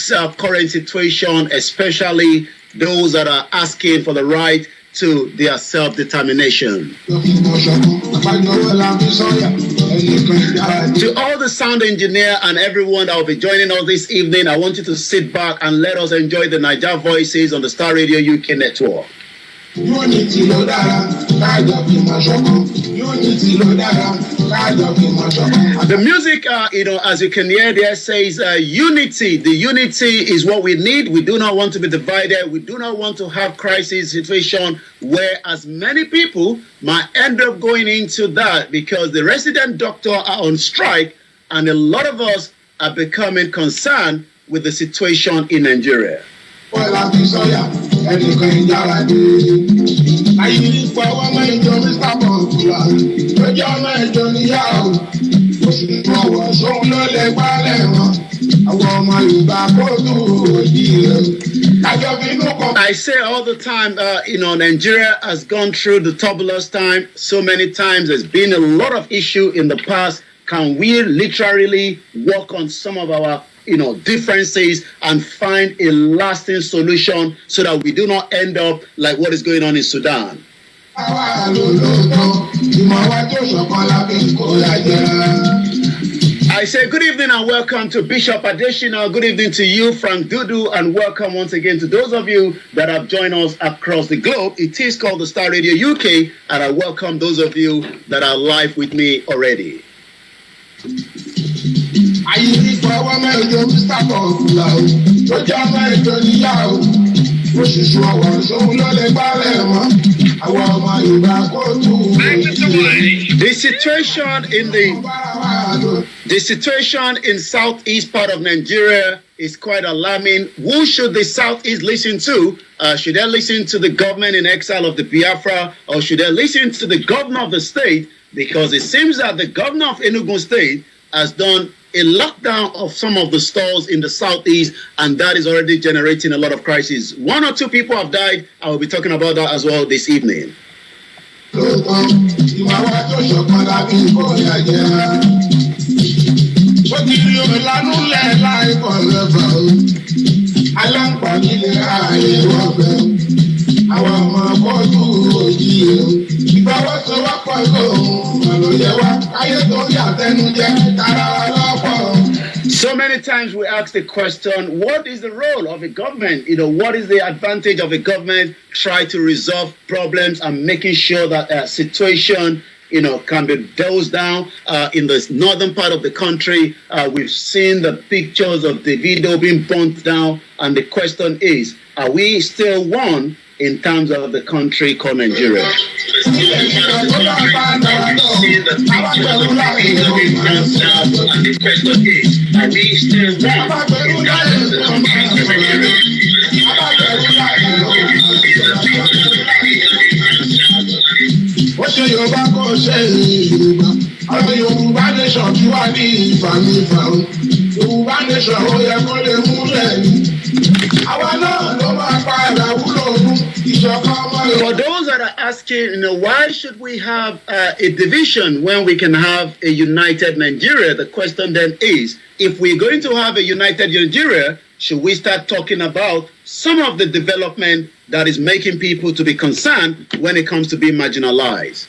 this current situation, especially those that are asking for the right to their self-determination. To all the sound engineer and everyone that will be joining us this evening, I want you to sit back and let us enjoy the Niger Voices on the Star Radio UK network. The music, as you can hear there, says unity. The unity is what we need. We do not want to be divided. We do not want to have crisis situation where as many people might end up going into that because the resident doctor are on strike and a lot of us are becoming concerned with the situation in Nigeria. I say all the time, Nigeria has gone through the turbulence time so many times. There's been a lot of issue in the past. Can we literally work on some of our differences and find a lasting solution so that we do not end up like what is going on in Sudan? I say good evening and welcome to Bishop Adeshina. Good evening to you, Frank Dudu, and welcome once again to those of you that have joined us across the globe. It is called the Star Radio UK, and I welcome those of you that are live with me already. The situation in southeast part of Nigeria is quite alarming. Who should the southeast listen to? Should they listen to the government in exile of the Biafra, or should they listen to the governor of the state? Because it seems that the governor of Enugu State has done a lockdown of some of the stores in the southeast, and that is already generating a lot of crises. 1 or 2 people have died. I will be talking about that as well this evening. So many times we ask the question, what is the role of a government? What is the advantage of a government try to resolve problems and making sure that a situation can be dosed down in the northern part of the country. We've seen the pictures of Davido being burnt down, and the question is, are we still one in terms of the country called Nigeria? For those that are asking, why should we have a division when we can have a united Nigeria? The question then is, if we're going to have a united Nigeria, should we start talking about some of the development that is making people to be concerned when it comes to being marginalized?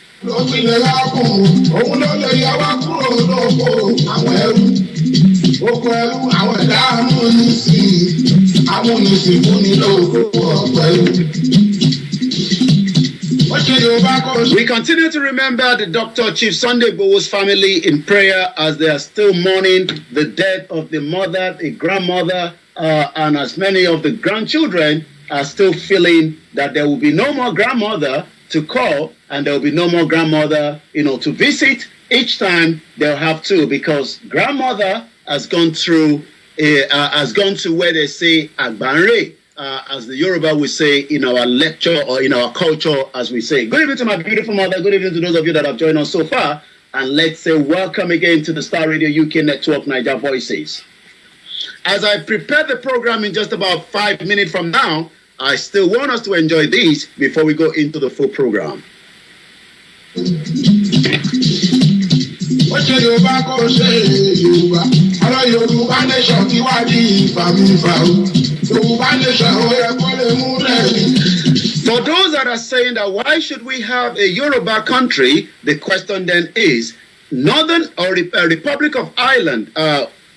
We continue to remember the Dr. Chief Sunday Bowo's family in prayer as they are still mourning the death of the mother, the grandmother, and as many of the grandchildren are still feeling that there will be no more grandmother to call and there will be no more grandmother, to visit. Each time they'll have to, because grandmother has gone to where they say Agbanre, as the Yoruba would say in our lecture or in our culture, as we say. Good evening to my beautiful mother. Good evening to those of you that have joined us so far. And let's say welcome again to the Star Radio UK Network, Niger Voices. As I prepare the program in just about 5 minutes from now, I still want us to enjoy these before we go into the full program. For those that are saying that why should we have a Yoruba country, the question then is, Northern or Republic of Ireland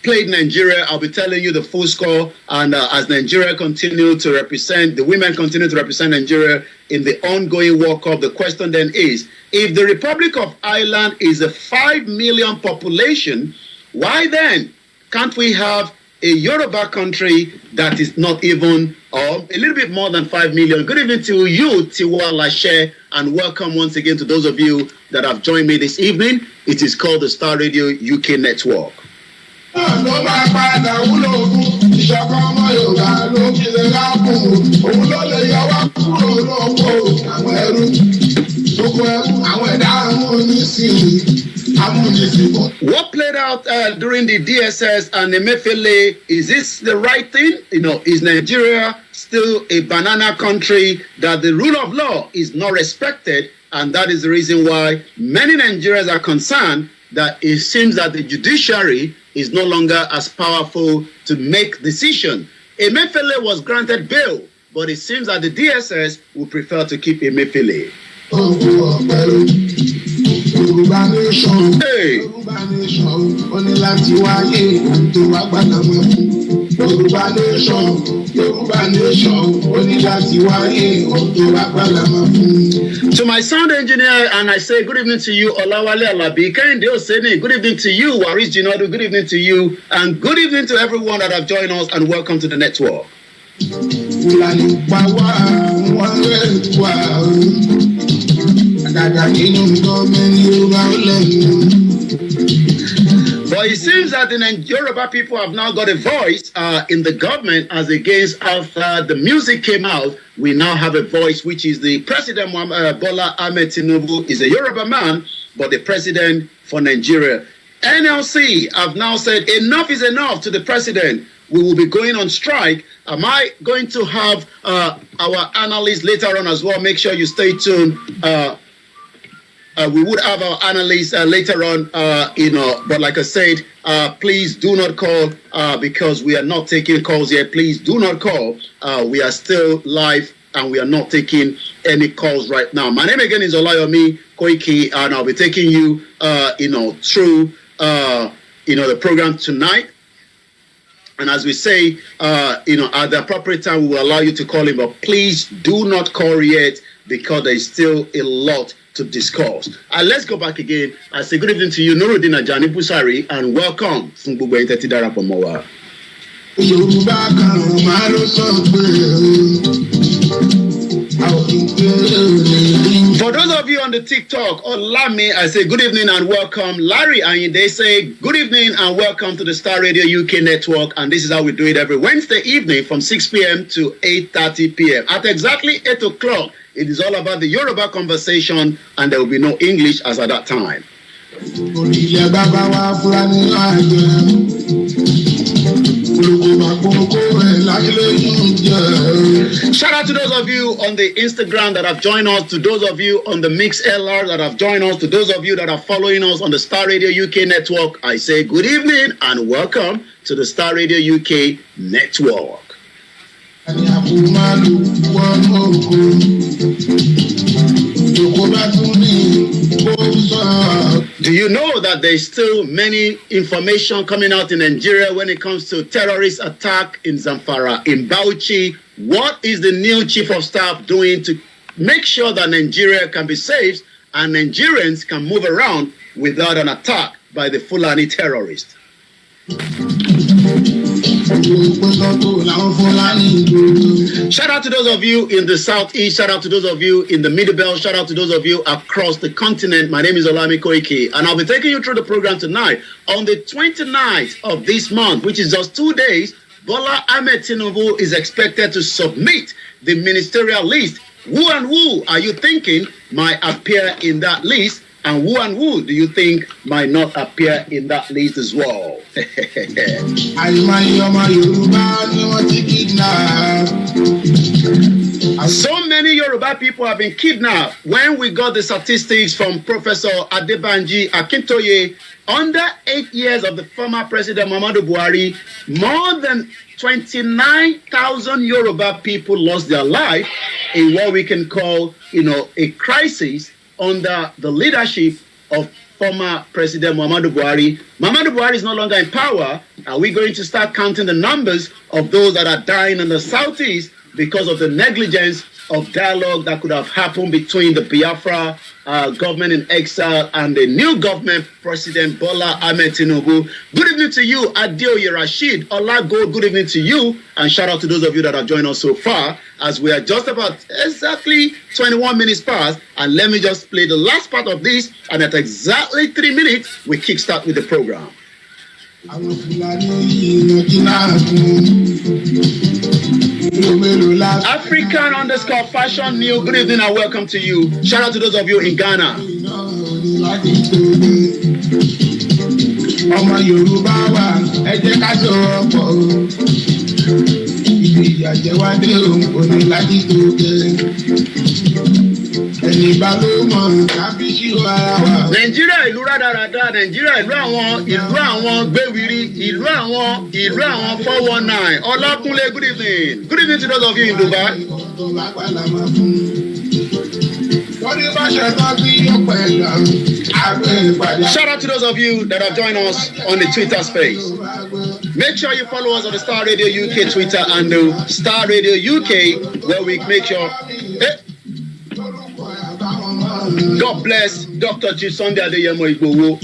played Nigeria. I'll be telling you the full score. And as Nigeria continue to represent, the women continue to represent Nigeria in the ongoing World Cup, the question then is, if the Republic of Ireland is a 5 million population, why then can't we have a Yoruba country that is not even, or a little bit more than 5 million? Good evening to you, Tiwa Lashe, and welcome once again to those of you that have joined me this evening. It is called the Star Radio UK Network. What played out during the DSS and the Mefele, is this the right thing? You know, is Nigeria still a banana country that the rule of law is not respected? And that is the reason why many Nigerians are concerned that it seems that the judiciary is no longer as powerful to make decisions. Emefiele was granted bail, but it seems that the DSS would prefer to keep Emefiele. Hey. To my sound engineer, and I say good evening to you, Olawale Alabi. Kehinde Oseni, good evening to you, Waris Jinodu, good evening to you, and good evening to everyone that have joined us, and welcome to the network. But it seems that the Yoruba people have now got a voice in the government as against after the music came out. We now have a voice, which is the President Bola Tinubu is a Yoruba man, but the president for Nigeria. NLC have now said enough is enough to the president. We will be going on strike. Am I going to have our analysts later on as well? Make sure you stay tuned. We would have our analysts later on, but like I said, please do not call because we are not taking calls yet. Please do not call. We are still live and we are not taking any calls right now. My name again is Olayomi Koiki, and I'll be taking you, through, the program tonight. And as we say, at the appropriate time, we will allow you to call in, but please do not call yet because there is still a lot to discuss. Let's go back again. I say good evening to you, Nuruddin Ajani Busari, and welcome. For those of you on the TikTok, Olami, I say good evening and welcome. Larry and they say good evening and welcome to the Star Radio UK Network. And this is how we do it every Wednesday evening from 6 p.m. to 8:30 p.m. At exactly 8 o'clock, it is all about the Yoruba conversation, and there will be no English as at that time. Shout out to those of you on the Instagram that have joined us, to those of you on the MixLR that have joined us, to those of you that are following us on the Star Radio UK Network. I say good evening and welcome to the Star Radio UK Network. Do you know that there's still many information coming out in Nigeria when it comes to terrorist attack in Zamfara, in Bauchi? What is the new chief of staff doing to make sure that Nigeria can be safe and Nigerians can move around without an attack by the Fulani terrorists? Shout out to those of you in the southeast, shout out to those of you in the middle belt, shout out to those of you across the continent. My name is Olami Koiki, and I'll be taking you through the program tonight. On the 29th of this month, which is just 2 days, Bola Tinubu is expected to submit the ministerial list. Who and who are you thinking might appear in that list? And who do you think might not appear in that list as well? So many Yoruba people have been kidnapped? When we got the statistics from Professor Adebanji Akintoye, under 8 years of the former President Muhammadu Buhari, more than 29,000 Yoruba people lost their life in what we can call, a crisis under the leadership of former President Muhammadu Buhari. Muhammadu Buhari is no longer in power. Are we going to start counting the numbers of those that are dying in the southeast because of the negligence of dialogue that could have happened between the Biafra government in exile and the new government, President Bola Tinubu? Good evening to you, Adeoye Rashid Olago. Good evening to you, and shout out to those of you that have joined us so far, as we are just about exactly 21 minutes past. And let me just play the last part of this, and at exactly 3 minutes, we kickstart with the program. African_fashion new. Good evening and welcome to you. Shout out to those of you in Ghana. Nigeria ìlú rádaràda, Nigeria ìlú àwọn gbéwìrì, ìlú àwọn 419. Ọlákúnlé, good evening. Good evening to those of you in Dubai. Shout out to those of you that have joined us on the Twitter space. Make sure you follow us on the Star Radio UK Twitter and the Star Radio UK, where we make sure. God bless Dr. Chief Sunday Adeyemo Igboho.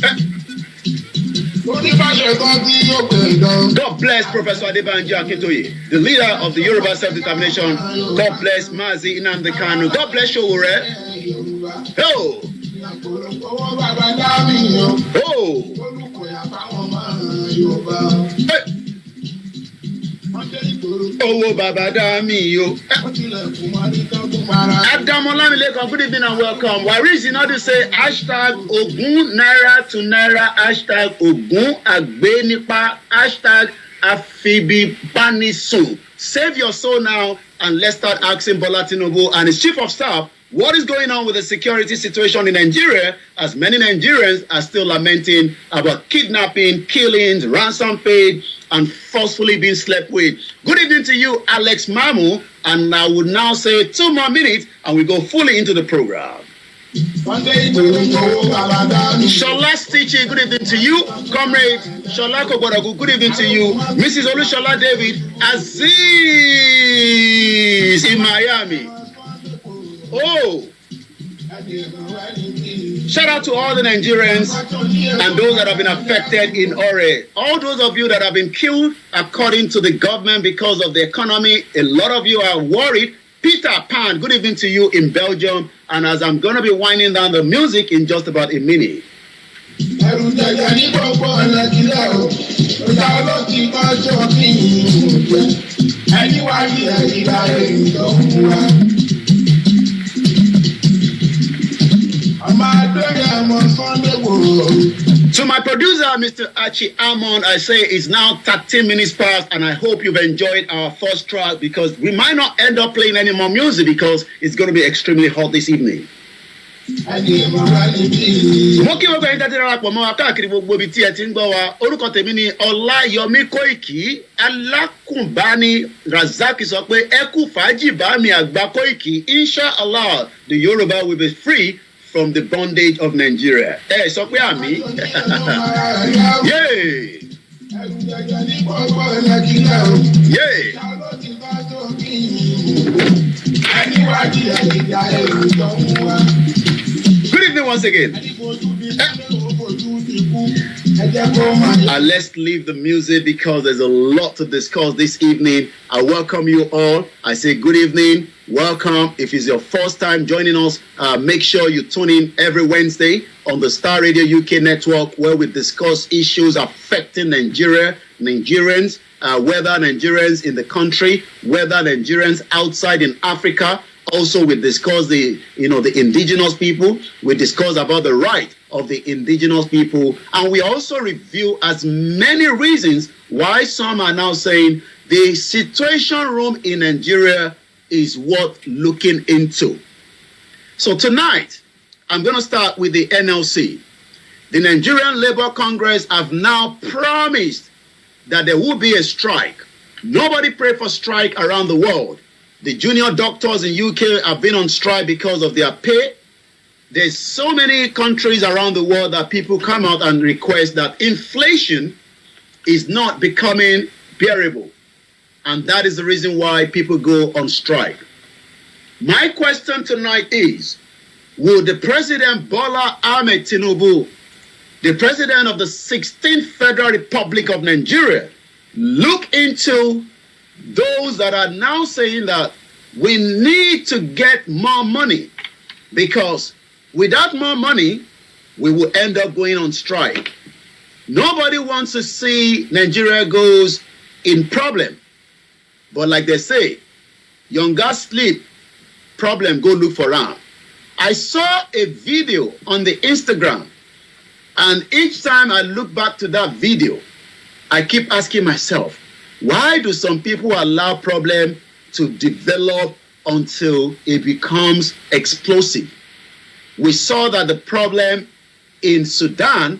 God bless Professor Adebanji Akintoye, the leader of the Yoruba Self-Determination. God bless Mazi Nnamdi Kanu. God bless Showore. Oh. Hey. Owó bàbá dá mi yo. Adamolamilekon, good evening and welcome. Waris Inadu say hashtag Ogun Naira to Naira, hashtag Ogun Agbenipa, hashtag Afibi Banisun. Save your soul now, and let's start asking Bola Tinubu and his chief of staff what is going on with the security situation in Nigeria, as many Nigerians are still lamenting about kidnapping, killings, ransom paid, and forcefully being slept with. Good evening to you, Alex Mamu, and I would now say 2 more minutes and we go fully into the program. Shola Stichi, good evening to you. Comrade Shola Koboragu, good evening to you. Mrs. Olushola David Aziz in Miami. Oh, shout out to all the Nigerians and those that have been affected in Ore. All those of you that have been killed according to the government because of the economy, a lot of you are worried. Peter Pan, good evening to you in Belgium. And as I'm going to be winding down the music in just about a minute. To my producer, Mr. Archie Amon, I say it's now 13 minutes past, and I hope you've enjoyed our first track, because we might not end up playing any more music because it's going to be extremely hot this evening. Mo kí wọ́n gbẹ̀yìn tẹ́tí rárá pọ̀ mọ́ wa káàkiri gbogbo ibi tí ẹ ti ń gbọ́ wa. Orúkọ tèmi ni Ọláyọmí Kóìkì. Alákùnbáni Razaki sọ pé ẹ kú fàájì bá mi àgbà Kóìkì. Inshallah, the Yoruba will be free from the bondage of Nigeria. Ẹ sọ pé àmì. Yay! Yay! Good evening once again. Let's leave the music because there's a lot to discuss this evening. I welcome you all. I say good evening, welcome. If it's your first time joining us, make sure you tune in every Wednesday on the Star Radio UK network, where we discuss issues affecting Nigeria, Nigerians, whether Nigerians in the country, whether Nigerians outside in Africa. Also, we discuss the indigenous people. We discuss about the right of the indigenous people. And we also review as many reasons why some are now saying the situation room in Nigeria is worth looking into. So tonight, I'm going to start with the NLC. The Nigerian Labour Congress have now promised that there will be a strike. Nobody pray for strike around the world. The junior doctors in UK have been on strike because of their pay. There's so many countries around the world that people come out and request that inflation is not becoming bearable. And that is the reason why people go on strike. My question tonight is, will the President Bola Tinubu, the President of the 16th Federal Republic of Nigeria, look into those that are now saying that we need to get more money, because without more money, we will end up going on strike. Nobody wants to see Nigeria goes in problem. But like they say, younger sleep, problem go look for am. I saw a video on the Instagram, and each time I look back to that video, I keep asking myself, why do some people allow problem to develop until it becomes explosive? We saw that the problem in Sudan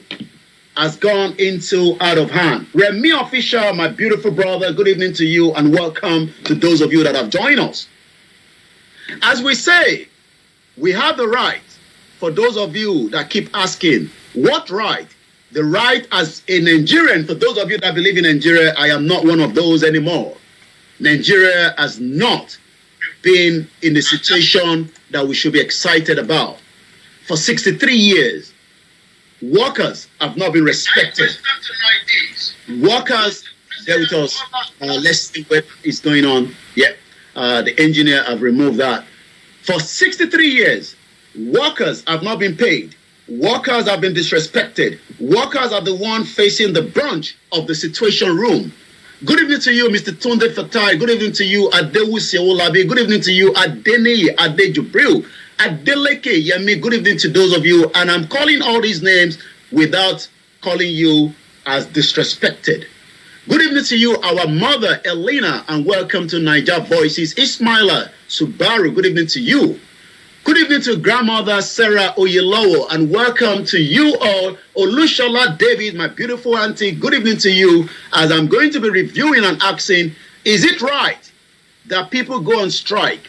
has gone into out of hand. Remy Official, my beautiful brother, good evening to you and welcome to those of you that have joined us. As we say, we have the right, for those of you that keep asking, what right? The right as a Nigerian, for those of you that believe in Nigeria, I am not one of those anymore. Nigeria has not been in the situation that we should be excited about. For 63 years, workers have not been respected. Workers, there with us. Let's see what is going on. Yeah, the engineer have removed that. For 63 years, workers have not been paid. Workers have been disrespected. Workers are the one facing the brunt of the situation room. Good evening to you, Mr. Tunde Fatai. Good evening to you, Adewu Seolabi. Good evening to you, Adeni Adejubril. Adeleke Yemi. Good evening to those of you. And I'm calling all these names without calling you as disrespected. Good evening to you, our mother, Elena, and welcome to Niger Voices. Ismaila Subaru, good evening to you. Good evening to grandmother Sarah Oyelowo, and welcome to you all. Olushola David, my beautiful auntie, good evening to you, as I'm going to be reviewing and asking, is it right that people go on strike?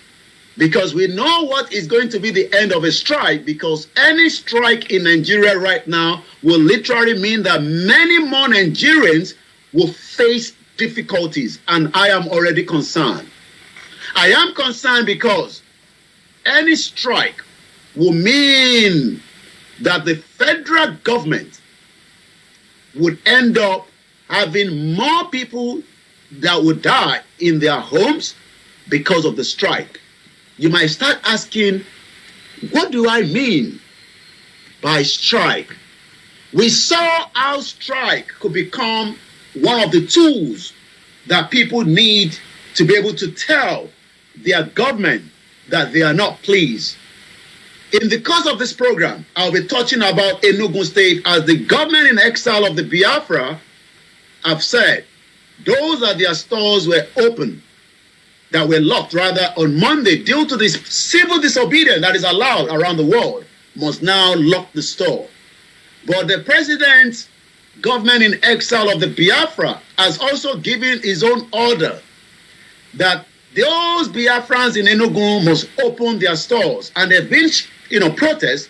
Because we know what is going to be the end of a strike, because any strike in Nigeria right now will literally mean that many more Nigerians will face difficulties, and I am already concerned. I am concerned because any strike will mean that the federal government would end up having more people that would die in their homes because of the strike. You might start asking, what do I mean by strike? We saw how strike could become one of the tools that people need to be able to tell their government that they are not pleased. In the course of this program, I'll be touching about Enugu State, as the government in exile of the Biafra have said those that their stores were open, that were locked rather on Monday due to this civil disobedience that is allowed around the world, must now lock the store. But the president's government in exile of the Biafra has also given his own order that those Biafrans in Enugu must open their stores. And there have been, protests,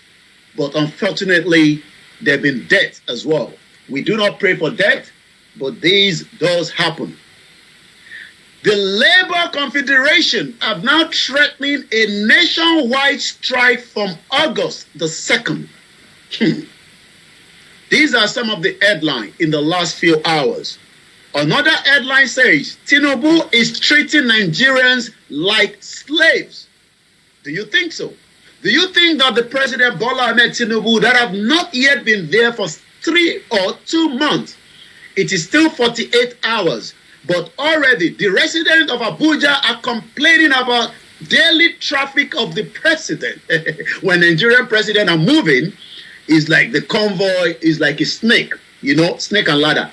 but unfortunately, there have been deaths as well. We do not pray for death, but these does happen. The Labour Confederation have now threatening a nationwide strike from August the 2nd. These are some of the headlines in the last few hours. Another headline says, Tinubu is treating Nigerians like slaves. Do you think so? Do you think that the President Bola Tinubu, that have not yet been there for 3 or 2 months, it is still 48 hours, but already the residents of Abuja are complaining about daily traffic of the president. When Nigerian president are moving, it's like the convoy is like a snake. Snake and ladder.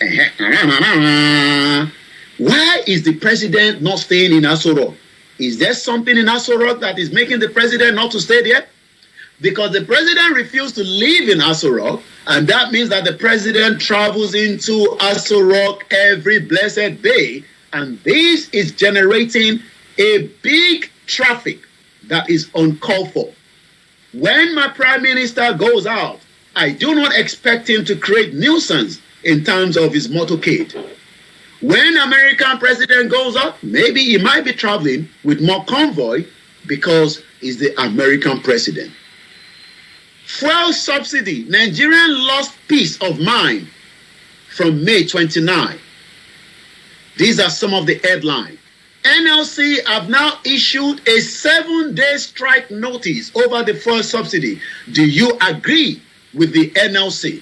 Why is the president not staying in Asoro? Is there something in Aso Rock that is making the president not to stay there? Because the president refused to live in Aso Rock, and that means that the president travels into Aso Rock every blessed day, and this is generating a big traffic that is uncalled for. When my prime minister goes out, I do not expect him to create nuisance in terms of his motorcade. When American president goes out, maybe he might be traveling with more convoy because he's the American president. Fuel subsidy, Nigerian lost peace of mind from May 29. These are some of the headlines. NLC have now issued a 7-day strike notice over the fuel subsidy. Do you agree with the NLC?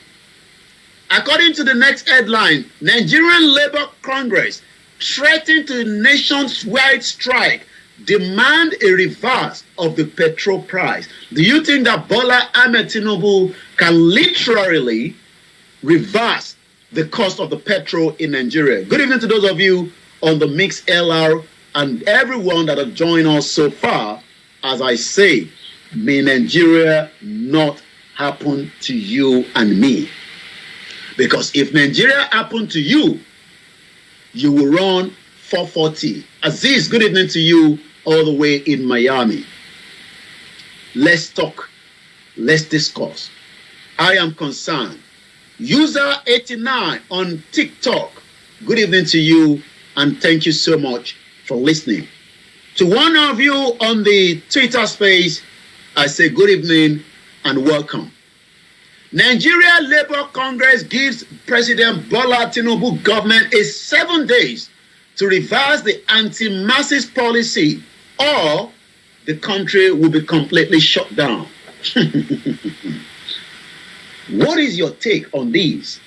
According to the next headline, Nigerian Labour Congress threatened to nationwide strike, demand a reverse of the petrol price. Do you think that Bola Tinubu can literally reverse the cost of the petrol in Nigeria? Good evening to those of you on the Mix LR and everyone that have joined us so far. As I say, may Nigeria not happen to you and me. Because if Nigeria happened to you, you will run 440. Aziz, good evening to you all the way in Miami. Let's talk. Let's discuss. I am concerned. User 89 on TikTok, good evening to you and thank you so much for listening. To one of you on the Twitter space, I say good evening and welcome. Nigeria Labour Congress gives President Bola Tinubu government 7 days to reverse the anti-masses policy, or the country will be completely shut down. What is your take on these?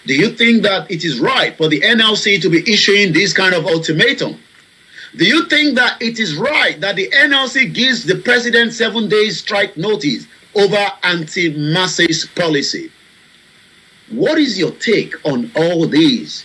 Do you think that it is right for the NLC to be issuing this kind of ultimatum? Do you think that it is right that the NLC gives the president 7 days strike notice over anti-masses policy? What is your take on all these?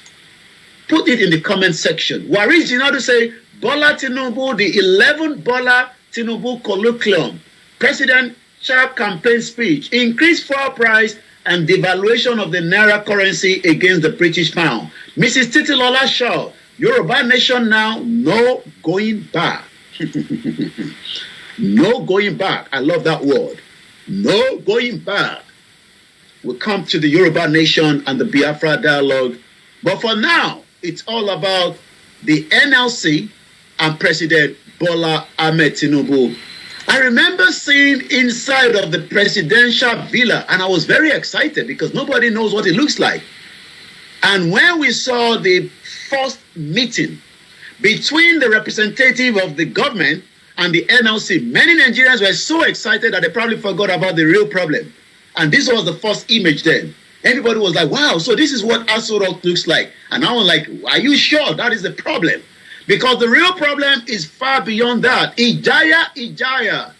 Put it in the comment section. Waris Jinadu say, Bola Tinubu, the 11th Bola Tinubu colloquium, presidential campaign speech, increased fuel price and devaluation of the naira currency against the British pound. Mrs. Titilola Shaw, Yoruba nation now, no going back. No going back. I love that word. No going back. We'll come to the Yoruba nation and the Biafra dialogue. But for now, it's all about the NLC and President Bola Ahmed Tinubu. I remember seeing inside of the presidential villa, and I was very excited because nobody knows what it looks like. And when we saw the first meeting between the representative of the government and the NLC, many Nigerians were so excited that they probably forgot about the real problem. And this was the first image then. Everybody was like, wow, so this is what Aso Rock looks like. And I was like, are you sure that is the problem? Because the real problem is far beyond that. Ijaya,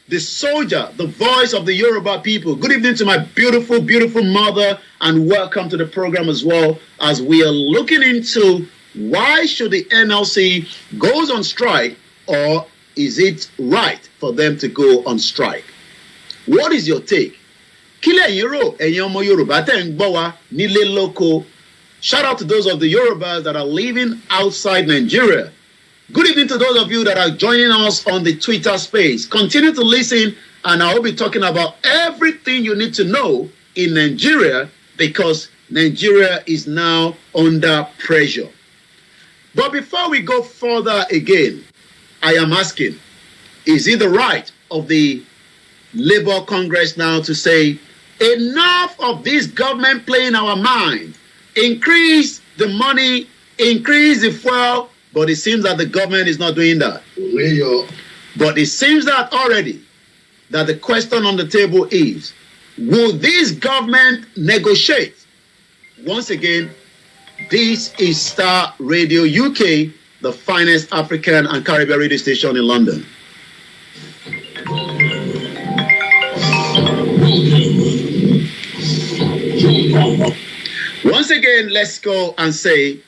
the soldier, the voice of the Yoruba people. Good evening to my beautiful, beautiful mother, and welcome to the program as well, as we are looking into why should the NLC goes on strike, or is it right for them to go on strike? What is your take? Kile Yoro, Enyomo Yoruba, Tengbowa, Nile Loko. Shout out to those of the Yorubas that are living outside Nigeria. Good evening to those of you that are joining us on the Twitter space. Continue to listen, and I will be talking about everything you need to know in Nigeria, because Nigeria is now under pressure. But before we go further again, I am asking, is it the right of the Labour Congress now to say, enough of this government playing our mind? Increase the money, increase the fuel, but it seems that the government is not doing that. But it seems that already that the question on the table is, will this government negotiate? Once again, this is Starr Radio UK, the finest African and Caribbean radio station in London. Once again, let's go and say,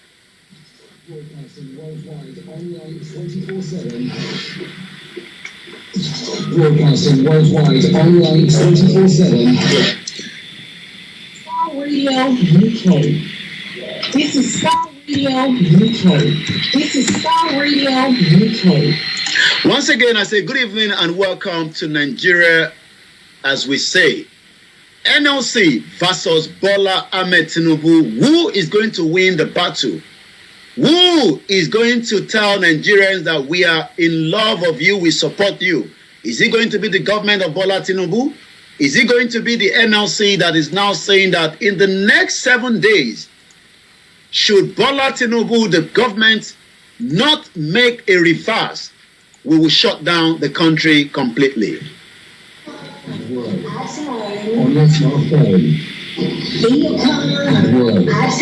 Worldwide, online 24/7. Broadcasting worldwide, online 24/7. Starr Radio UK. This is Starr Radio UK. This is Starr Radio UK. Once again, I say good evening and welcome to Nigeria, as we say. NLC versus Bola Tinubu. Who is going to win the battle? Who is going to tell Nigerians that we are in love of you, we support you? Is it going to be the government of Bola Tinubu? Is it going to be the NLC that is now saying that in the next 7 days, should Bola Tinubu, the government, not make a reverse, we will shut down the country completely? On your smartphone. In your car. At work. At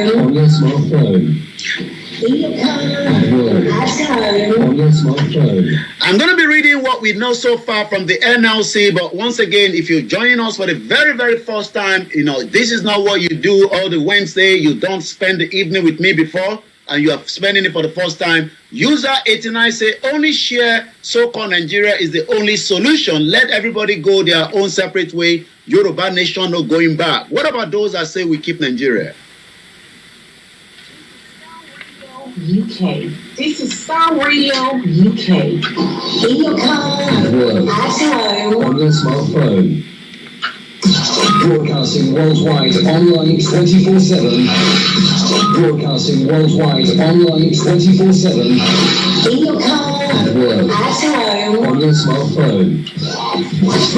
home. On your smartphone. In your car. At work. At home. On your smartphone. I'm going to be reading what we know so far from the NLC, but once again, if you're joining us for the very, very first time, this is not what you do all the Wednesday. You don't spend the evening with me before, and you are spending it for the first time. User 89 say only share so-called Nigeria is the only solution. Let everybody go their own separate way. Yoruba nation no going back. What about those that say we keep Nigeria? UK. This is Starr Radio UK. In your car. At work. At home. On your smartphone. Broadcasting worldwide, online 24/7. Broadcasting worldwide, online 24/7. In your car. At work. At home. On your smartphone.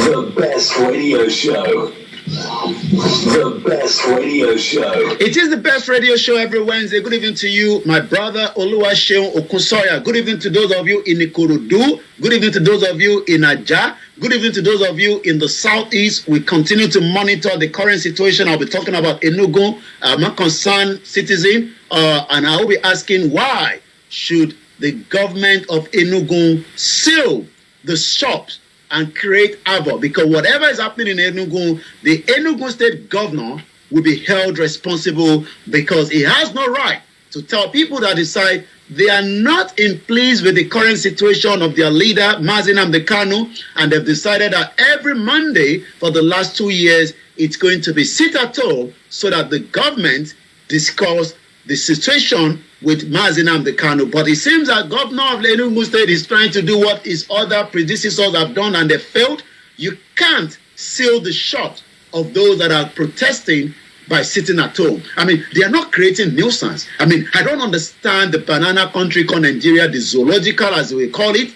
The best radio show. The best radio show. It is the best radio show every Wednesday. Good evening to you, my brother Oluwaseun Okunsoya. Good evening to those of you in Ikorodu. Good evening to those of you in Ajah. Good evening to those of you in the southeast. We continue to monitor the current situation. I'll be talking about Enugu. I'm a concerned citizen, and I will be asking why should the government of Enugu seal the shops and create havoc? Because whatever is happening in Enugu, the Enugu state governor will be held responsible because he has no right to tell people that decide they are not pleased with the current situation of their leader, Mazi Nnamdi Kanu, and they've decided that every Monday for the last 2 years, it's going to be sit-at-home so that the government discuss the situation with Mazi Nnamdi Kanu. But it seems that governor of Enugu State is trying to do what his other predecessors have done and they failed. You can't seal the shops of those that are protesting by sitting at home. I mean, they are not creating nuisance. I mean, I don't understand the banana country called Nigeria, the zoological as we call it,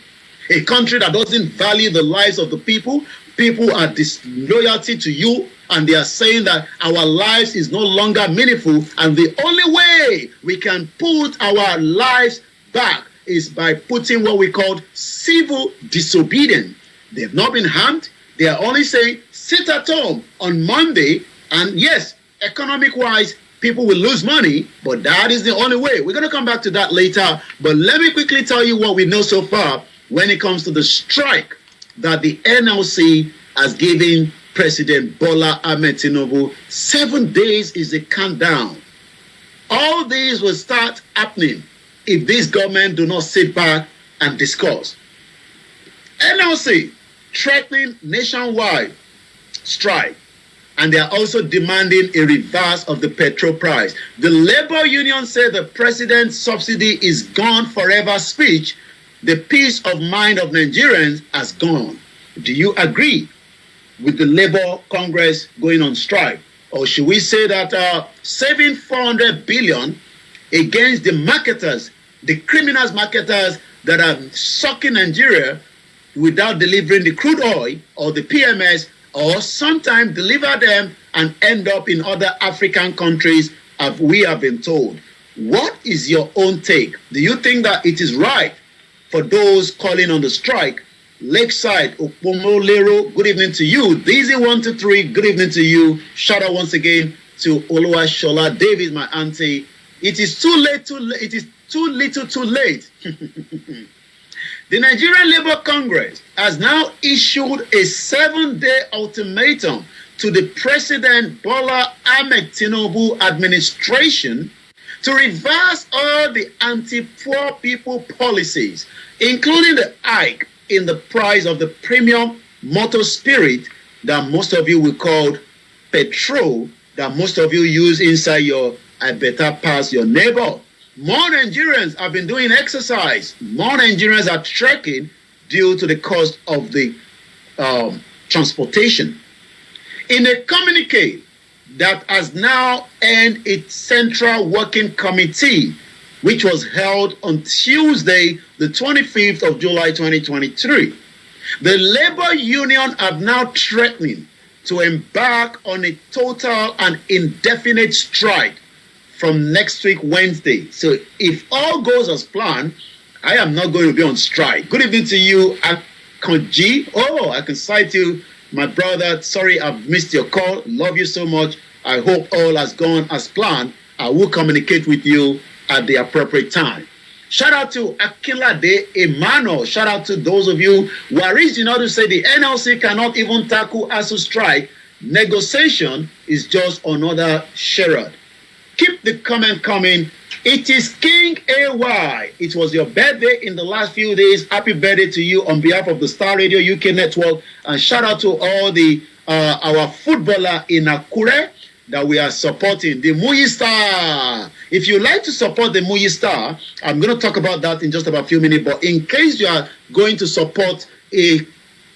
a country that doesn't value the lives of the people. People are disloyalty to you, and they are saying that our lives is no longer meaningful, and the only way we can put our lives back is by putting what we call civil disobedience. They've not been harmed. They are only saying, sit at home on Monday, and yes, economic-wise, people will lose money, but that is the only way. We're going to come back to that later, but let me quickly tell you what we know so far when it comes to the strike that the NLC has given President Bola Tinubu. 7 days is a countdown. All these will start happening if this government do not sit back and discuss. NLC threatening nationwide strike, and they are also demanding a reverse of the petrol price. The labor union said the president's subsidy is gone forever speech. The peace of mind of Nigerians has gone. Do you agree with the Labour Congress going on strike? Or should we say that saving 400 billion against the marketers, the criminals marketers that are sucking Nigeria without delivering the crude oil or the PMS, or sometimes deliver them and end up in other African countries, as we have been told? What is your own take? Do you think that it is right for those calling on the strike? Lakeside, Okpomolero, good evening to you. Daisy123, good evening to you. Shout out once again to Oluwashola Davis, my auntie. It is too late, it is too little too late. The Nigerian Labour Congress has now issued a 7-day ultimatum to the President Bola Tinubu administration to reverse all the anti-poor people policies, including the hike in the price of the premium motor spirit that most of you will call petrol, that most of you use inside your I better pass your neighbor. More Nigerians have been doing exercise. More Nigerians are trekking due to the cost of the transportation. In a communique that has now ended its central working committee, which was held on Tuesday, the 25th of July 2023, the labor union have now threatened to embark on a total and indefinite strike from next week, Wednesday. So if all goes as planned, I am not going to be on strike. Good evening to you, Akonji. Oh, I can cite you, my brother. Sorry, I've missed your call. Love you so much. I hope all has gone as planned. I will communicate with you at the appropriate time. Shout out to Akinlade Emmanuel. Shout out to those of you who are reaching out to say the NLC cannot even tackle ASU strike. Negotiation is just another charade. Keep the comment coming. It is King AY. It was your birthday in the last few days. Happy birthday to you on behalf of the Starr Radio UK network. And shout out to all the our footballer in Akure that we are supporting, the Muyi Starr. If you like to support the Muyi Starr, I'm going to talk about that in just about a few minutes. But in case you are going to support a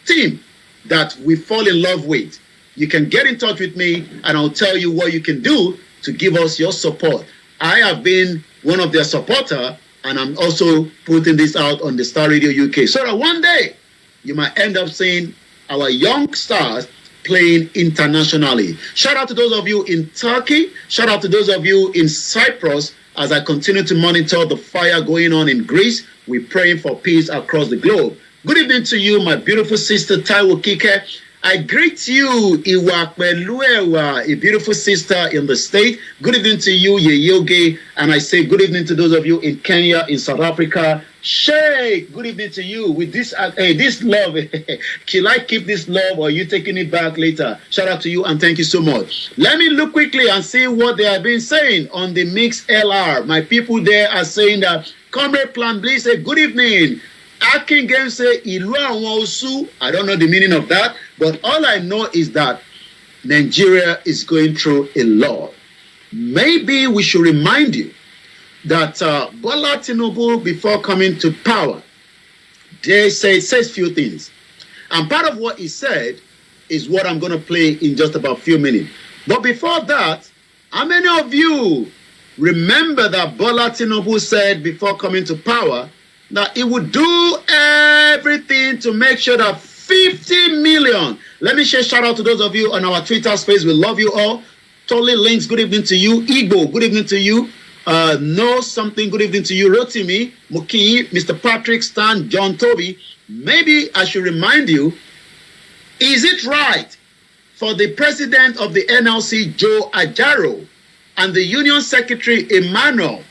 team that we fall in love with, you can get in touch with me and I'll tell you what you can do to give us your support. I have been one of their supporters, and I'm also putting this out on the Starr Radio UK, so that one day you might end up seeing our young stars playing internationally. Shout out to those of you in Turkey. Shout out to those of you in Cyprus as I continue to monitor the fire going on in Greece. We're praying for peace across the globe. Good evening to you, my beautiful sister Taiwo Kike. I greet you, Iwakbeluewa, a beautiful sister in the state. Good evening to you, Yeyoge. And I say good evening to those of you in Kenya, in South Africa. Sheikh, good evening to you. With this this love, can I keep this love or are you taking it back later? Shout out to you and thank you so much. Let me look quickly and see what they have been saying on the Mix LR. My people there are saying that Comrade Plan B say good evening. Akin Game say Ilu Awon Osu. I don't know the meaning of that, but all I know is that Nigeria is going through a lot. Maybe we should remind you that Bola Tinubu, before coming to power, says few things. And part of what he said is what I'm going to play in just about a few minutes. But before that, how many of you remember that Bola Tinubu said before coming to power that he would do everything to make sure that 50 million. Let me share shout out to those of you on our Twitter space. We love you all. Totally Links, good evening to you. Igbo, good evening to you. Know Something, good evening to you. Rotimi, Muki, Mr. Patrick, Stan, John Toby. Maybe I should remind you, is it right for the president of the NLC, Joe Ajaro, and the union secretary, Emmanuel,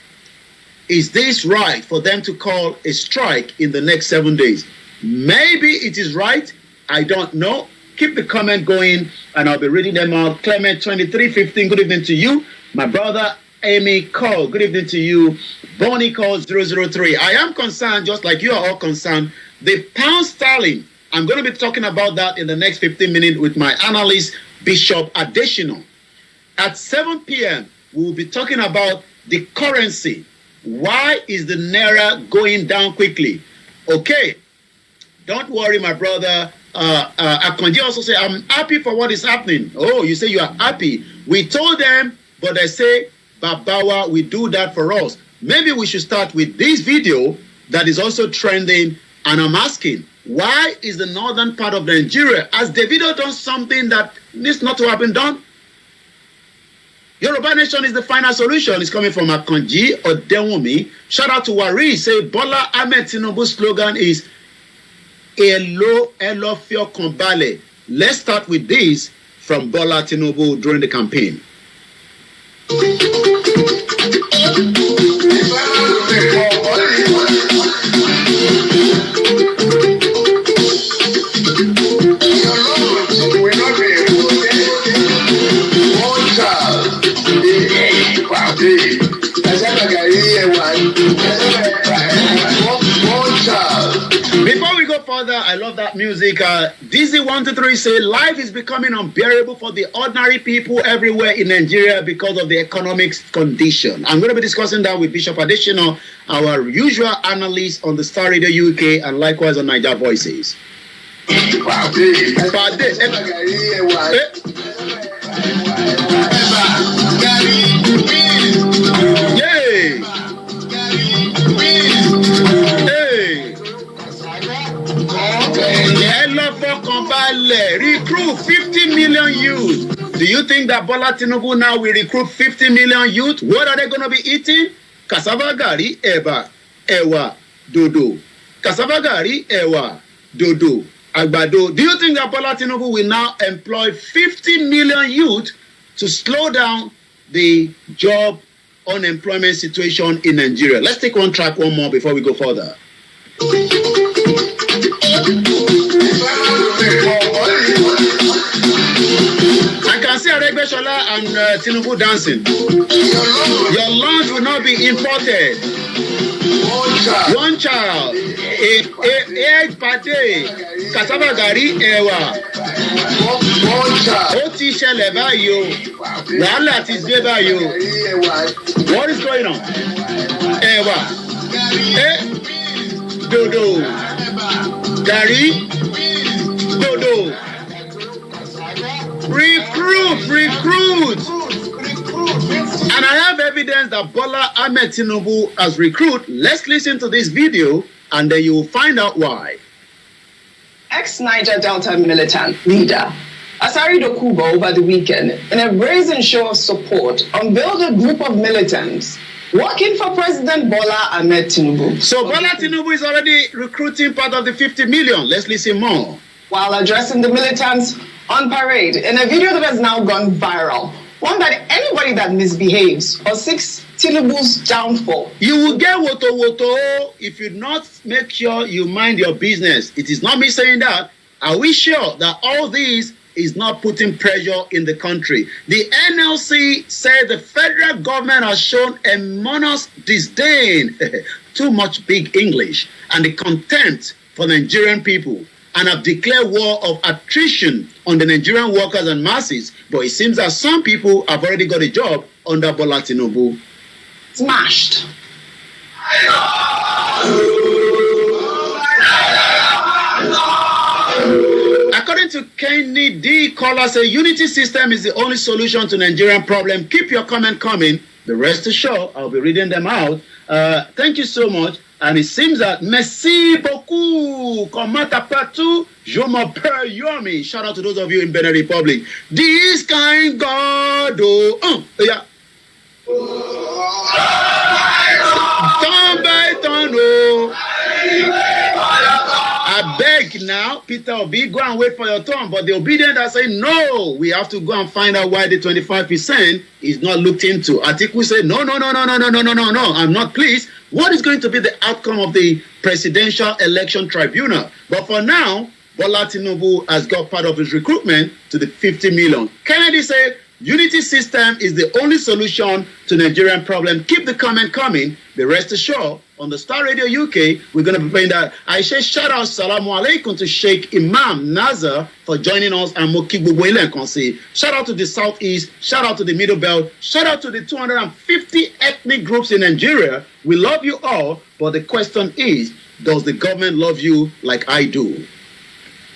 is this right for them to call a strike in the next 7 days? Maybe it is right. I don't know. Keep the comment going and I'll be reading them out. Clement 2315, good evening to you. My brother Amy Cole, good evening to you. Bonnie Cole 003. I am concerned, just like you are all concerned, the pound sterling. I'm going to be talking about that in the next 15 minutes with my analyst, Bishop Adesina. At 7 p.m., we will be talking about the currency. Why is the Naira going down quickly? Okay, don't worry, my brother. Akonji also say, I'm happy for what is happening. Oh, you say you are happy. We told them, but they say, Babawa, we do that for us. Maybe we should start with this video that is also trending. And I'm asking, why is the northern part of Nigeria, has Davido done something that needs not to have been done? Yoruba Nation is the final solution. It's coming from Akonji Odewomi. Shout out to Wari. Say Bola Ahmed Tinubu's slogan is Elo Elofio Kombale. Let's start with this from Bola Tinubu during the campaign. As I further, I love that music. DZ123 say life is becoming unbearable for the ordinary people everywhere in Nigeria because of the economic condition. I'm going to be discussing that with Bishop Adesina, our usual analyst on the Starr Radio UK and likewise on Niger Voices. Yay! Recruit 50 million youth. Do you think that Bola Tinubu now will recruit 50 million youth? What are they going to be eating? Cassava gari, eba, ewa, dodo. Cassava gari, ewa, dodo, agbado. Do you think that Bola Tinubu will now employ 50 million youth to slow down the job unemployment situation in Nigeria? Let's take one track, one more before we go further. I can see Aregbesola and Tinubu dancing. Your lunch will not be imported. One child, egg per day, cassava gari ewa. Ó ti ṣẹlẹ̀ báyìí o, wàhálà ti dé báyìí o. What is going on? Ewa, dodo, gari, dodo. Recruit. And I have evidence that Bola Ahmed Tinubu has recruited. Let's listen to this video and then you will find out why. Ex-Niger Delta militant leader Asari Dokubo over the weekend, in a brazen show of support, unveiled a group of militants working for President Bola Ahmed Tinubu. So Bola Tinubu is already recruiting part of the 50 million. Let's listen more. While addressing the militants on parade in a video that has now gone viral, one that anybody that misbehaves or seeks Tinubu's downfall. You will get woto if you not make sure you mind your business. It is not me saying that. Are we sure that all this is not putting pressure in the country? The NLC said the federal government has shown enormous disdain, too much big English, and the contempt for Nigerian people, and have declared war of attrition on the Nigerian workers and masses. But it seems that some people have already got a job under Bola Tinubu. Smashed. According to Kenny D. Caller, say unity system is the only solution to Nigerian problem. Keep your comment coming. The rest is sure. I'll be reading them out. Thank you so much. And it seems that merci beaucoup. Comment t'appelles-tu? Je m'appelle Yomi. Shout out to those of you in Benin Republic. This kind God, yeah. Turn by turn, I beg now, Peter Obi, go and wait for your turn. But the obedient are saying, no, we have to go and find out why the 25% is not looked into. Atiku said, no, I'm not pleased. What is going to be the outcome of the Presidential Election Tribunal? But for now, Bola Tinubu has got part of his recruitment to the 50 million. Kennedy said, unity system is the only solution to Nigerian problem. Keep the comment coming. The rest assured, on the Starr Radio UK, we're going to be playing that. I say shout out, salamu alaikum to Sheikh Imam Nazar for joining us and Mokigbo and Konsi. Shout out to the Southeast, shout out to the Middle Belt, shout out to the 250 ethnic groups in Nigeria. We love you all, but the question is, does the government love you like I do?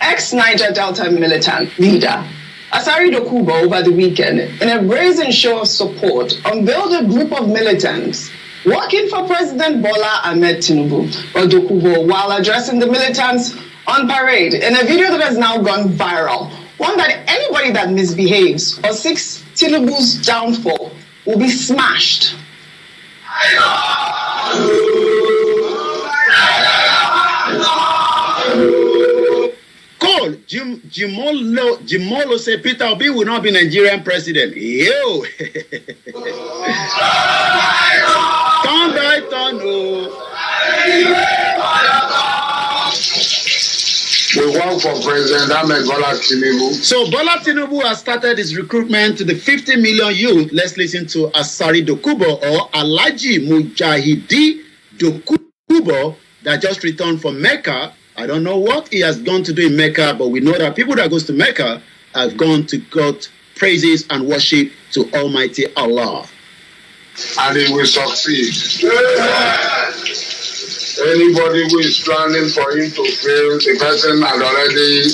Ex-Niger Delta militant leader Asari Dokubo over the weekend, in a brazen show of support, unveiled a group of militants working for President Bola Ahmed Tinubu. But Dokubo, while addressing the militants on parade in a video that has now gone viral, one that anybody that misbehaves or seeks Tinubu's downfall will be smashed. Call Jimolo say Peter Obi will not be Nigerian president. Yo. Turn by turn. We work for President Ahmed Bola Tinubu. So Bola Tinubu has started his recruitment to the 50 million youth. Let's listen to Asari Dokubo or Alhaji Mujahidi Dokubo that just returned from Mecca I don't know what he has gone to do in Mecca, but we know that people that goes to Mecca have gone to God praises and worship to Almighty Allah. And he will succeed. Anybody who is planning for him to fail, the person has already.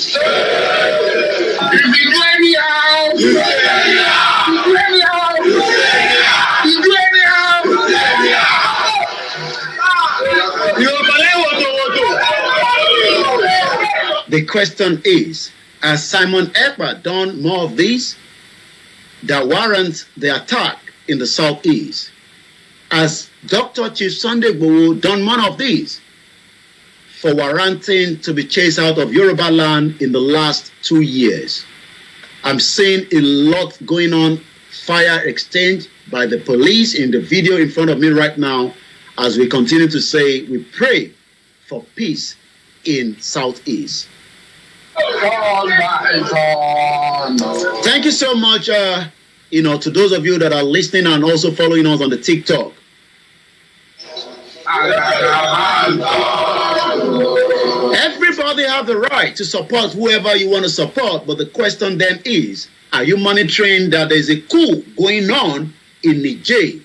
If you do anyhow, you do anyhow, you do anyhow, you do anyhow. The question is, has Simon Ekpa done more of these that warrants the attack in the southeast? Has Dr. Chief Sunday Igboho done more of these for warranting to be chased out of Yoruba land in the last 2 years? I'm seeing a lot going on, fire exchange by the police in the video in front of me right now, as we continue to say we pray for peace in southeast. Thank you so much, to those of you that are listening and also following us on the TikTok. Everybody have the right to support whoever you want to support, but the question then is, are you monitoring that there's a coup going on in Niger?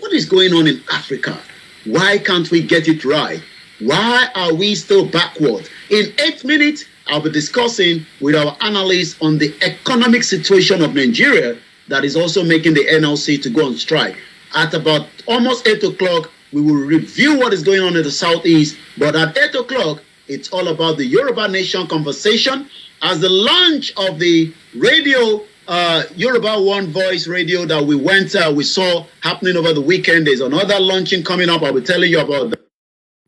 What is going on in Africa? Why can't we get it right? Why are we still backward? In 8 minutes, I'll be discussing with our analysts on the economic situation of Nigeria that is also making the NLC to go on strike. At about almost 8 o'clock, we will review what is going on in the southeast. But at 8 o'clock, it's all about the Yoruba Nation conversation. As the launch of the radio, Yoruba One Voice radio that we saw happening over the weekend, there's another launching coming up. I'll be telling you about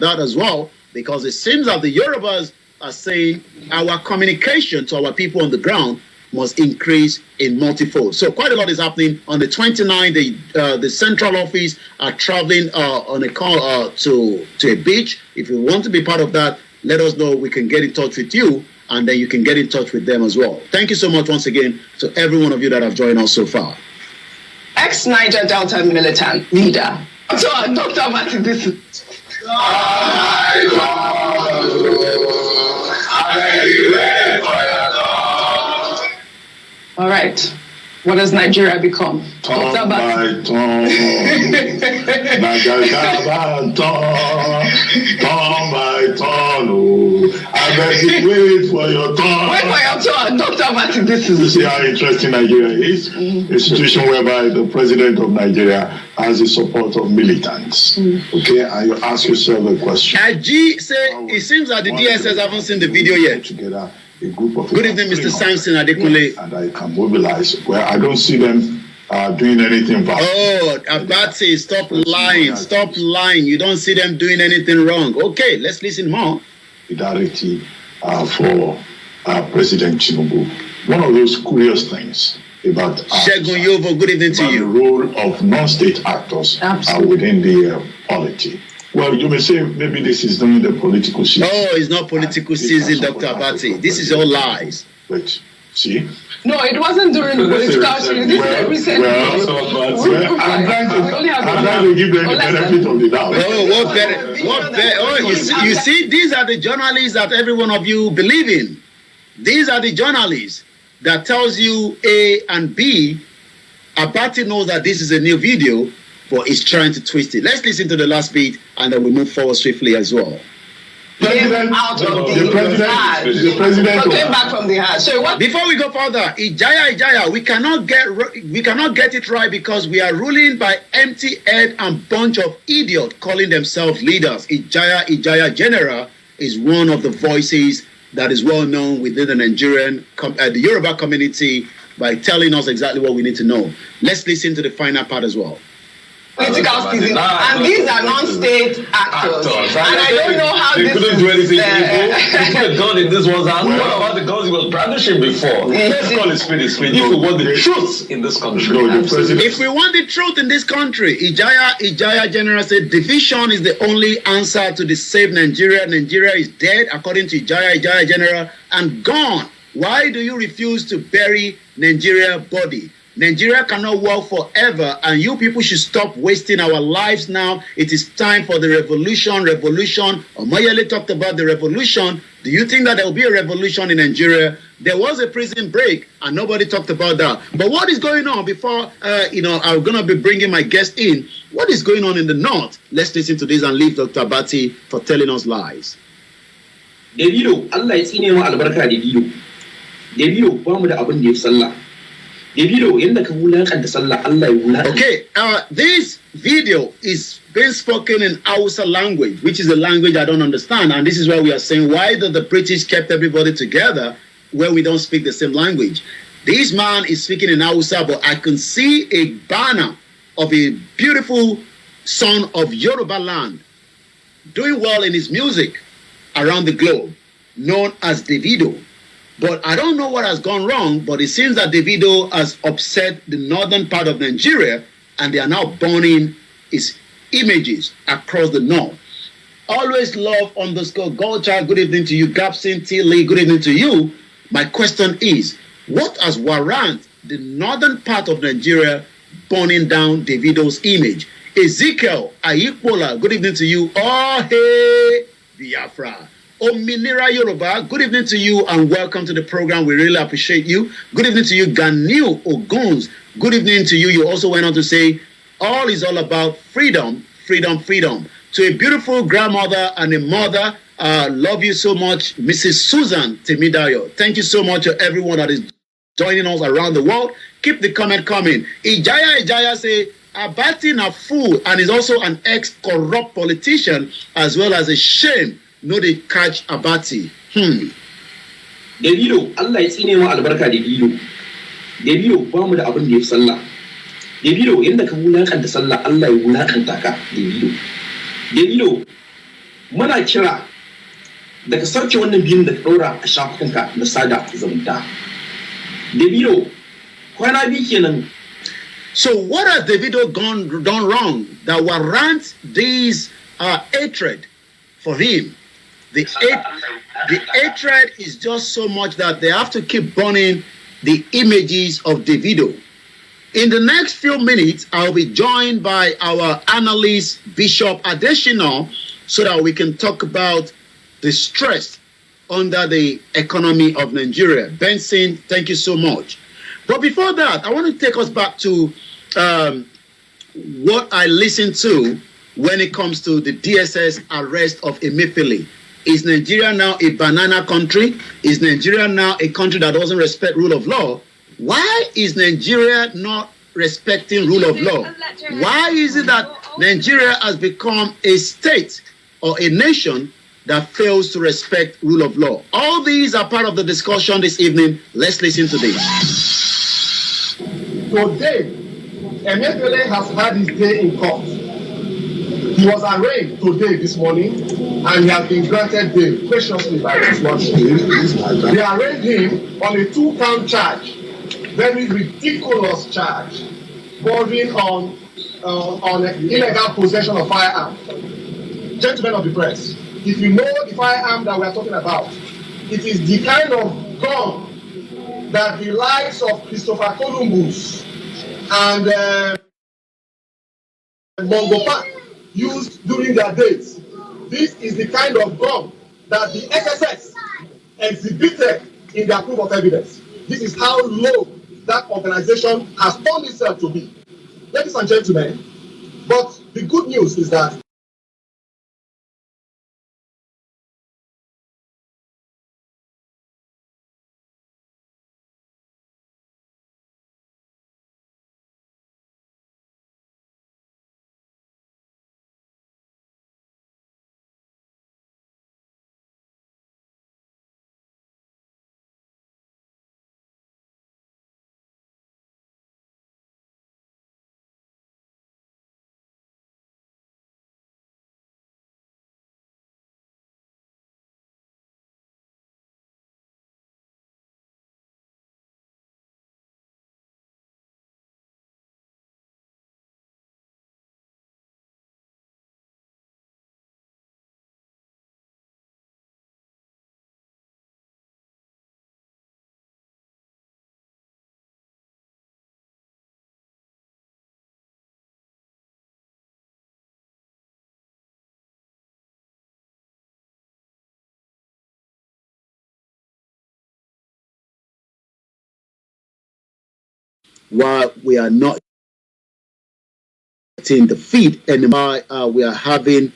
that as well, because it seems that the Yorubas are saying our communication to our people on the ground must increase in multifold. So quite a lot is happening. On the 29th, the central office are traveling on a call to a beach. If you want to be part of that, let us know. We can get in touch with you, and then you can get in touch with them as well. Thank you so much once again to every one of you that have joined us so far. Ex-Niger Delta militant leader. So, Dr. Martin, this is... All right. What has Nigeria become? Turn by turn, I beg you, wait for your turn. Wait for your turn, Dr. Martin. This You is... see how interesting Nigeria is? A situation whereby the president of Nigeria has the support of militants. Okay, and you ask yourself a question. Aji say it seems that the DSS haven't seen the video yet. Together, a group of Good evening, Mr. Samson Adekunle. and I can mobilize. Well, I don't see them doing anything bad. Oh, Abati, stop lying. Stop lying. You don't see them doing anything wrong. Okay, let's listen more. Solidarity for President Tinubu. One of those curious things about Shegun Yovo, good evening to the you. role of non-state actors within the polity. Well, you may say maybe this is during the political season. Oh, it's not political season, Dr. Abati. This is all lies. But see, No, it wasn't during the political season. This is a recent... I'm trying to give them the benefit of the doubt. Oh, what better? Oh, you see, these are the journalists that every one of you believe in. These are the journalists that tells you A and B. Abati knows that this is a new video, but he's trying to twist it. Let's listen to the last beat, and then we move forward swiftly as well. The president came back from the heart. So what? Before we go further, Ijaya, we cannot get it right because we are ruling by empty head and bunch of idiots calling themselves leaders. Ijaya General is one of the voices that is well known within the Nigerian, the Yoruba community by telling us exactly what we need to know. Let's listen to the final part as well. Political season, and these are non-state actors. And I don't know how they this couldn't do anything. is... He put a gun in this one's hand. What about the guns he was brandishing before? Let's call it spade a spade. If we want the truth in this country. If we want the truth in this country, Ijaya General said division is the only answer to the save Nigeria. Nigeria is dead, according to Ijaya General, and gone. Why do you refuse to bury Nigeria body? Nigeria cannot work forever, and you people should stop wasting our lives now. It is time for the revolution. Revolution. Omoyele talked about the revolution. Do you think that there will be a revolution in Nigeria? There was a prison break, and nobody talked about that. But what is going on before, I'm going to be bringing my guest in. What is going on in the north? Let's listen to this and leave Dr. Abati for telling us lies. Davido, Allah ya tsine mu albarka Davido. Davido, ba mu da abin da ya sallah. Davido, yanda ka wulakanta sallah, Allah ya wulakanta. Okay, this video is being spoken in Hausa language, which is a language I don't understand. And this is why we are saying, why did the British kept everybody together where we don't speak the same language? This man is speaking in Hausa, but I can see a banner of a beautiful son of Yoruba land doing well in his music around the globe, known as Davido. But I don't know what has gone wrong, but it seems that Davido has upset the northern part of Nigeria, and they are now burning his images across the north. Always love _Goldchild. Good evening to you. Gabson T. Lee. Good evening to you. My question is, what has warranted the northern part of Nigeria burning down Davido's image? Ezekiel Ayikbola. Good evening to you. Oh, hey, Biafra. Ominira Yoruba, good evening to you and welcome to the program. We really appreciate you. Good evening to you, Ganil Oguns. Good evening to you. You also went on to say, all is all about freedom, freedom, freedom. To a beautiful grandmother and a mother, love you so much, Mrs. Susan Temidayo. Thank you so much to everyone that is joining us around the world. Keep the comment coming. Ijaya say, Abati na fool and is also an ex-corrupt politician as well as a shame. No, they catch Abati. Davido, Allah ya tsine mu albarka Davido. Davido, ba mu da abin da ya sallah. Davido, yanda ka wulakanta sallah, Allah ya wulakanta ka Davido. Davido, muna kira daga sauke wannan biyun da ka ɗora a shafukanka na sada zumunta. Davido, kwana biyu kenan. So what has Davido done wrong that warrants this hatred for him? The hatred is just so much that they have to keep burning the images of Davido. In the next few minutes, I'll be joined by our analyst, Bishop Adeshina, so that we can talk about the stress under the economy of Nigeria. Benson, thank you so much. But before that, I want to take us back to what I listened to when it comes to the DSS arrest of Emefiele. Is Nigeria now a banana country? Is Nigeria now a country that doesn't respect rule of law? Why is Nigeria not respecting rule of law? Why is it that Nigeria has become a state or a nation that fails to respect rule of law? All these are part of the discussion this evening. Let's listen to this. Today, Emefiele has had his day in court. He was arraigned today, this morning, and he has been granted bail graciously by his lordship. They arraigned him on a 2-count charge, very ridiculous charge, bordering on illegal possession of firearm. Gentlemen of the press, if you know the firearm that we are talking about, it is the kind of gun that the likes of Christopher Columbus and Mongo Park used during their days. This is the kind of gun that the SSS exhibited in their proof of evidence. This is how low that organization has turned itself to be. Ladies and gentlemen, but the good news is that why we are not in the feed anymore. We are having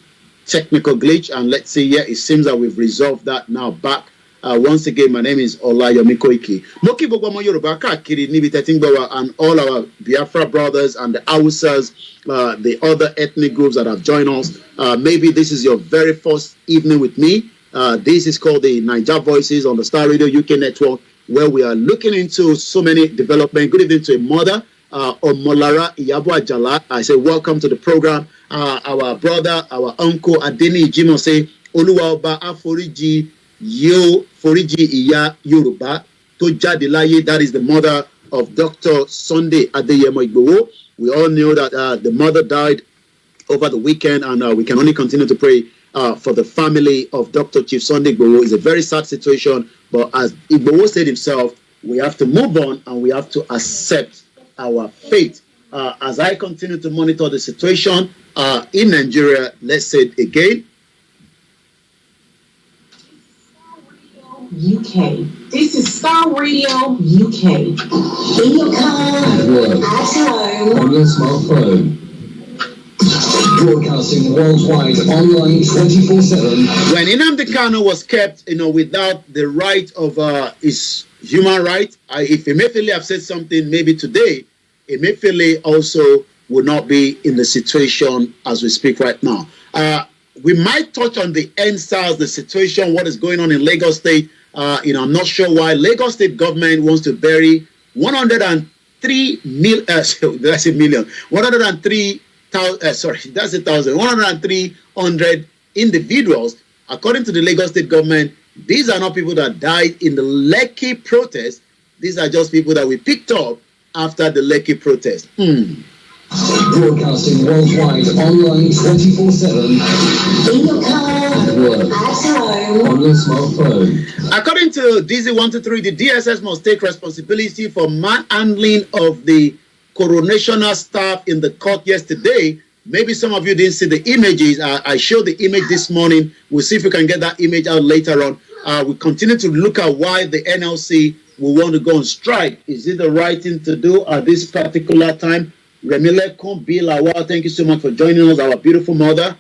technical glitch, and let's see here. It seems that we've resolved that now. Back once again, my name is Olayomi Koiki. Moki gbogbo ọmọ Yorùbá káàkiri níbi tẹ́tí ń gbọ́ wa, and all our Biafra brothers and the Hausas, the other ethnic groups that have joined us. Maybe this is your very first evening with me. This is called the Niger Voices on the Star Radio UK network, where we are looking into so many development. Good evening to a mother, Omolara Iyabo Ajala. I say welcome to the program. Our brother, our uncle Adeni Jimo say Oluwa Oba Aforiji Yo Foriji Iya Yoruba to Jade Laye. That is the mother of Dr. Sunday Adeyemo Igboho. We all know that the mother died over the weekend, and we can only continue to pray for the family of Dr. Chief Sunday Igboho. It's a very sad situation, but as Igboho said himself, we have to move on and we have to accept our fate. As I continue to monitor the situation in Nigeria, let's say it again. UK. This is Starr Radio UK. In your car, At work. at home. On your smartphone. Broadcasting worldwide, online 24/7. When Nnamdi Kanu was kept, without the right of his human right, if Emefiele have said something maybe today, Emefiele also would not be in the situation as we speak right now. We might touch on the NSAS, the situation, what is going on in Lagos State. I'm not sure why Lagos State government wants to bury 103 million. Did I say million? 103,300 individuals. According to the Lagos State government, these are not people that died in the Lekki protest. These are just people that we picked up after the Lekki protest. Broadcasting worldwide, online 24/7. In your car, At work. at home. On your smartphone. According to DZ123, the DSS must take responsibility for manhandling of the coronational staff in the court yesterday. Maybe some of you didn't see the images. I showed the image this morning. We'll see if we can get that image out later on. We continue to look at why the NLC will want to go on strike. Is it the right thing to do at this particular time? Remile Kombilawa, thank you so much for joining us, our beautiful mother.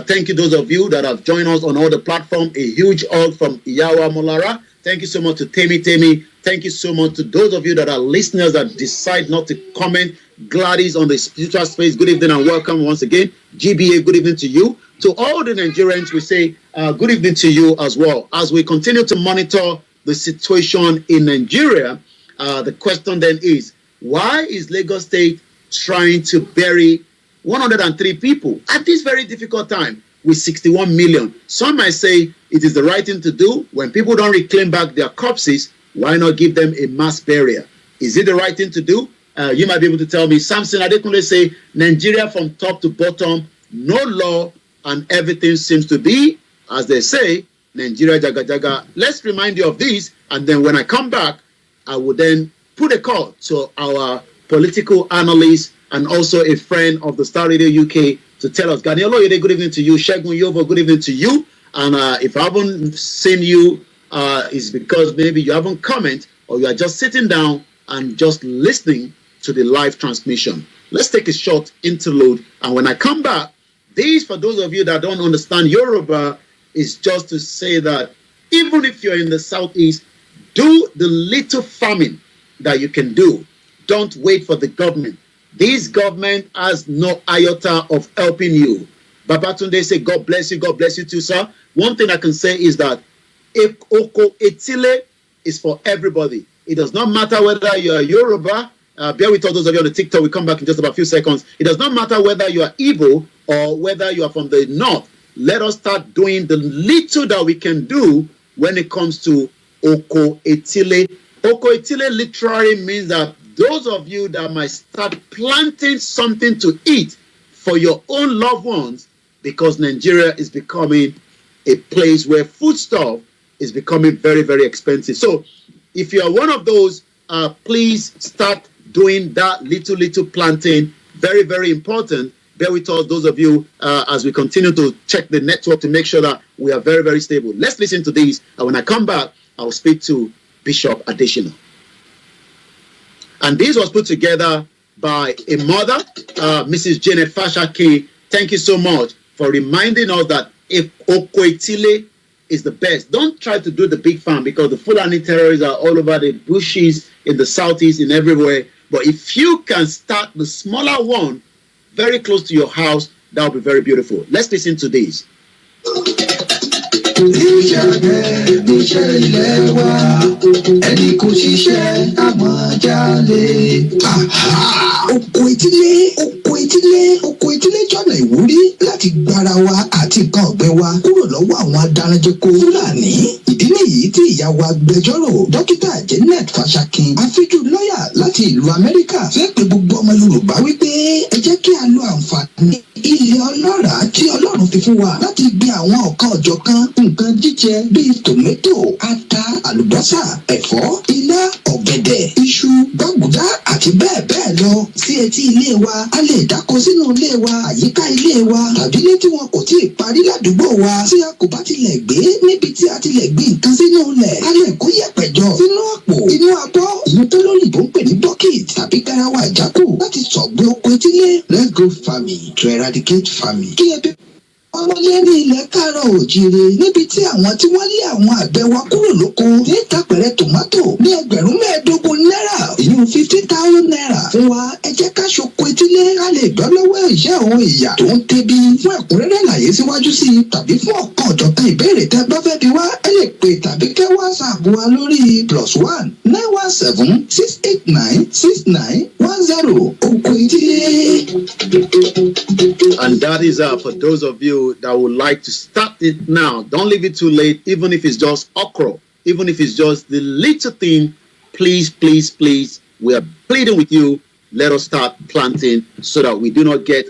Thank you, those of you that have joined us on all the platforms. A huge hug from Iyawa Molara. Thank you so much to Temi. Thank you so much to those of you that are listeners that decide not to comment. Gladys on the spiritual space, good evening and welcome once again. GBA, good evening to you. To all the Nigerians, we say good evening to you as well. As we continue to monitor the situation in Nigeria, the question then is, why is Lagos State trying to bury 103 people at this very difficult time with 61 million? Some might say it is the right thing to do. When people don't reclaim back their corpses, why not give them a mass burial? Is it the right thing to do? You might be able to tell me. Samson Adekunle say, Nigeria from top to bottom, no law, and everything seems to be, as they say, Nigeria jaga jaga. Let's remind you of this, and then when I come back, I will then put a call to our political analyst and also a friend of the Star Radio UK to tell us. Ganielo, good evening to you. Shegun Yovo, good evening to you. And if I haven't seen you, it's because maybe you haven't commented or you are just sitting down and just listening to the live transmission. Let's take a short interlude. And when I come back, this, for those of you that don't understand Yoruba, is just to say that even if you're in the southeast, do the little farming that you can do. Don't wait for the government. This government has no iota of helping you. Babatunde say, God bless you too, sir. One thing I can say is that Oko Etile is for everybody. It does not matter whether you are Yoruba. Bear with all those of you on the TikTok. We'll come back in just about a few seconds. It does not matter whether you are Igbo or whether you are from the north. Let us start doing the little that we can do when it comes to Oko Etile. Oko Etile literally means that those of you that might start planting something to eat for your own loved ones, because Nigeria is becoming a place where foodstuff is becoming very, very expensive. So if you are one of those, please start doing that little planting. Very, very important. Bear with us, those of you, as we continue to check the network to make sure that we are very, very stable. Let's listen to these. And when I come back, I'll speak to Bishop Adesina. And this was put together by a mother, Mrs. Janet Fashaki. Thank you so much for reminding us that if Okoitile is the best, don't try to do the big farm because the Fulani terrorists are all over the bushes, in the southeast, in everywhere. But if you can start the smaller one very close to your house, that will be very beautiful. Let's listen to this. Oko etílé jọ̀nà ìwúrí láti gbára wa àti nǹkan ọ̀gbìn wa kúrò lọ́wọ́ àwọn adaranjẹko Fúlàní. Ìdí nìyí tí ìyàwó agbẹjọ́rò dókítà Janet Fashakin afíjú lọ́yà láti ìlú Amẹ́ríkà fẹ́ pe gbogbo ọmọ Yorùbá wípé ẹ jẹ́ kí a lo àǹfààní ilẹ̀ ọlọ́ràá tí Ọlọ́run fi fún wa láti gbin àwọn ọ̀kan ọ̀jọ̀kan nǹkan jíjẹ bíi tòmẹ́tò, ata, àlùbọ́sà, ẹ̀fọ́, ilá, ọ̀gẹ̀dẹ̀, iṣu, gbàgùdá àti bẹ́ẹ̀ bẹ́ẹ̀ lọ sí etí ilé wa. A lè dáko sínú ilé wa, àyíká ilé wa tàbí ilé tí wọn kò tíì parí ládùúgbò wa. Tí a kò bá tilẹ̀ gbé níbi tí a tilẹ̀ gbin nǹkan sínú ilẹ̀, a lè kó yẹ̀pẹ̀ jọ sínú àpò, inú abọ́, ìyẹn tó lóyìnbó ń pè ní bucket tàbí garawa ìjákù láti sọ̀gbìn oko etílé. Let's go farming to eradicate farming. Kí ẹbí ọmọlé ní ilẹ̀ Káàárọ̀ Oòjíire níbi tí àwọn tí wọ́n lé àwọn àgbẹ̀ wa kúrò lóko ní ìtàpẹ̀rẹ̀ tòmátò ní $15,000 ìyún 50,000 naira fún wa. Ẹ jẹ́ ká ṣoko etílé ká lè gbọ́ lọ́wọ́ ìṣẹ́ òun ìyà tó ń tẹ́bí. Fún ẹ̀kúnrẹ́rẹ́ àlàyé síwájú sí i tàbí fún ọ̀kan ọ̀jọ̀kan ìbéèrè tẹ́ bá fẹ́ bi wá, ẹ lè pè tàbí kẹ́ WhatsApp wa lórí +1 917 689 6910. Oko etílé. And that is for those of you that would like to start it now. Don't leave it too late, even if it's just okra, even if it's just the little thing. Please, please, please, we are pleading with you. Let us start planting so that we do not get,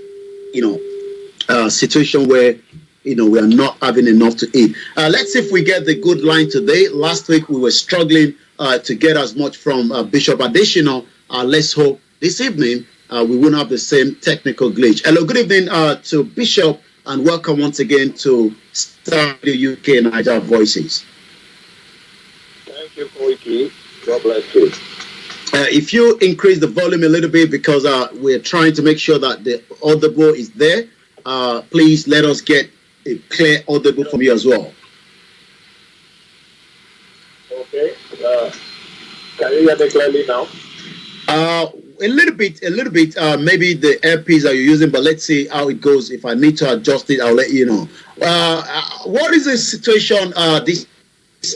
a situation where, we are not having enough to eat. Let's see if we get the good line today. Last week we were struggling to get as much from Bishop Adesina. Let's hope this evening we won't have the same technical glitch. Hello, good evening to Bishop, and welcome once again to Starr UK Niger Voices. Thank you, Koiki. God bless you. If you increase the volume a little bit, because we're trying to make sure that the audible is there, please let us get a clear audible from you as well. Okay. Can you hear me clearly now? A little bit. Maybe the earpiece that you're using, but let's see how it goes. If I need to adjust it, I'll let you know. What is the situation this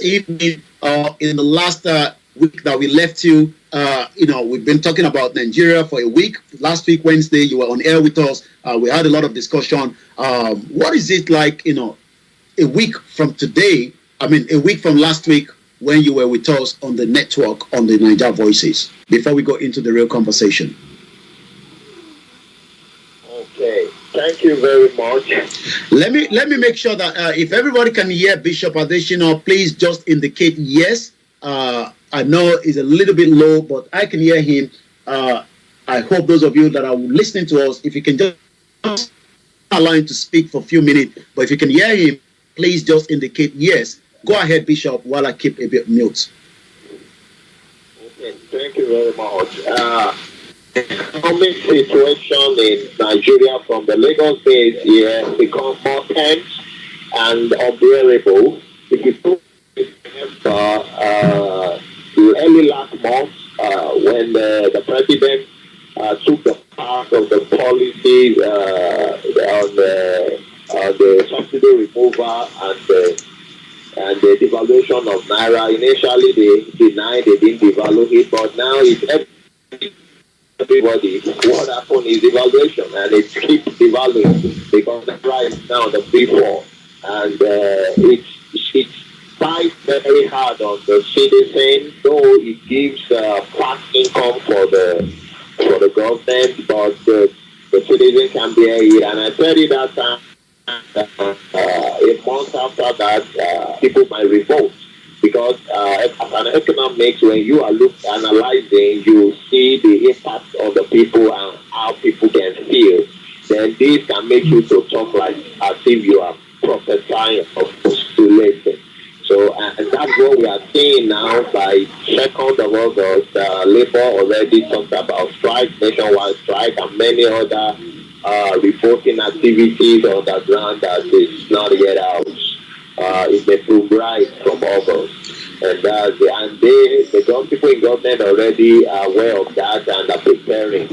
evening? In the last week that we left you, we've been talking about Nigeria for a week. Last week, Wednesday, you were on air with us. We had a lot of discussion. What is it like, a week from today? A week from last week, when you were with us on the network on the Niger Voices, before we go into the real conversation. Okay, thank you very much. Let me make sure that if everybody can hear Bishop Adesina, please just indicate yes. I know it's a little bit low, but I can hear him. I hope those of you that are listening to us, if you can just allow him to speak for a few minutes, but if you can hear him, please just indicate yes. Go ahead, Bishop, while I keep a bit mute. Okay, thank you very much. The economic situation in Nigeria from the Lagos base here becomes more tense and unbearable. If you remember, early last month, when the president took the part of the policies on the subsidy removal and the devaluation of Naira. Initially, they denied they didn't devalue it, but now it's everybody. What happened is devaluation, and it keeps devaluing because Naira is now the before, and it fights very hard on the citizen, though it gives fast income for the government, but the citizen can bear it. And I said it that time. A month after that, people might revolt because as an economics, when you are analyzing, you see the impact of the people and how people can feel. Then this can make you to talk like as if you are prophesying or postulating. So, and that's what we are seeing now by 2nd of August, Labour already talked about strike, nationwide strike, and many other reporting activities on the ground that is not yet out. It may prove right from August. And the people in government already are aware of that and are preparing.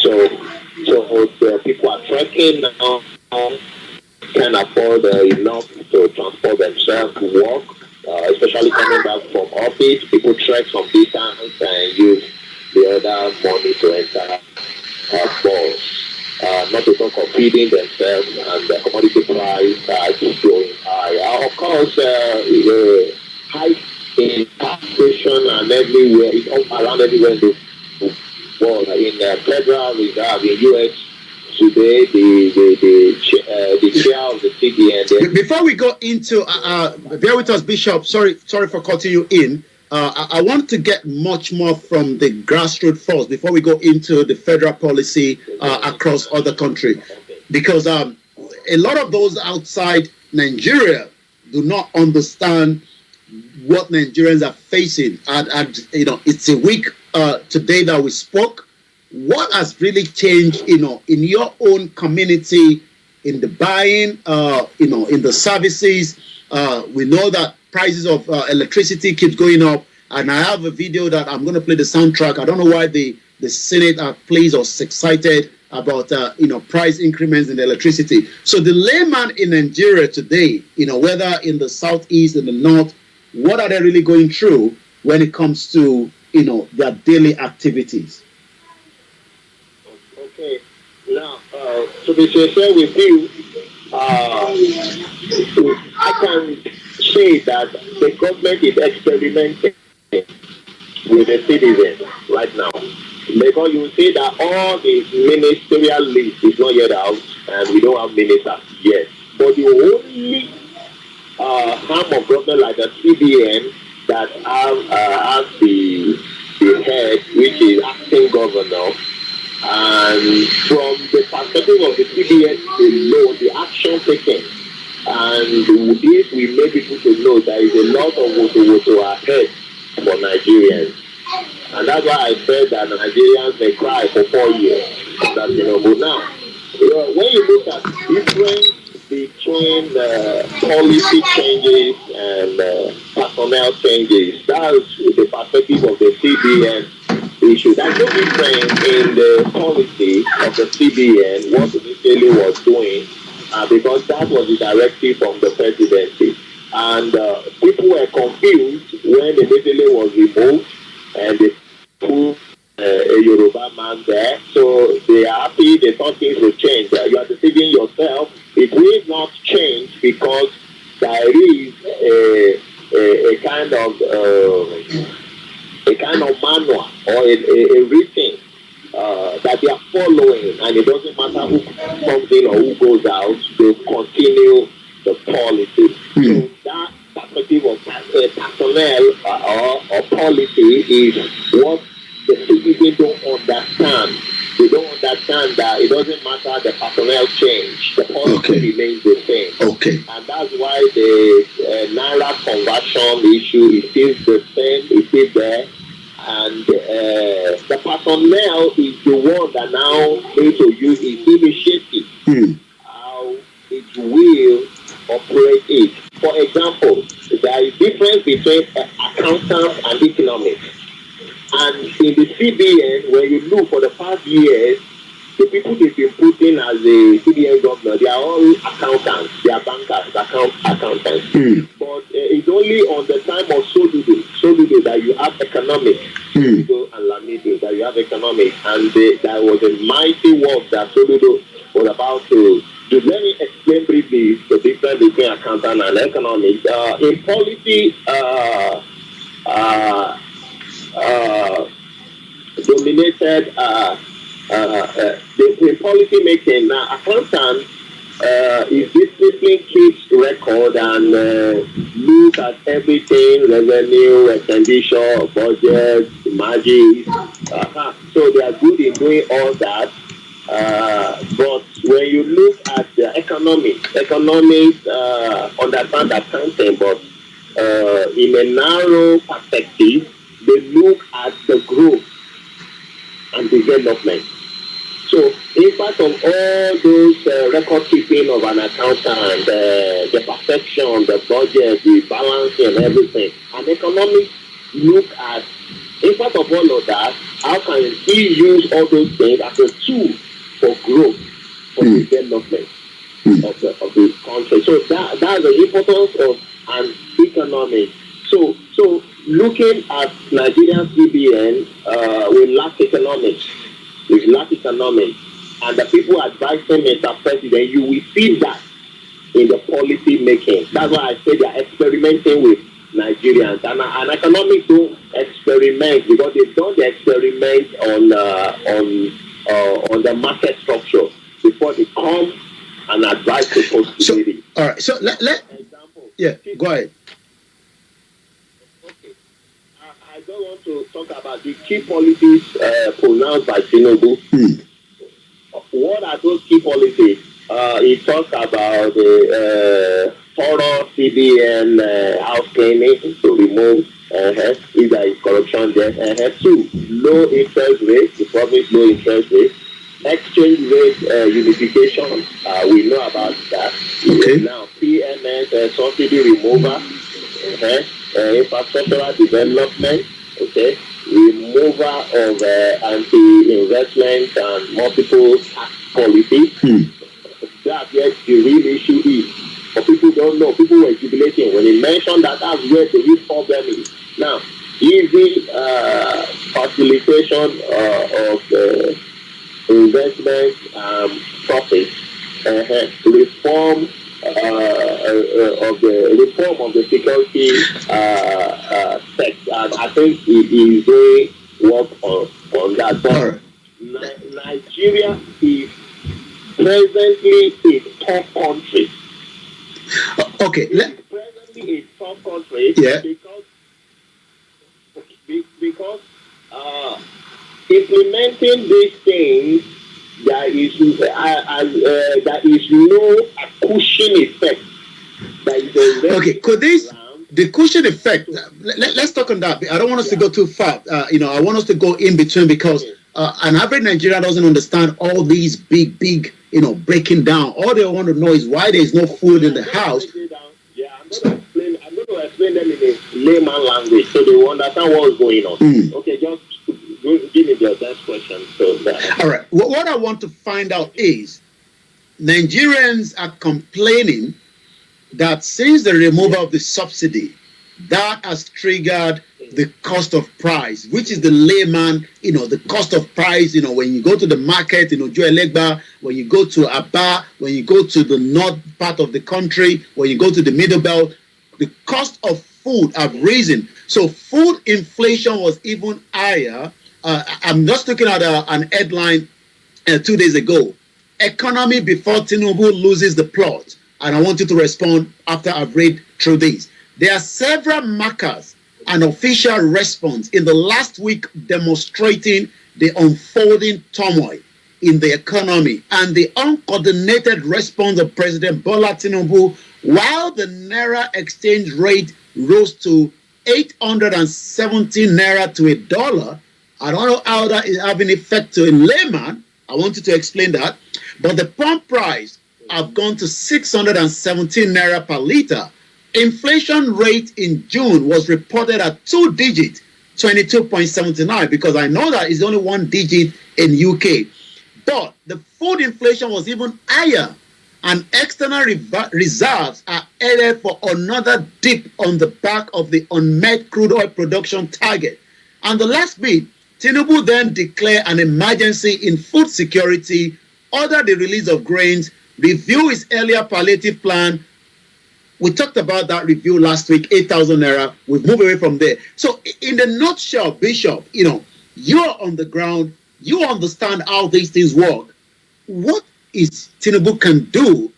So the people are trekking now, can afford enough to transport themselves to work, especially coming back from office. People trek some distance and use the other money to enter bus. Not to talk of feeding themselves, and the commodity price is going high. Of course, high in taxation and everywhere, it's all around everywhere in the world. In the Federal Reserve in U.S. today, the chair of the CBN. Before we go into, bear with us, Bishop. Sorry for cutting you in. I want to get much more from the grassroots first before we go into the federal policy across other countries, because a lot of those outside Nigeria do not understand what Nigerians are facing. And it's a week today that we spoke. What has really changed, in your own community, in the buying, in the services? We know that prices of electricity keeps going up, and I have a video that I'm going to play the soundtrack. I don't know why the Senate are pleased or excited about price increments in the electricity. So the layman in Nigeria today, whether in the southeast and the north, what are they really going through when it comes to their daily activities? Okay, now to be sincere with you, I can say that the government is experimenting with the citizens right now, because you see that all the ministerial list is not yet out, and we don't have ministers yet. But the only arm of government like the CBN that have the head, which is acting governor. And from the perspective of the CBN alone, the action taken, and with this we make people to know there is a lot of woto ahead for Nigerians. And that's why I said that Nigerians may cry for 4 years. But now, when you look at difference between policy changes and personnel changes, that's the perspective of the CBN issue. There's no difference in the policy of the CBN, what the initially was doing, because that was the directive from the presidency. And people were confused when the initially was removed and they put a Yoruba man there. So they are happy, they thought things will change. You are deceiving yourself. It will not change because there is a kind of manual or a written that they are following, and it doesn't matter who comes in or who goes out, they continue the policy. So that perspective of personnel or policy is what the citizens don't understand. They don't understand that it doesn't matter the personnel change, the policy remains the same. Okay. And that's why the Naira conversion issue is still the same, is still there. And the personnel is the one that now needs to use its initiative, how it will operate it. For example, there is difference between accountants and economics. And in the CBN, when you look for the past years, the people they've been putting as a CBN governor, they are all accountants, they are bankers, accountants. But it's only on the time of Soludo that you have economics, Soludo and Lamido, that you have economics. And there was a mighty work that Soludo was about to do. Let me explain briefly the difference between accountant and economics. In policy, dominated the policy making. Now, accountant is discipline, keeps record and look at everything, revenue, expenditure, budget, margins. So they are good in doing all that. But when you look at the economics understand accounting, but in a narrow perspective, they look at the growth and development. So, in spite of all those record keeping of an accountant, the perfection, the budget, the balancing and everything, an economic look at, in spite of all of that, how can he use all those things as a tool for growth, for development of the country? So that's the importance of an economic. So looking at Nigerian CBN, we lack economics. We lack economics. And the people advising Mr. President, you will see that in the policy making. That's why I say they are experimenting with Nigerians. And economics don't experiment because they've done the experiment on the market structure before they come and advise the possibility. So, all right. So let example. Yeah, go ahead. Okay. I don't want to talk about the key policies pronounced by Tinubu. What are those key policies? He talked about the thorough CBN house cleaning to remove if there is corruption there. 2, low interest rate, the promised low interest rate. Exchange rate unification, we know about that. Okay. Now, PMS subsidy removal, infrastructural development, okay, removal of anti-investment and multiple tax policies. That's where the real issue is. But people don't know. People were jubilating when he mentioned that. That's where the real problem is. Now, easy facilitation of investment profits, reform of the security sector, and I think he is doing work on that. But Nigeria is presently a top country. Okay. Presently a top country. Yeah. Because implementing these things, there is no cushion effect. Okay, could the cushion effect, let's talk on that. I don't want us to go too far. I want us to go in between because an average Nigerian doesn't understand all these big, breaking down. All they want to know is why there is no food in the house. Yeah, I'm going to explain them in a layman language so they will understand what's going on. Okay, just give me the next question. All right. What I want to find out is Nigerians are complaining that since the removal of the subsidy, that has triggered the cost of price, which is the layman, the cost of price, when you go to the market, Joelegba, when you go to Aba, when you go to the north part of the country, when you go to the middle belt, the cost of food have risen. So food inflation was even higher. I'm just looking at an headline 2 days ago. Economy before Tinubu loses the plot. And I want you to respond after I've read through this. There are several markers and official response in the last week demonstrating the unfolding turmoil in the economy and the uncoordinated response of President Bola Tinubu while the Naira exchange rate rose to 870 Naira to $1. I don't know how that is having effect to a layman. I want you to explain that. But the pump price have gone to 617 Naira per liter. Inflation rate in June was reported at 2 digits, 22.79, because I know that is only 1 digit in UK. But the food inflation was even higher, and external reserves are headed for another dip on the back of the unmet crude oil production target. And the last bit, Tinubu then declared an emergency in food security, ordered the release of grains, review his earlier palliative plan. We talked about that review last week, 8,000 Naira. We've moved away from there. So in the nutshell, Bishop, you're on the ground. You understand how these things work. What is Tinubu can do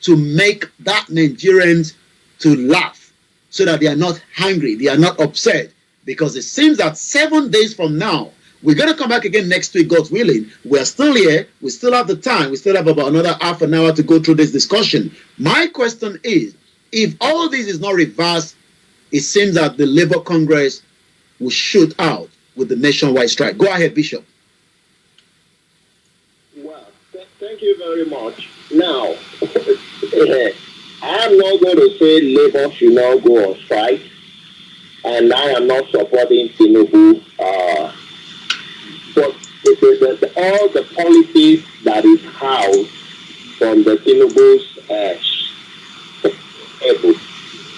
to make that Nigerians to laugh so that they are not hungry, they are not upset? Because it seems that 7 days from now, we're going to come back again next week, God willing. We're still here. We still have the time. We still have about another half an hour to go through this discussion. My question is, if all this is not reversed, it seems that the Labour Congress will shoot out with the nationwide strike. Go ahead, Bishop. Well, thank you very much. Now, I am not going to say Labour should not go on strike, and I am not supporting Tinubu. But all the policies that is housed from the Tinubu's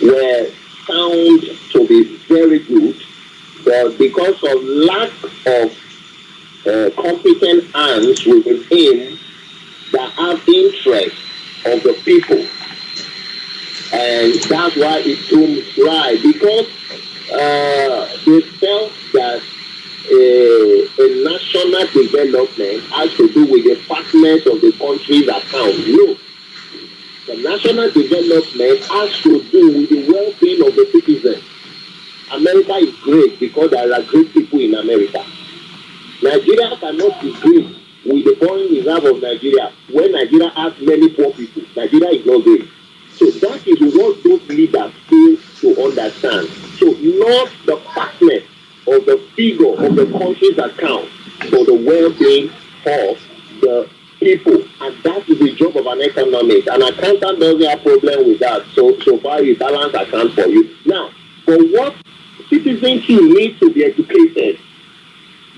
were found to be very good, but because of lack of competent hands within him that have interest of the people, and that's why it dooms dry, because they felt that a national development has to do with the fatness of the country's account. No. The national development has to do with the well-being of the citizens. America is great because there are great people in America. Nigeria cannot be great with the foreign reserve of Nigeria when Nigeria has many poor people. Nigeria is not great. So that is what those leaders fail to understand. So not the fatness of the figure of the country's account for the well-being of the people, and that is the job of an economist. An accountant doesn't have problem with that. So far, you balance account for you. Now, for what citizens need to be educated,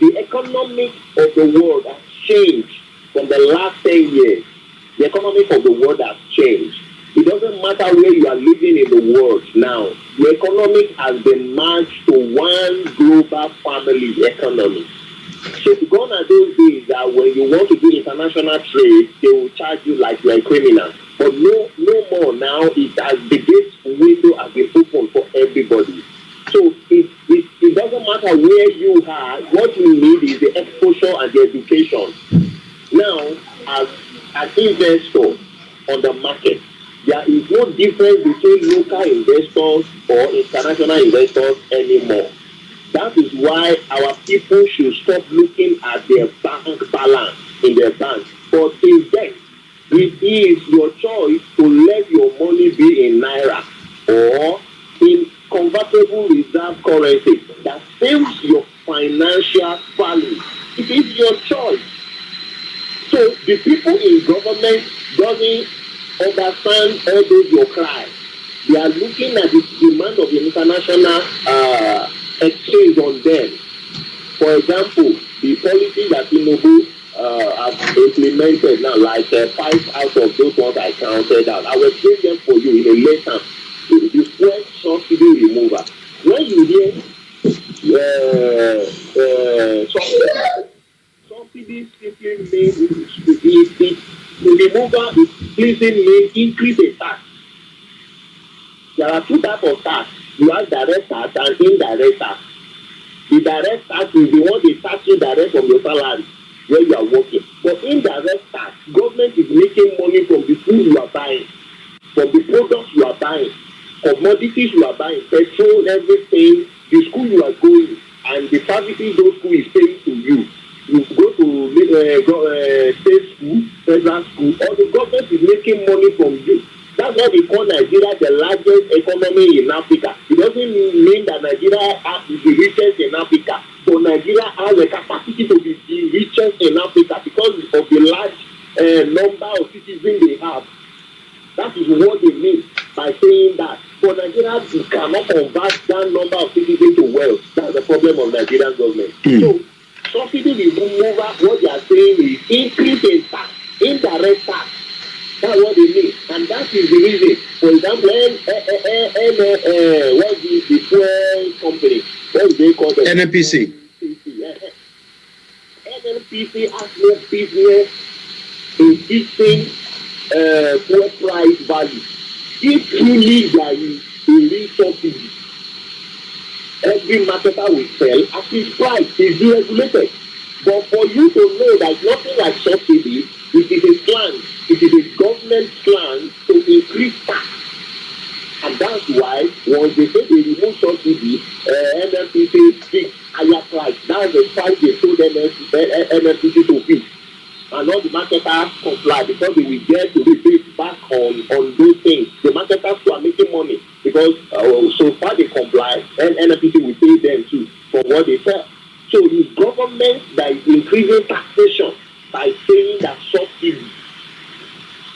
the economics of the world has changed from the last 10 years. The economics of the world has changed. It doesn't matter where you are living in the world now. The economics has been merged to one global family economy. So gone are those days that when you want to do international trade, they will charge you like you're a criminal. But no more now. It has the gate window has been open for everybody. So it doesn't matter where you are. What you need is the exposure and the education. Now, as an investor on the market, there is no difference between local investors or international investors anymore. That is why our people should stop looking at their bank balance in their bank, but invest. It is your choice to let your money be in naira or in convertible reserve currency that saves your financial value. It is your choice. So the people in government doesn't understand all those your cries. They are looking at the demand of the international exchange on them. For example, the policies that Tinubu have implemented now, like 5 out of those ones I counted out. I will explain them for you in a later. The fuel subsidy remover. When you hear subsidy simply means the remover is pleasing means increase a tax. There are 2 types of tax. You have direct tax and indirect tax. The direct tax is the one they tax you direct from your salary where you are working. But indirect tax, government is making money from the food you are buying, from the products you are buying, commodities you are buying, petrol, everything, the school you are going, and the services those school is paying to you. You go to state school, federal school, or the government is making money from you. That's why they call Nigeria the largest economy in Africa. It doesn't mean that Nigeria is the richest in Africa, but Nigeria has the capacity to be the richest in Africa because of the large number of citizens they have. That is what they mean by saying that. For Nigeria, you cannot convert that number of citizens to wealth. That's the problem of Nigerian government. So, subsidy remover, what they are saying is increase in tax, indirect tax. That's what they mean, and that is the reason. For example, what is the fuel company? What do they call them? NNPC. NNPC has no business in fixing fuel price value. If truly there is a real subsidy, every marketer will sell at his price. Is deregulated. But for you to know that nothing like subsidy, it is a plan. It is a government plan to increase tax. And that's why once they say they remove subsidy, NNPC fix higher price. That's the price they told NNPC to fix. and all the marketers comply because they will get to rebate back on those things. The marketers who are making money because so far they comply, and NFPC will pay them too for what they sell. So the government that is increasing taxation by saying that subsidy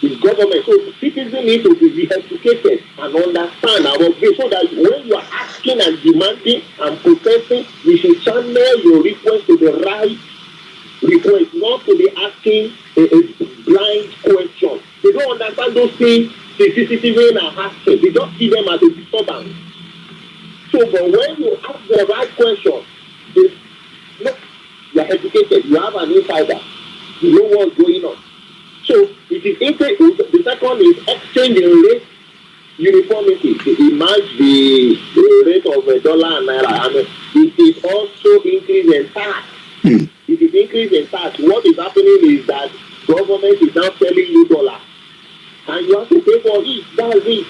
is government. So citizens need to be educated and understand our way so that when you are asking and demanding and protesting, you should channel your request to the right request, not to be asking a blind question. They don't understand those things the citizens are asking. They just see them as a disturbance. So, but when you ask the right question, you are educated, you have an insider, you know what's going on. So, it is the second is exchange rate uniformity. It match the rate of $1 and naira. And it is also increase in tax. It is increase in tax. What is happening is that government is now selling you dollars, and you have to pay for it. That's it.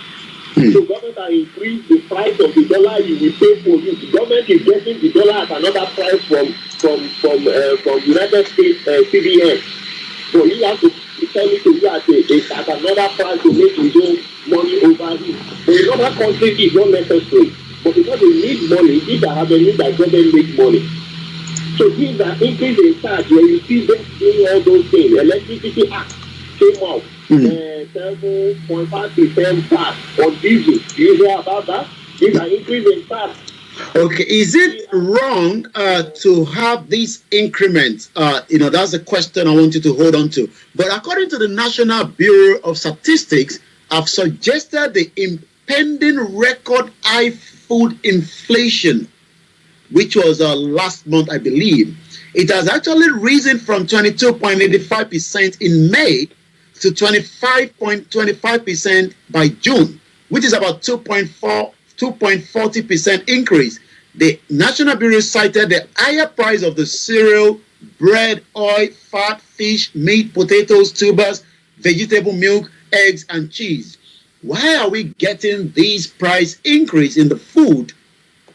So government has increased the price of the dollar. You will pay for it. The government is getting the dollar at another price from United States CBN. So you have to tell it to you at another price to make his own money over it. But in other countries, it's not necessary. But because they need money, these are happening that government make money. So these are increase in tax when you see them doing all those things. Electricity Act came out 7.5% tax on diesel. Do you hear about that? These are increase in tax. Okay, is it wrong to have these increments? That's a question I want you to hold on to. But according to the National Bureau of Statistics, I've suggested the impending record high food inflation, which was last month, I believe. It has actually risen from 22.85% in May to 25.25% by June, which is about 2.40% increase. The National Bureau cited the higher price of the cereal, bread, oil, fat, fish, meat, potatoes, tubers, vegetable milk, eggs, and cheese. Why are we getting these price increase in the food?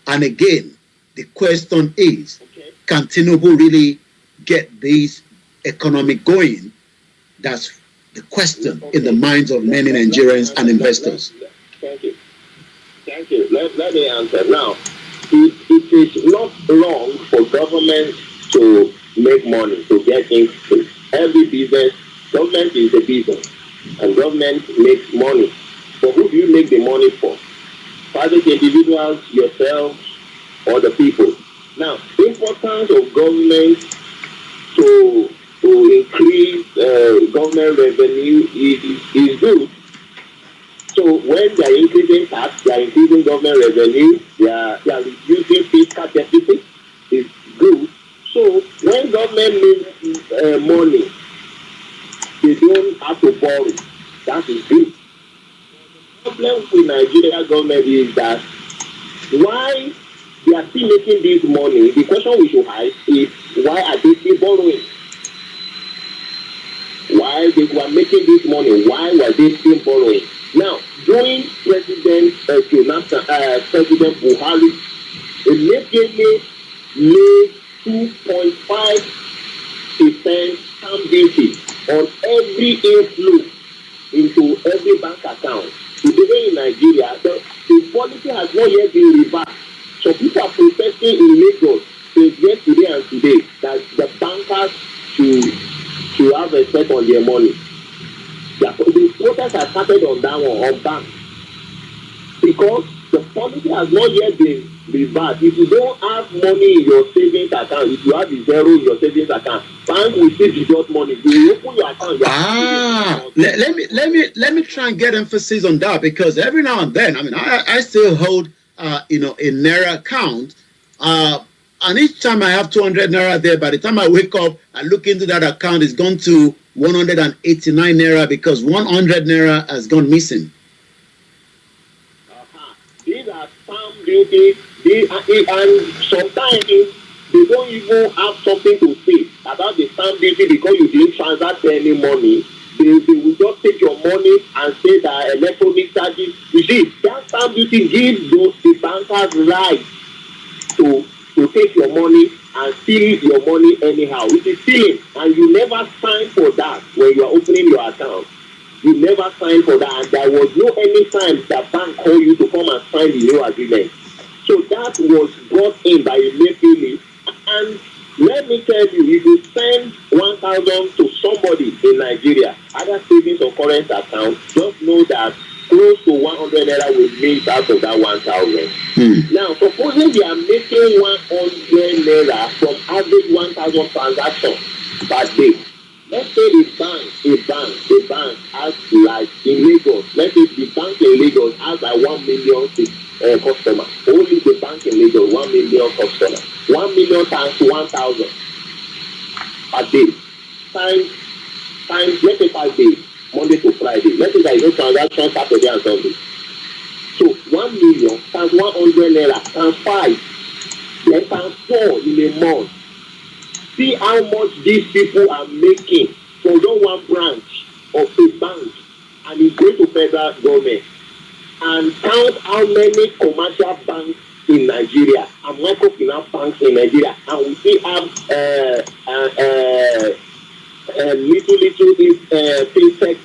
And again, the question is, can Tinubu really get this economy going? That's the question in the minds of many Nigerians and investors. Thank you. Let me answer. Now, it is not wrong for government to make money, to get increase. Every business, government is a business, and government makes money. But who do you make the money for? Private individuals, yourself, or the people. Now, the importance of government to increase government revenue is good. So when they are increasing tax, they are increasing government revenue, they are reducing fiscal deficit, is good. So when government makes money, they don't have to borrow. That is good. The problem with Nigeria government is that why they are still making this money. The question we should ask is, why are they still borrowing? Why they were making this money? Why were they still borrowing? Now, during President President Buhari, immediately made 2.5% stamp duty on every inflow into every bank account. Today in Nigeria, the policy has not yet been reversed. So people are protesting in Lagos since yesterday and today that the bankers should have a set on their money. The protest has started on that one, on banks. Because the policy has not yet been reversed. If you don't have money in your savings account, if you have a zero in your savings account, bank will still deduct money. You open your account. Let me try and get emphasis on that, because every now and then, I still hold a Naira account, and each time I have 200 Naira there, by the time I wake up, I look into that account, it's gone to 189 Naira because 100 Naira has gone missing. These are stamp duties, and sometimes they don't even have something to say about the stamp duty because you didn't transact any money. They will just take your money and say that electronic charges. You see, that stamp duty gives the bankers right to take your money and steal your money anyhow. It is stealing, and you never sign for that when you are opening your account. You never signed for that, and there was no any time that bank called you to come and sign the new agreement. So that was brought in by immediately. And let me tell you, if you send 1,000 to somebody in Nigeria, either savings or current account, just know that close to 100 naira will make out of that 1,000. Now, supposing they are making 100 naira from average 1,000 transactions per day. Let's say a bank has like in Lagos, let's say the bank in Lagos has like 1 million customers. Only the bank in Lagos, 1 million customers. 1 million times 1,000 a day. Times, let's say 5 days, Monday to Friday. Let's say there is no transaction Saturday and Sunday. So 1 million times 100 naira times 5, then times 4 in a month. See how much these people are making from just one branch of a bank, and it's going to federal government. And count how many commercial banks in Nigeria and microfinance banks in Nigeria, and we still have little fintech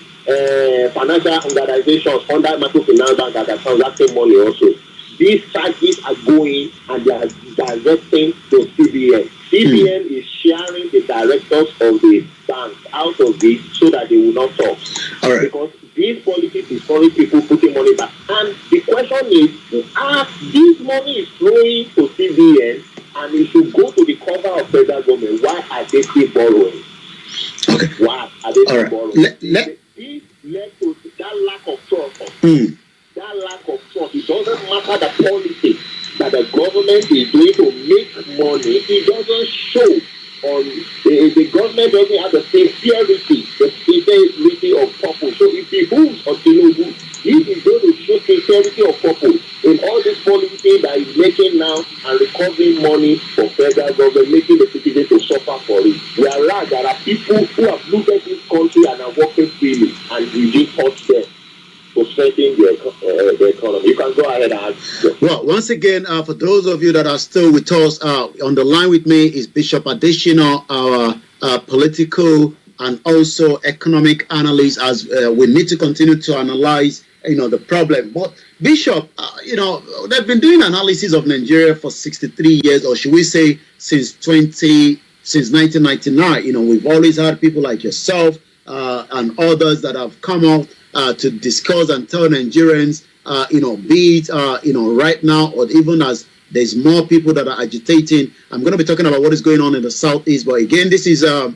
financial organizations under microfinance bank that are transacting money also. These charges are going and they are directing to CBN. CBN is sharing the directors of the banks out of it so that they will not talk. All right. Because this politics is foreign people putting money back. And the question is, this money is flowing to CBN and it should go to the cover of federal government. Why are they still borrowing? Okay. Why are they still borrowing? Let This led to that lack of trust. That lack of trust. It doesn't matter the politics that the government is doing to make money. It doesn't show on the government doesn't have the sincerity of purpose. So if the moves of Tinubu, if he's going to show sincerity of purpose in all this policy that he's making now and recovering money for federal government, making the citizens to suffer for it. Whereas there are people who have looted this country and are working freely, and we did touch them to strengthen the economy. You can go ahead and ask. Well, once again, for those of you that are still with us, on the line with me is Bishop Adesina, our political and also economic analyst, as we need to continue to analyze, the problem. But Bishop, they've been doing analysis of Nigeria for 63 years, or should we say since 1999. We've always had people like yourself and others that have come out to discuss and tell Nigerians, be it, right now, or even as there's more people that are agitating. I'm going to be talking about what is going on in the Southeast. But again, this is the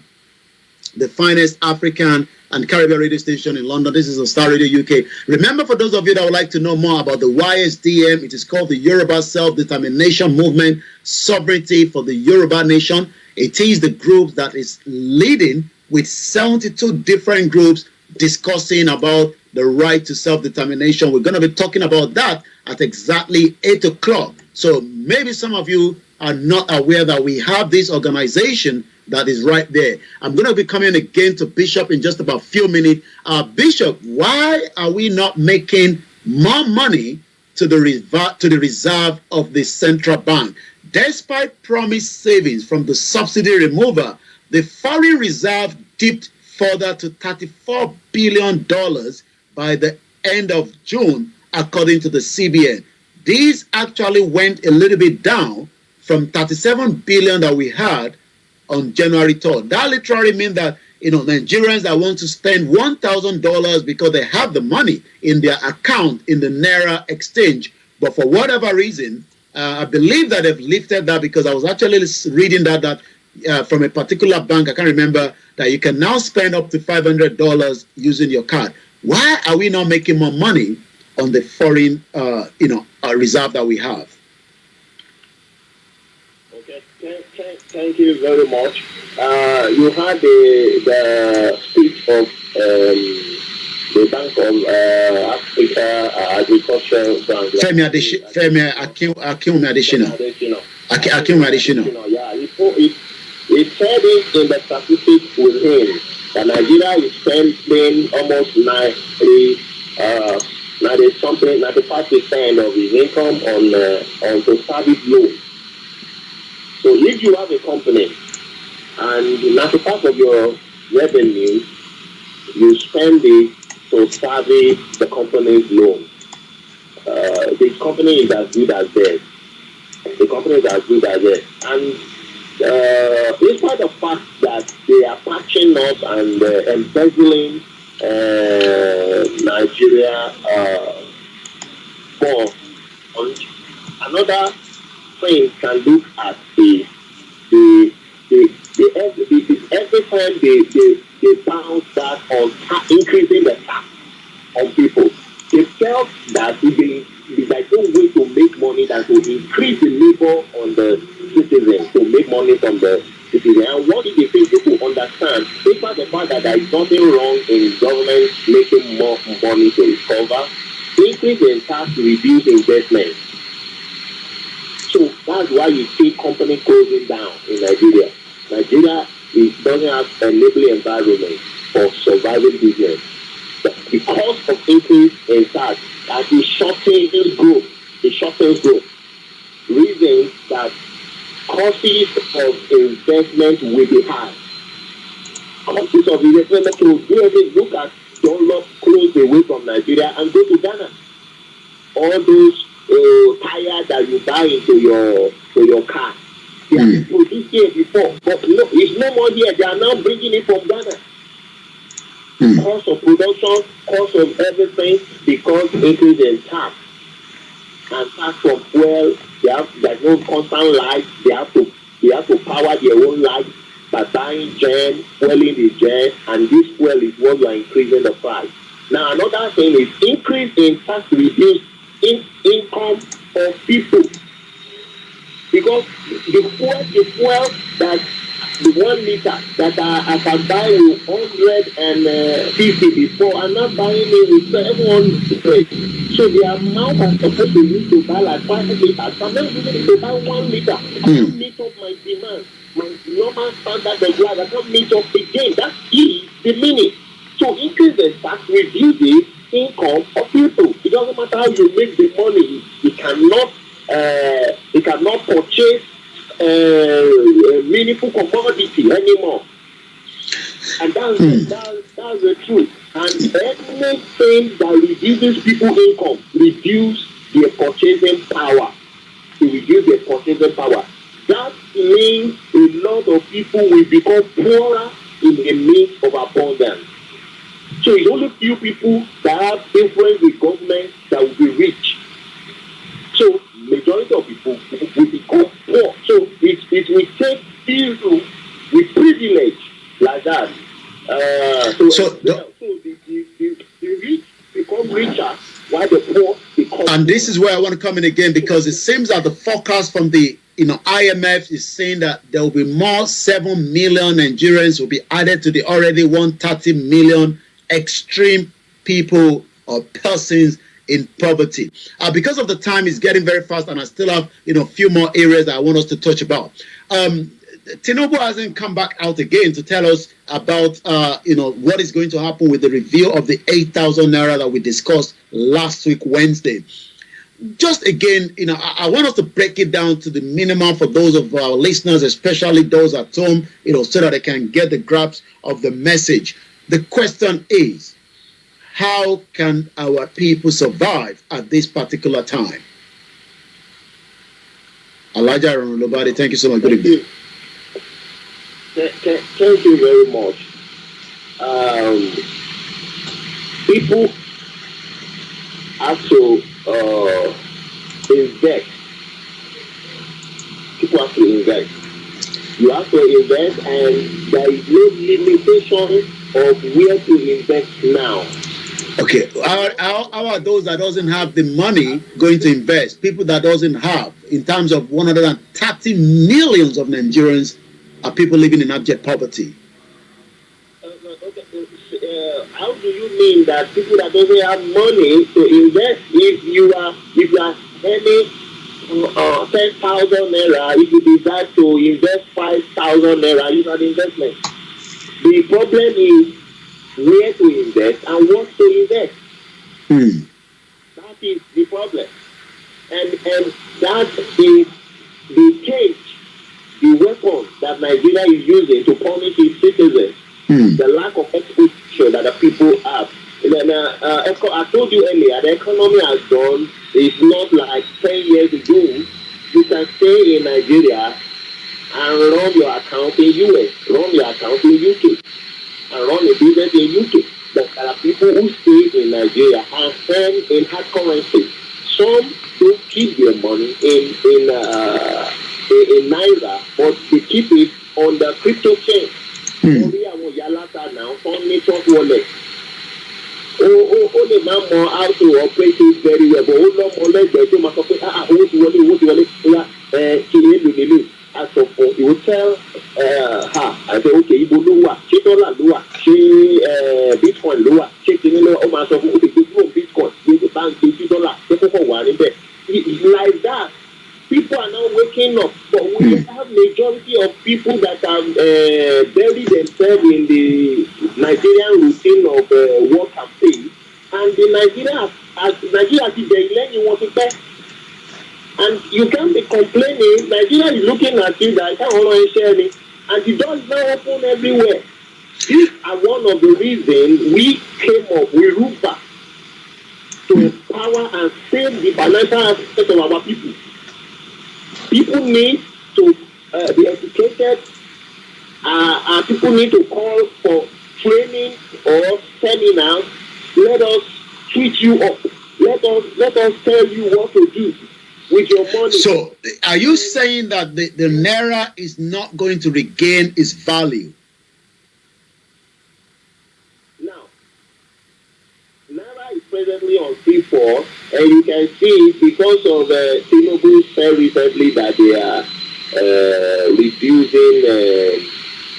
finest African and Caribbean radio station in London. This is the Starr Radio UK. Remember, for those of you that would like to know more about the YSDM, it is called the Yoruba Self-Determination Movement, Sovereignty for the Yoruba Nation. It is the group that is leading with 72 different groups discussing about the right to self-determination. We're going to be talking about that at exactly 8 o'clock. So maybe some of you are not aware that we have this organization that is right there. I'm going to be coming again to Bishop in just about a few minutes. Bishop, why are we not making more money to the reserve of the central bank? Despite promised savings from the subsidy removal, the foreign reserve dipped further to $34 billion by the end of June, according to the CBN. These actually went a little bit down from $37 billion that we had on January 3rd. That literally means that Nigerians that want to spend $1,000 because they have the money in their account in the Naira exchange, but for whatever reason, I believe that they've lifted that, because I was actually reading that from a particular bank, I can't remember, that you can now spend up to $500 using your card. Why are we not making more money on the foreign, reserve that we have? Okay, thank you very much. You had the speech of the Bank of Africa Agricultural Bank. Femi Adesina. Yeah, he said it in the statistics with him that Nigeria is spending almost 95% of his income on to service loans. So if you have a company and as a part of your revenue, you spend it to service the company's loan. The company is as good as dead. The company is as good as dead. And despite the fact that they are patching up and embezzling Nigeria for another thing can look at every time they bounce back on increasing the tax on people. They felt that if they don't way to make money than to increase the labor on the citizens, to make money from the citizens. And what did they think people understand? Despite the fact that there is nothing wrong in government making more money to recover, increase in tax to reduce investment. So that's why you see companies closing down in Nigeria. Nigeria doesn't have a enabling environment for surviving business. The cost of increase in tax that is shortening growth. Reasons that costs of investment will be high. Costs of investment will look at Dunlop close away from Nigeria and go to Ghana. All those tires that you buy into your car, they have been produced here before, but no, it's no more here. They are now bringing it from Ghana. Cost of production, cost of everything, because increase in tax and tax from fuel. There's no constant light. They have to power their own light by buying gen, fueling the gen, and this fuel is what you are increasing the price. Now another thing is increase in tax reduce income of people, because the fuel that the 1 liter that I can buy with 150 before, I'm not buying it with 700. So the amount I'm supposed to use to buy like 5 liters, I'm not using to buy 1 liter. I can't meet up my demand, my normal standard of life. I can't meet up again. That is the limit. So increase the tax reduces income of people. It doesn't matter how you make the money. It cannot purchase meaningful commodity anymore. And that's the truth. And anything that reduces people's income reduce their purchasing power. That means a lot of people will become poorer in the midst of abundance. So it's only few people that have influence with government that will be rich. So majority of people will become poor. So it will take people with privilege like that. The rich become richer while the poor become. And this is where I want to come in again, because it seems that the forecast from the IMF is saying that there will be more 7 million Nigerians will be added to the already 130 million extreme people or persons in poverty. Because of the time is getting very fast, and I still have a few more areas that I want us to touch about. Tinubu hasn't come back out again to tell us about what is going to happen with the review of the 8,000 naira that we discussed last week Wednesday. Just again, I want us to break it down to the minimum for those of our listeners, especially those at home, so that they can get the grasp of the message. The question is, how can our people survive at this particular time? Elijah Ronalobadi, thank you so much. Good evening. Thank you very much. People have to invest. People have to invest. You have to invest, and there is no limitation of where to invest now. Okay, how are those that doesn't have the money going to invest? People that doesn't have, in terms of 130 millions of Nigerians are people living in abject poverty. How do you mean that people that doesn't have money to invest? If you are earning 10,000 naira, if you decide to invest 5,000 naira, you can investment. The problem is where to invest and what to invest. That is the problem, and that is the cage the weapon that Nigeria is using to punish its citizens, the lack of exposure that the people have. Then, I told you earlier, the economy has done. It's not like 10 years ago. You can stay in Nigeria and run your account in US, run your account in UK, and run a business in UK. But there are people who stay in Nigeria and earn in hard currency. Some don't keep their money in Naira, but they keep it on the crypto chain. Only àwọn Yalata now, some network wallet. The man more how to operate it very well, but ó lọ́mọ lẹ́gbẹ̀ẹ́ tó máa sọ pé owó ti wọlé kí ni èlò nílé. As of he will tell her, I say, okay, ibo ló wà, ṣé dọ́là ló wà, ṣé bitcoin ló wà, ṣé kìíní ló wà, ó máa sọ fún okay, gbogbo bitcoin, gbogbo báńkì ojú dọ́là, ṣé kókò wà níbẹ̀. Like that, people are now waking up, but we have majority of people that have buried themselves in the Nigerian routine of work and pay, and the Nigeria has been learning what to pay. And you can't be complaining. Nigeria is looking at you that I can't always share it, and the doors now open everywhere. These are one of the reasons we came up, we root back to empower and save the financial aspect of our people. People need to be educated. People need to call for training or seminars. Let us treat you up. Let us tell you what to do with your money. So, are you saying that the Naira is not going to regain its value? Now, Naira is presently on C4, and you can see because of Tinubu said recently that they are reducing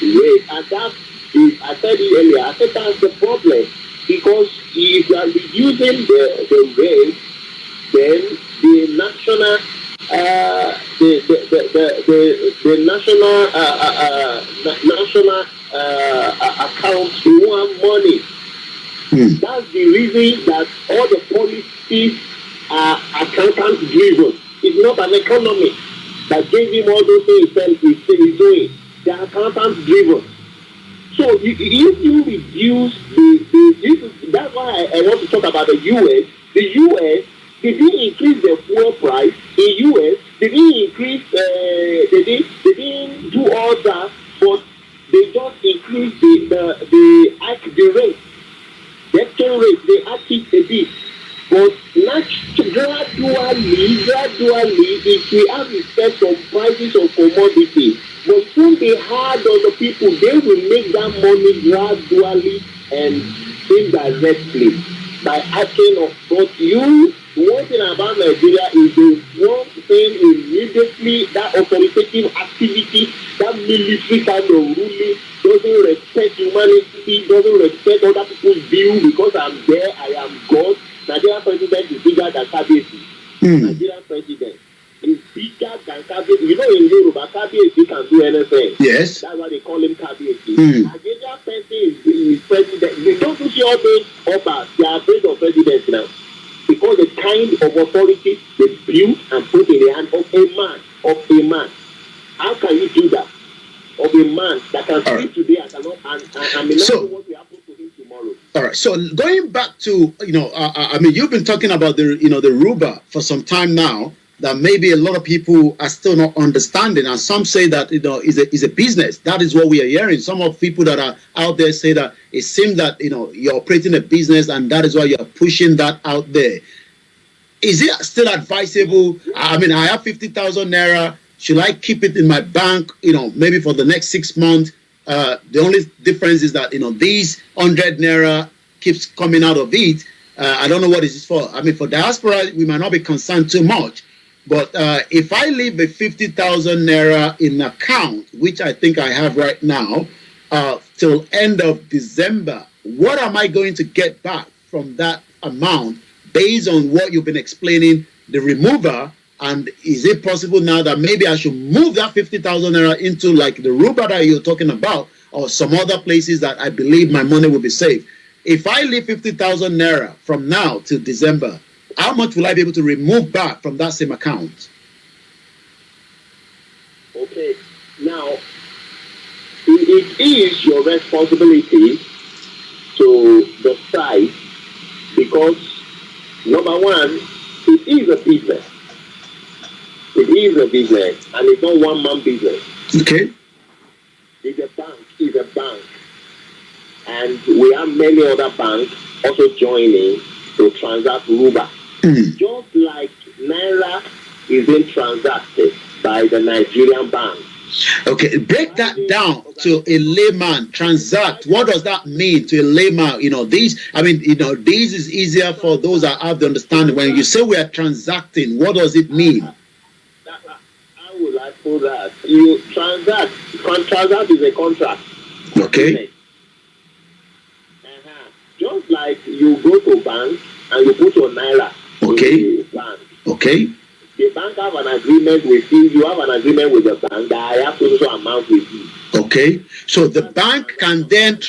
rate. And that is, I said it earlier, I said that's the problem. Because if you are reducing the rate, then the national national accounts want money. That's the reason that all the policies are accountant driven. It's not an economy that gave him all those things he's doing. They are accountant driven. So if you reduce that's why I want to talk about the US. The US, they didn't increase the fuel price. In US, they didn't increase. They didn't do all that, but they just increased the rate, the exchange rate. They asked it a bit, but gradually, if we have effect on prices of commodities, but soon they hard on the people. They will make that money gradually and indirectly by acting of. But one thing about Nigeria is the one thing immediately that authoritative activity, that military kind of ruling doesn't respect humanity, doesn't respect other people's view because I'm there, I am God. Nigerian president is bigger than Kabiyesi. Nigerian president is bigger than Kabiyesi. You know, in Yoruba, Kabiyesi can do anything. Yes. That's why they call him Kabiyesi. Nigerian president is president. They don't see all those offers. They are afraid of presidents now. Because the kind of authority they build and put in the hand of a man. How can you do that? Of a man that can speak today and cannot and may not know what will happen to him tomorrow. All right. So going back to I mean, you've been talking about the Ruba for some time now. That maybe a lot of people are still not understanding, and some say that is a business. That is what we are hearing. Some of people that are out there say that it seems that you're operating a business, and that is why you're pushing that out there. Is it still advisable? I mean, I have 50,000 naira. Should I keep it in my bank? Maybe for the next 6 months. The only difference is that these 100 naira keeps coming out of it. I don't know what is this for. I mean, for diaspora, we might not be concerned too much. But if I leave a 50,000 naira in account, which I think I have right now, till end of December, what am I going to get back from that amount based on what you've been explaining, the remover? And is it possible now that maybe I should move that 50,000 naira into like the Ruba that you're talking about or some other places that I believe my money will be safe? If I leave 50,000 naira from now till December, how much will I be able to remove back from that same account? Okay. Now, it is your responsibility to decide because, number one, it is a business. It is a business, and it's not one-man business. Okay. It's a bank. It's a bank. And we have many other banks also joining to transact Ruba. Just like Naira is being transacted by the Nigerian bank. Okay, break that down to a layman. Transact. What does that mean to a layman? This is easier for those that have the understanding. When you say we are transacting, what does it mean? How would I put that? You transact. Transact is a contract. Okay. Just like you go to bank and you put your Naira in the bank. Okay. The bank have an agreement with you. You have an agreement with the bank that I have to also amount with you. Okay. So the bank can then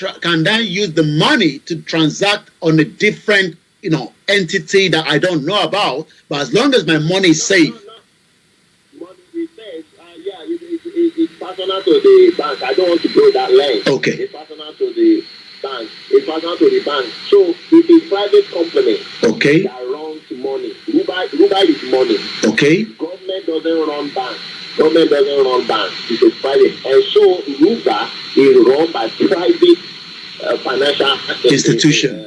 use the money to transact on a different entity that I don't know about. But as long as my money is safe. Money is safe. It's personal to the bank. I don't want to go that length. Okay. It's personal to the bank. It's personal to the bank. So it's a private company. Okay. That runs money. Ruba is money. Okay. Government doesn't run banks. Government doesn't run banks. It's a private. And so Ruba is run by private financial institution.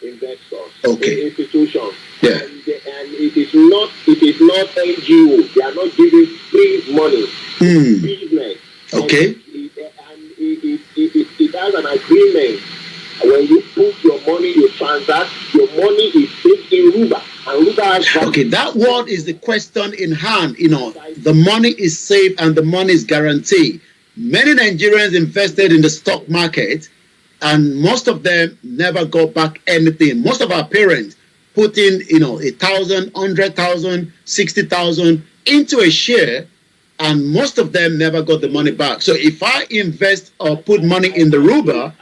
Investors. Okay. Institutions. Yeah. And it is not NGO. They are not giving free money. Business. Okay. It has an agreement. When you put your money, you transact, your money is safe in Ruba. And Ruba has okay, that word is the question in hand. The money is safe and the money is guaranteed. Many Nigerians invested in the stock market and most of them never got back anything. Most of our parents put in, 1,000, 100,000, 60,000 into a share and most of them never got the money back. So if I invest or put money in the Ruba,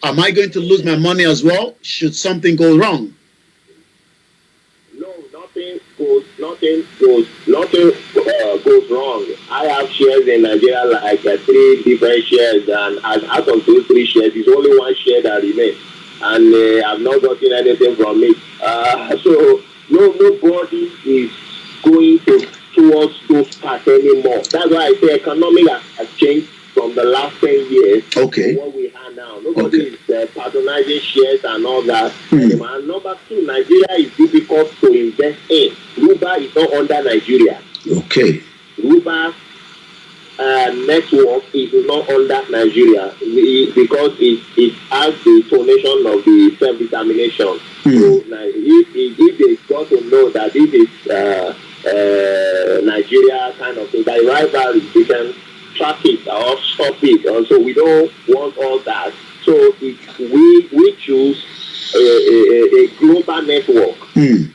am I going to lose my money as well? Should something go wrong? No, nothing goes wrong. I have shares in Nigeria like 3 different shares, and out of those 3 shares, it's only 1 share that remains, and I've not gotten anything from it. So nobody is going towards those paths anymore. That's why I say economic has changed from the last 10 years okay. to what we have now. Nobody is patronizing shares and all that. And number 2, Nigeria is difficult to invest in. Ruba is not under Nigeria. Okay. Ruba network is not under Nigeria because it has the donation of the self-determination. So if they got to know that this is Nigeria kind of thing, by rivalry, they can track it or stop it. So we don't want all that. So we choose a global network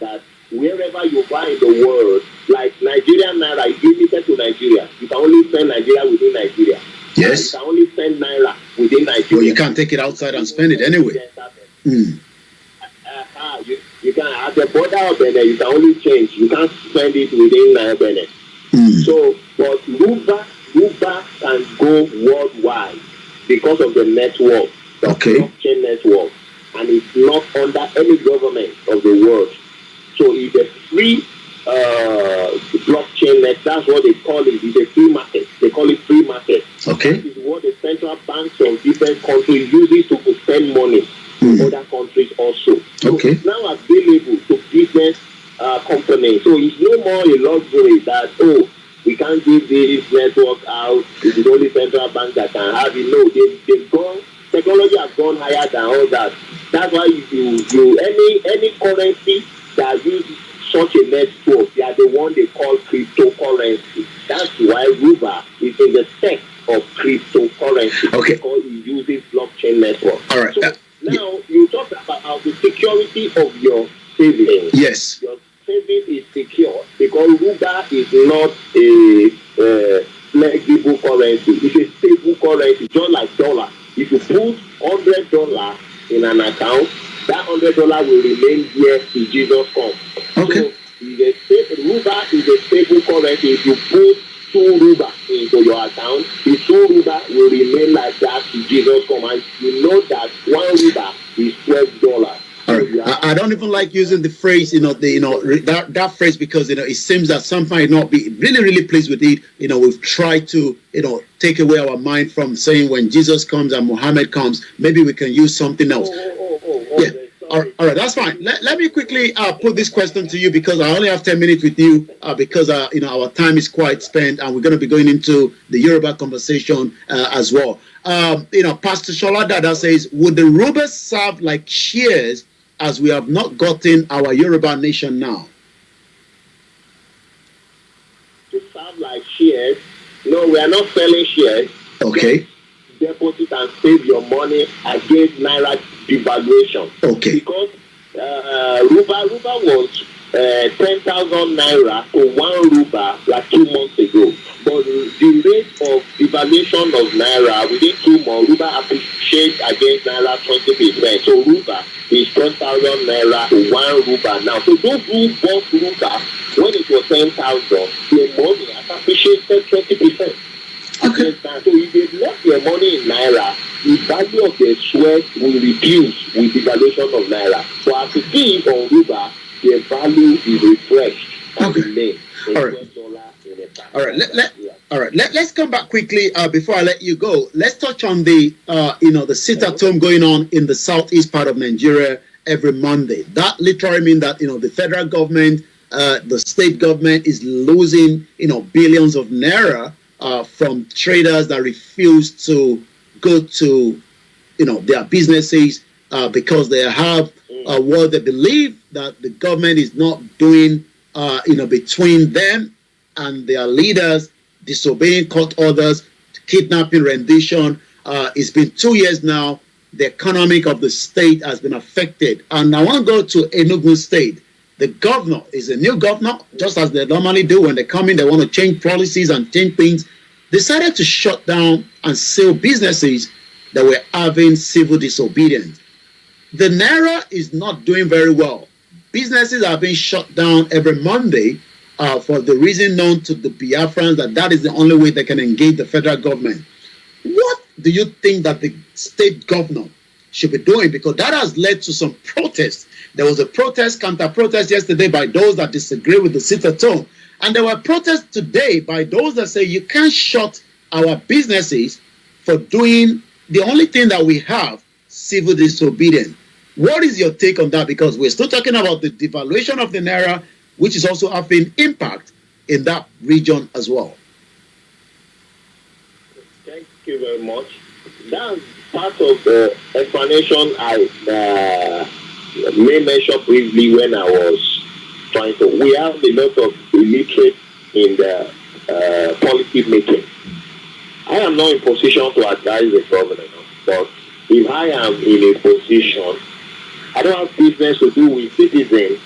that wherever you buy in the world, like Nigerian Naira is limited to Nigeria. You can only send Nigeria within Nigeria. Yes. You can only send Naira within Nigeria. Well, you can't take it outside and spend it anyway. You can at the border of Benin, you can only change. You can't spend it within Benin. So, but Ruba can go worldwide because of the network, the blockchain network, and it's not under any government of the world. So it's a free blockchain net. That's what they call it. It's a free market. They call it free market. Okay. That is what the central banks of different countries use to spend money in other countries also. So it's now available to business companies. So it's no more a luxury that, we can't give this network out. It is only central bank that can have it. No, they've gone. Technology has gone higher than all that. That's why any currency that uses such a network, they are the one they call cryptocurrency. That's why Ruba is in the set of cryptocurrency. Okay. Because it uses blockchain network. All right. So now you talk about the security of your savings. Yes. Your saving is secure because Ruba is not a flexible currency. It's a stable currency, just like dollar. If you put $100 in an account, that $100 will remain here till Jesus comes. Okay. So Ruba is a stable currency. If you put 2 Ruba in money into your account, the 2 ruba will remain like that till Jesus come. And you know that 1 ruba is $12. All right. I don't even like using the phrase, that phrase, because it seems that some might not be really pleased with it. We've tried to take away our mind from saying when Jesus comes and Muhammad comes, maybe we can use something else. Yeah. All right, that's fine. Let me quickly put this question to you, because I only have 10 minutes with you, because our time is quite spent, and we're going to be going into the Yoruba conversation as well. Pastor Shola Dada says, would the Ruba serve like shares, as we have not gotten our Yoruba nation now? To serve like shares? No, we are not selling shares. Okay. Deposit and save your money against Naira devaluation. Okay. Because Ruba was 10,000 Naira to 1 Ruba like 2 months ago. But the rate of devaluation of Naira within 2 months, Ruba appreciates against Naira 20%. So Ruba is 10,000 Naira to 1 Ruba now. So those who bought Ruba when it was 10,000, their money has appreciated 20%. Okay. So if they left their money in Naira, the value of their sweat will reduce with the valuation of Naira. So as it is on Ruba, their value is refreshed. Okay. All right. Let's come back quickly before I let you go. Let's touch on the the sit-at-home going on in the southeast part of Nigeria every Monday. That literally means that the federal government, the state government is losing billions of naira from traders that refuse to go to their businesses because they have what they believe that the government is not doing between them and their leaders, disobeying court orders, kidnapping, rendition. It's been 2 years now. The economic of the state has been affected. And I want to go to Enugu State. The governor is a new governor, just as they normally do when they come in, they want to change policies and change things. Decided to shut down and seal businesses that were having civil disobedience. The Naira is not doing very well. Businesses are being shut down every Monday for the reason known to the Biafrans that is the only way they can engage the federal government. What do you think that the state governor should be doing? Because that has led to some protests. There was a counter-protest yesterday by those that disagree with the sit-at-home. And there were protests today by those that say you can't shut our businesses for doing the only thing that we have, civil disobedience. What is your take on that? Because we're still talking about the devaluation of the Naira, which is also having impact in that region as well. Thank you very much. That's part of the explanation I may mention briefly when I was trying to. We have a lot of illiterate in the policy making. I am not in position to advise the governor, but if I am in a position, I don't have business to do with citizens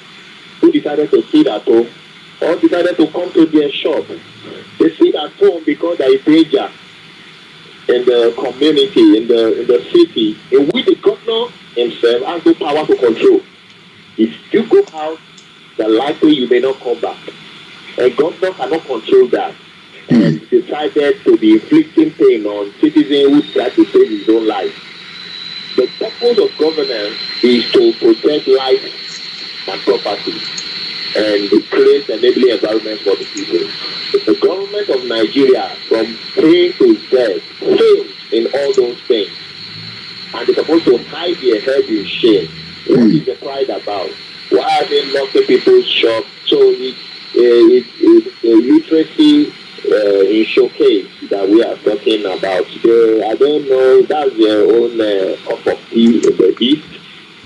who decided to sit at home or decided to come to their shop. They sit at home because there is danger in the community, in the city, in which the governor himself has no power to control. If you go out, the likely you may not come back. A governor cannot control that, and decided to be inflicting pain on citizens who try to save his own life. The purpose of governance is to protect life and property and create enabling environment for the people. The government of Nigeria, from A to Z, fails in all those things. And they're supposed to hide their head in shame. What is the pride about? Why are they locking people's shops? So it's a literacy in showcase that we are talking about. I don't know, that's their own cup of tea in the east.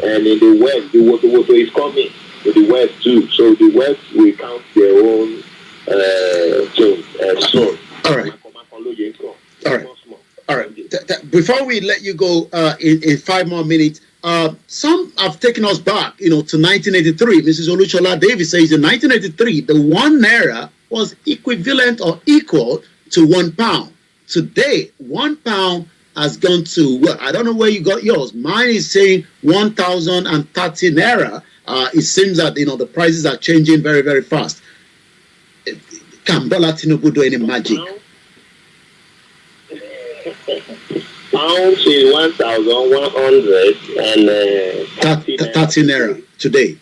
And in the west, the water is coming. In the west too. So the west will count their own soon. All right. All right. All right. Before we let you go in 5 more minutes, some have taken us back, to 1983. Mrs. Oluchola Davis says in 1983, the 1 naira was equivalent or equal to £1. Today, £1 has gone to, well, I don't know where you got yours. Mine is saying 1,030 naira. It seems that, the prices are changing very, very fast. Can Bola Tinubu do any magic? pounds is 1,100 and 30 naira today.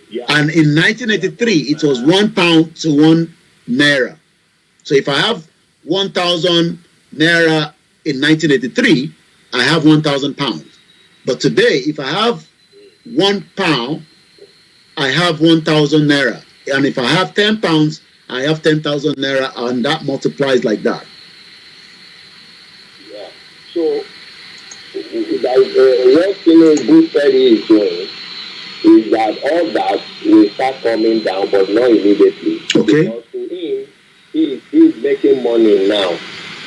Yeah. And in 1983, it was 1 pound to 1 naira. So if I have 1,000 naira in 1983, I have 1,000 pounds. But today, if I have 1 pound, I have 1,000 naira. And if I have 10 pounds, I have 10,000 naira, and that multiplies like that. Yeah. So, what Tinubu said he is doing is that all that will start coming down, but not immediately. Okay. Because to him, he's making money now,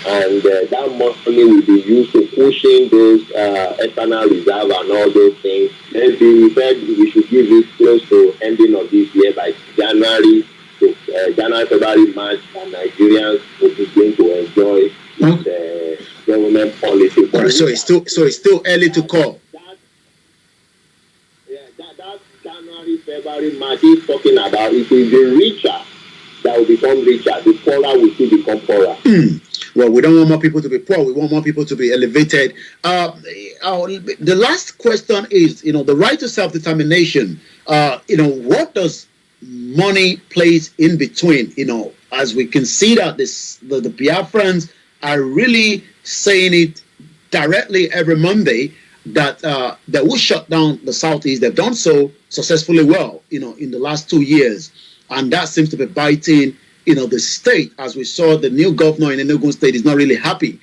and that money will be used to pushing those external reserve and all those things. Maybe we said we should give it close to ending of this year by January, February, March, and Nigerians will begin to enjoy the government policy. All right, so it's still early to call. That January, February, March he's talking about, it will be richer that will become richer. The poorer will still become poorer. Well, we don't want more people to be poor. We want more people to be elevated. The last question is, the right to self-determination. What does money plays in between? As we can see that the Biafrans are really saying it directly every Monday that they will shut down the Southeast. They've done so successfully well, in the last 2 years. And that seems to be biting, the state. As we saw, the new governor in Enugu State is not really happy.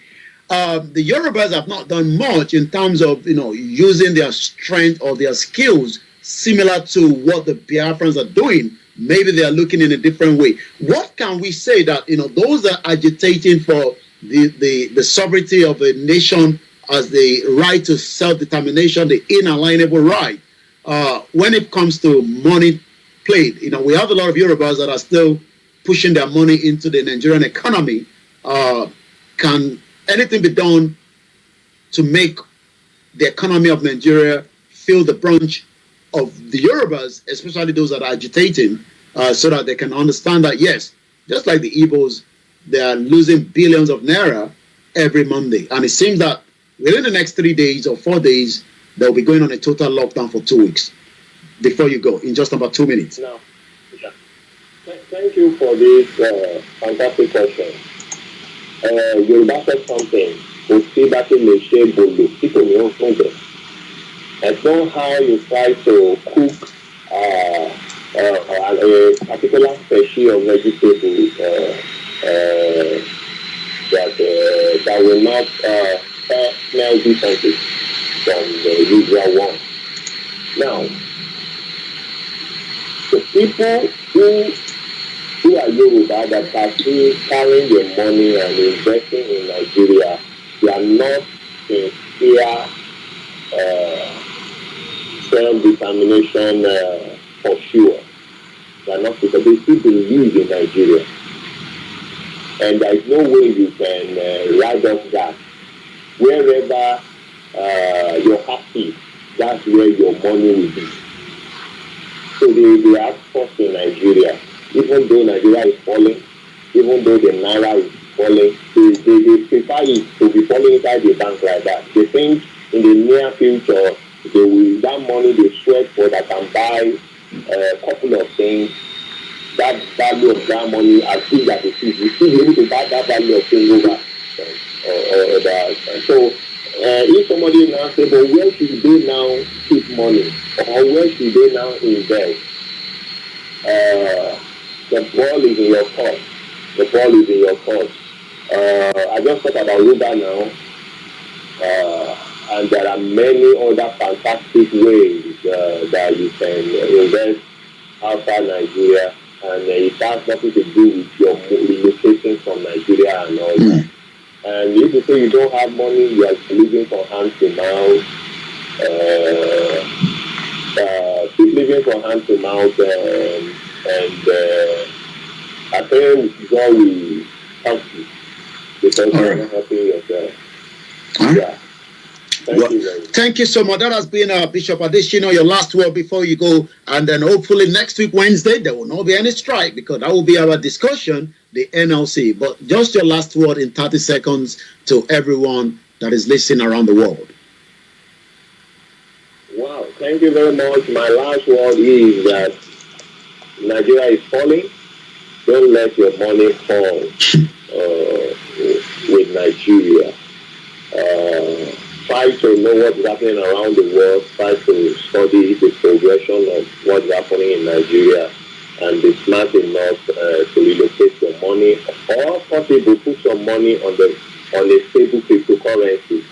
The Yorubas have not done much in terms of, using their strength or their skills similar to what the Biafrans are doing. Maybe they are looking in a different way. What can we say that, those that are agitating for the sovereignty of a nation as the right to self-determination, the inalienable right, when it comes to money played, we have a lot of Yorubas that are still pushing their money into the Nigerian economy. Can anything be done to make the economy of Nigeria feel the brunt of the Yorubas, especially those that are agitating, so that they can understand that, yes, just like the Igbos, they are losing billions of naira every Monday. And it seems that within the next 3 days or 4 days, they'll be going on a total lockdown for 2 weeks. Before you go, in just about 2 minutes. Now, thank you for this fantastic question. Yoruba said something. It's not how you try to cook a particular species of vegetables that will not smell differently from the usual one. Now, the people who are Yoruba that are still carrying their money and investing in Nigeria, they are not sincere self-determination for sure. They are not, because they still believe in Nigeria. And there is no way you can ride off that. Wherever you're happy, that's where your money will be. So they are forced in Nigeria. Even though Nigeria is falling, even though the Naira is falling, they prefer it to be falling inside the bank like that. They think in the near future, they will, that money they sweat for that can buy a couple of things, that value of that money as big as it is, you still be able to buy that value of things over. So if somebody now says, but where should they now keep money? Or where should they now invest? The ball is in your court. The ball is in your court. I just talked about Ruba now. And there are many other fantastic ways that you can invest outside Nigeria. And it has nothing to do with your relocating from Nigeria and all that. And if you say you don't have money, you are living from hand to mouth. Keep living from hand to mouth, and I think God will help you because you're not helping yourself. Yeah. Thank you so much. That has been Bishop Adesina, your last word before you go. And then hopefully next week, Wednesday, there will not be any strike because that will be our discussion, the NLC. But just your last word in 30 seconds to everyone that is listening around the world? Wow, thank you very much. My last word is that Nigeria is falling. Don't let your money fall with Nigeria. Try to know what's happening around the world. Try to study the progression of what's happening in Nigeria and be smart enough to relocate your money, or possibly put some money on a stable cryptocurrency,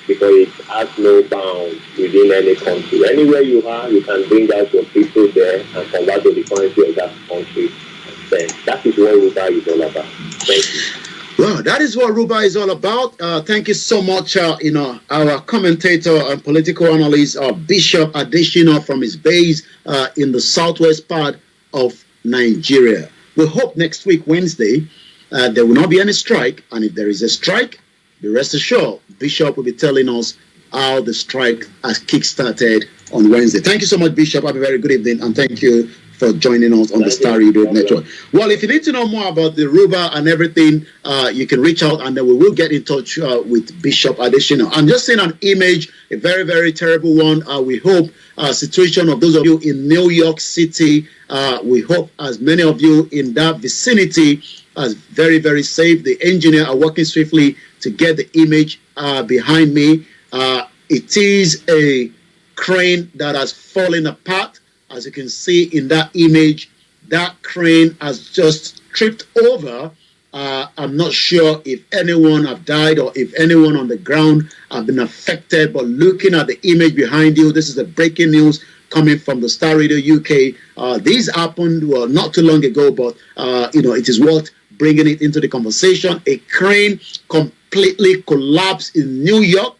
because it has no bounds within any country. Anywhere you are, you can bring out your crypto there and convert to the currency of that country. Then that is what Ruba is all about. Thank you. Well, that is what Ruba is all about. Thank you so much, our commentator and political analyst, Bishop Adesina, from his base in the southwest part of Nigeria. We hope next week, Wednesday, there will not be any strike. And if there is a strike, be rest assured, Bishop will be telling us how the strike has kick-started on Wednesday. Thank you so much, Bishop. Have a very good evening, and thank you for joining us on the Starr Radio Network. Well, if you need to know more about the Ruba and everything, you can reach out, and then we will get in touch with Bishop Adesina. I'm just seeing an image, a very, very terrible one. We hope situation of those of you in New York City, we hope as many of you in that vicinity as very, very safe. The engineer are working swiftly to get the image behind me. It is a crane that has fallen apart. As you can see in that image, that crane has just tripped over. I'm not sure if anyone have died or if anyone on the ground have been affected, but looking at the image behind you, this is the breaking news coming from the Starr Radio UK. This happened, well, not too long ago, but, it is worth bringing it into the conversation. A crane completely collapsed in New York.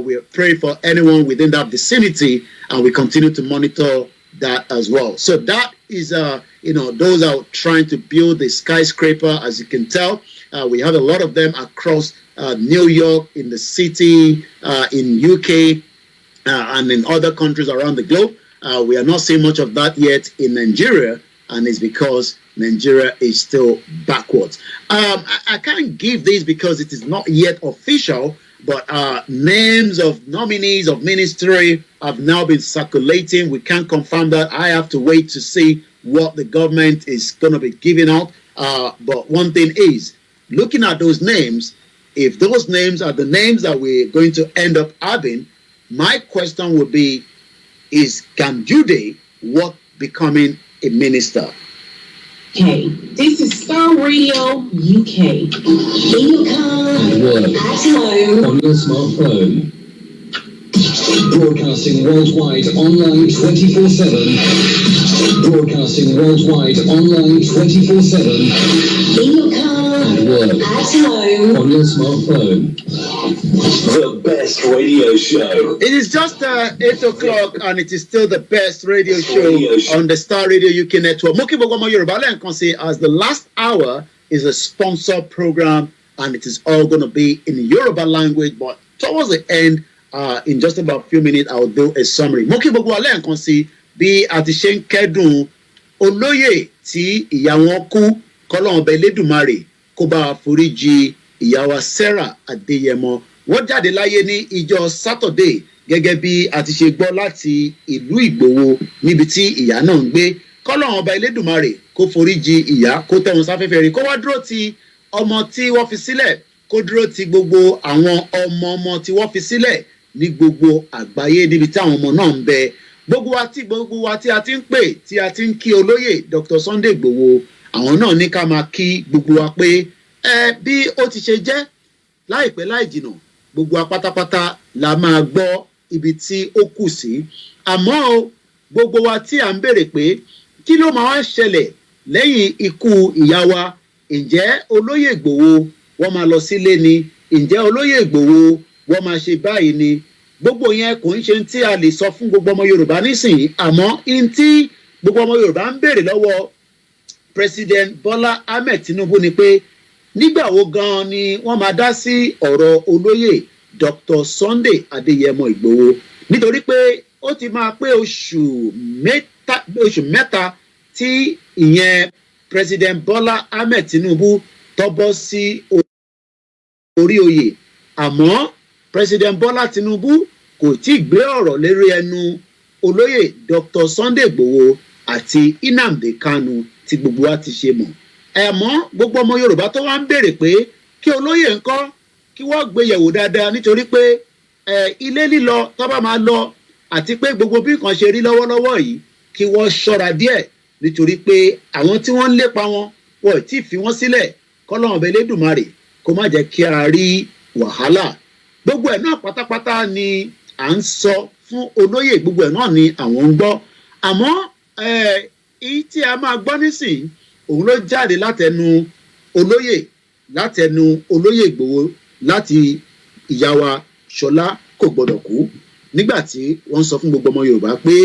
We pray for anyone within that vicinity, and we continue to monitor that as well. So that is, those are trying to build the skyscraper, as you can tell. We have a lot of them across New York, in the city, in UK, and in other countries around the globe. We are not seeing much of that yet in Nigeria, and it's because Nigeria is still backwards. I can't give this because it is not yet official, but names of nominees of ministry have now been circulating. We can't confirm that. I have to wait to see what the government is going to be giving out. But one thing is, looking at those names, if those names are the names that we're going to end up having, my question would be, can Jude worth becoming a minister? Okay, this is Starr Radio UK. In your car, at home, on your smartphone. Broadcasting worldwide online 24/7. Broadcasting worldwide online 24/7. in your car, At work, at home, on your smartphone. The best radio show. It is just 8 o'clock, and it is still the best radio show on the Starr Radio UK network. Mo kí gbogbo ọmọ Yorùbá lẹ́ẹ̀kan sí, as the last hour is a sponsored program, and it is all going to be in Yoruba language, but towards the end, in just about a few minutes, I will do a summary. Mo kí gbogbo wa lẹ́ẹ̀kan sí, bí a ti ṣe ń kẹ́dùn olóyè tí ìyá wọn kú, k'Ọlọ́run Ọba Elédùmarè kó bá foríjì ìyá wa Sarah Adéyẹmọ. Wọ́n jáde láyé ní ìjọ Saturday, gẹ́gẹ́ bí a ti ṣe gbọ́ láti ìlú Ìgbòho níbi tí ìyá náà ń gbé. K'Ọlọ́run Ọba Elédùmarè kó foríjì ìyá, kó tẹ́ wọn sáfẹ́fẹ́ rí, kó wá dúró ti ọmọ tí wọ́n fi sílẹ̀, kó dúró ti gbogbo àwọn ọmọ tí wọ́n fi sílẹ̀ ní gbogbo àgbáyé níbi tí àwọn ọmọ náà ń bẹ. Gbogbo wa tí a ti ń pè, tí a ti ń kí olóyè Dr. Sunday Igboho, àwọn náà ní ká máa kí gbogbo wa pé bí ó ti ṣe jẹ́ láìpẹ́ láì jìnà, gbogbo wa pátápátá la máa gbọ́ ibi tí ó kù sí. Àmọ́ gbogbo wa tí à ń béèrè pé kí ló máa wá ṣẹlẹ̀ lẹ́yìn ikú ìyá wa? Ǹjẹ́ olóyè Igboho wọ́n máa lọ sílé ni? Ǹjẹ́ olóyè Igboho wọ́n máa ṣe báyìí ni? Gbogbo yẹn kò ń ṣe tí a lè sọ fún gbogbo ọmọ Yorùbá nísìnyí, àmọ́ in tí gbogbo ọmọ Yorùbá ń béèrè lọ́wọ́ President Bola Ahmed Tinubu ni pé nígbà wo gan ni wọ́n máa dá sí ọ̀rọ̀ olóyè Dr. Sunday Adéyẹmọ Igboho, nítorí pé ó ti máa pé oṣù mẹ́ta tí ìyẹn President Bola Ahmed Tinubu tó bọ́ sí orí oyè, àmọ́ President Bola Tinubu kò tí ì gbé ọ̀rọ̀ lérí ẹnu olóyè Dr. Sunday Igboho àti Nnamdi Kanu tí gbogbo wa ti ṣe mọ̀. Ẹ̀mọ́ gbogbo ọmọ Yorùbá tó wá ń béèrè pé kí olóyè ńkọ́ kí wọ́n gbé yẹ̀wò dáadáa nítorí pé ilé lílọ tó bá máa lọ àti pé gbogbo bí nǹkan ṣe rí lọ́wọ́lọ́wọ́ yìí kí wọ́n ṣọ́ra díẹ̀ nítorí pé àwọn tí wọ́n ń lépa wọn wọ́n ti fi wọ́n sílẹ̀ kọ́lọ́run ọba Elédùmarè kó má jẹ́ kí a rí wàhálà. Gbogbo ẹ̀ náà pátápátá ni à ń sọ fún olóyè, gbogbo ẹ̀ náà ni àwọn ń gbọ́. Àmọ́ èyí tí a máa gbọ́ nísìnyí òun ló jáde látẹnu olóyè Ìgbòho láti ìyá wa Ṣọlá kò gbọdọ̀ kú nígbà tí wọ́n sọ fún gbogbo ọmọ Yorùbá pé.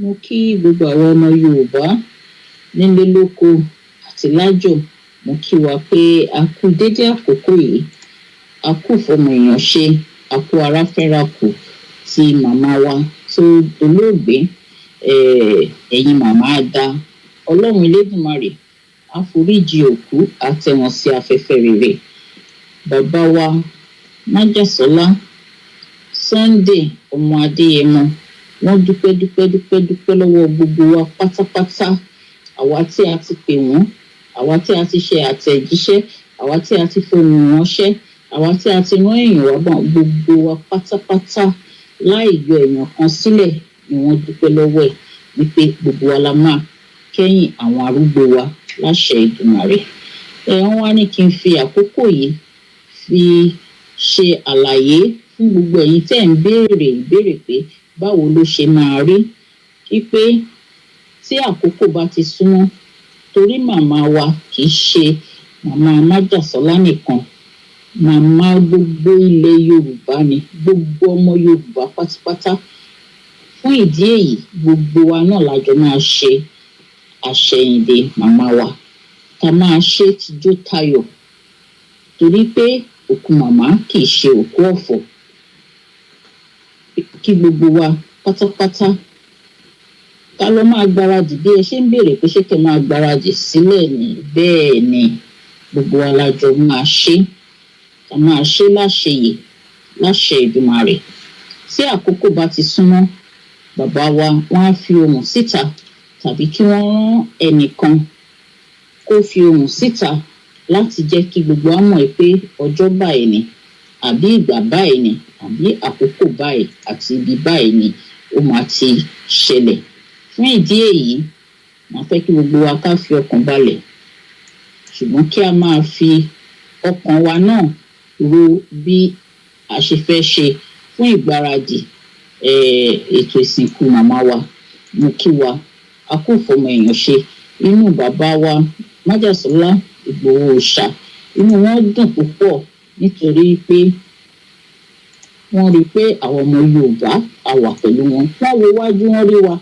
Mo kí gbogbo àwọn ọmọ Yorùbá nílé lóko àti lájò, mo kí wa pé a kú dédé àkókò yìí, a kú fọmọ èèyàn ṣe, a kú ara fẹ́ra kù ti màmá wa tó dolóògbé, ẹ̀yin màmá dá Ọlọ́run Elédùmarè àforíjì òkú àtẹ̀wọ̀n sí afẹ́fẹ́ rere. Bàbá wa Májàsọ́lá Sunday ọmọ Adéyẹmọ, wọ́n dúpẹ́ lọ́wọ́ gbogbo wa pátápátá, àwa tí a ti pè wọ́n, àwa tí a ti ṣe àtẹ̀jíṣẹ́, àwa tí a ti fohùn ránṣẹ́, àwa tí a ti rán èèyàn wá bọ̀, gbogbo wa pátápátá láì yọ èèyàn kan sílẹ̀ ni wọ́n dúpẹ́ lọ́wọ́ ẹ̀ wípé gbogbo wa la máa kẹ́yìn àwọn arúgbó wa láṣẹ Èdùmàrè. Wọ́n wá ní kí n fi àkókò yìí fi ṣe àlàyé fún gbogbo ẹ̀yin tẹ́ ń béèrè ìbéèrè pé báwo ló ṣe máa rí, wípé tí àkókò bá ti súnmọ́, torí màmá wa kì í ṣe màmá Májàsọ́lá nìkan, màmá gbogbo ilẹ̀ Yorùbá ni, gbogbo ọmọ Yorùbá pátápátá. Fún ìdí èyí gbogbo wa náà lájọ máa ṣe àṣẹ̀yìndè màmá wa, ká máa ṣe tijó tayọ̀, torí pé òkú màmá kì í ṣe òkú ọ̀fọ̀. Kí gbogbo wa pátápátá ká lọ máa gbáradì bí ẹ ṣe ń béèrè pé ṣé kẹ́ máa gbáradì sílẹ̀ ní bẹ́ẹ̀ ni gbogbo wa lájọ máa ṣe, ká máa ṣe láṣeyè láṣẹ Èdùmàrè. Tí àkókò bá ti súnmọ́, bàbá wa wọ́n á fi ohùn síta tàbí kí wọ́n rán ẹnìkan kó fi ohùn síta láti jẹ́ kí gbogbo wa mọ̀ pé ọjọ́ báyìí ni àbí ìgbà báyìí ni àbí àkókò báyìí àti ibi báyìí ni ó máa ti ṣẹlẹ̀. Fún ìdí èyí, màá fẹ́ kí gbogbo wa ká fi ọkàn balẹ̀, ṣùgbọ́n kí a máa fi ọkàn wa náà ro bí a ṣe fẹ́ ṣe fún ìgbáradì ètò ìsìnkú màmá wa. Mo kí wa a kú fọmọ èèyàn ṣe, inú bàbá wa Májàsọ́lá Ìgbòho Òòṣà inú wọn dùn púpọ̀ nítorí pé wọ́n rí pé àwọn ọmọ Yorùbá a wà pẹ̀lú wọn. Wọ́n wo wájú wọ́n rí wa,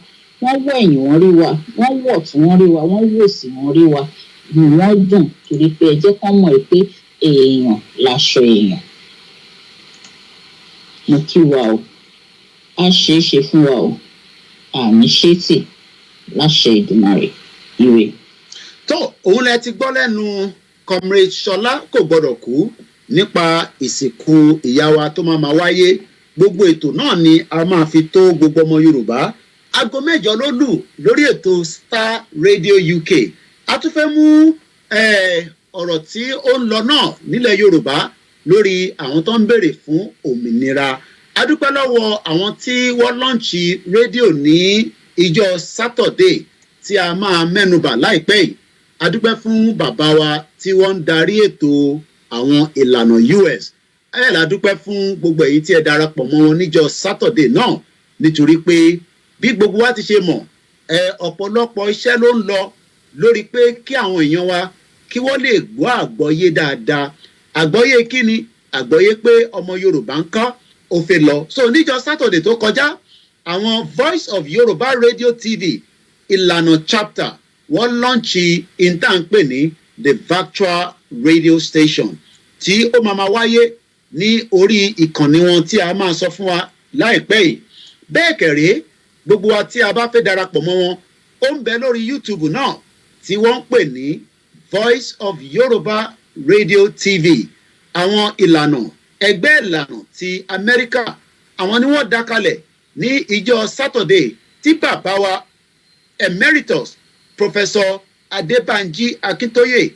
wọ́n wọ ẹ̀yìn wọ́n rí wa, wọ́n wọ̀ tún wọ́n rí wa, wọ́n wò sí wọ́n rí wa. Inú wọn dùn torí pé ẹ jẹ́ kán mọ̀ pé èèyàn láṣọ èèyàn. Mo kí wa o, á ṣeé ṣe fún wa o, àní ṣétì láṣẹ Èdùmàrè. Ire. Tó òun lẹ ti gbọ́ lẹ́nu Comrade Ṣọlá kò gbọdọ̀ kú nípa ìsìnkú ìyá wa tó máa wáyé. Gbogbo ètò náà ni a máa fi tó gbogbo ọmọ Yorùbá. Aago 7 ló lù lórí ètò Starr Radio UK. A tún fẹ́ mú ọ̀rọ̀ tí ó ń lọ náà nílẹ̀ Yorùbá lórí àwọn tó ń béèrè fún òmìnira. A dúpẹ́ lọ́wọ́ àwọn tí wọ́n lọ́ǹchì rédíò ní ìjọ Saturday tí a máa mẹ́nubà láìpẹ́ yìí. A dúpẹ́ fún bàbá wa tí wọ́n ń darí ètò àwọn ìlànà US. La dúpẹ́ fún gbogbo èyí tí ẹ darapọ̀ mọ́ wọn níjọ Saturday náà, nítorí pé bí gbogbo wa ti ṣe mọ̀, ọ̀pọ̀lọpọ̀ iṣẹ́ ló ń lọ lórí pé kí àwọn èèyàn wa kí wọ́n lè gbọ́ àgbọ́yé dáadáa. Àgbọ́yé kí ni? Àgbọ́yé pé ọmọ Yorùbá ń kọ́ ó fẹ́ lọ. So níjọ Saturday tó kọjá, àwọn Voice of Yorùbá Radio TV ìlànà chapter wọ́n lọ́ǹchì ìtànpè ní the virtual radio station tí ó máa wáyé ní orí ìkànnì wọn tí a máa sọ fún wa láìpẹ́ yìí. Bẹ́ẹ̀ kẹ̀rẹ́ gbogbo wa tí a bá fẹ́ darapọ̀ mọ́ wọn, ó ń bẹ lórí YouTube náà tí wọ́n ń pè ní Voice of Yorùbá Radio TV. àwọn ìlànà ẹgbẹ́ ìlànà ti Amẹ́ríkà àwọn ni wọ́n dá kalẹ̀ ní ìjọ Saturday tí bàbá wa emeritus Professor Adebanji Akintoye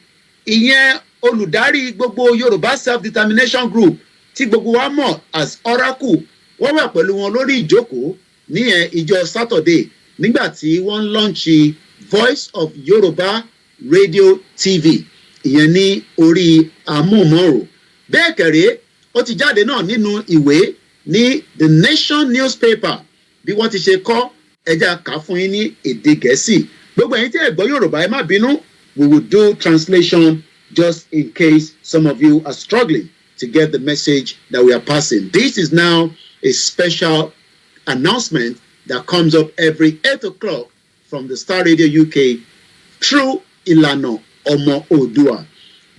ìyẹn olùdarí gbogbo Yorùbá Self-Determination Group tí gbogbo wa mọ̀ as Oracle wọ́n wà pẹ̀lú wọn lórí ìjókòó níyẹn ìjọ Saturday nígbà tí wọ́n ń lọ́ǹṣì Voice of Yorùbá Radio TV ìyẹn ní orí amóhùnmáwòrán bẹ́ẹ̀ kẹ̀rẹ́ ó ti jáde náà nínú ìwé ní The Nation newspaper bí wọ́n ti ṣe kọ ẹja kà fún yín ní èdè Gẹ̀ẹ́sì gbogbo ẹ̀yin tí ẹ gbọ́ Yorùbá ẹ má bínú we will do translation just in case some of you are struggling to get the message that we are passing. This is now a special announcement that comes up every 8 o'clock from the Star Radio UK through Ilana Omo Odua.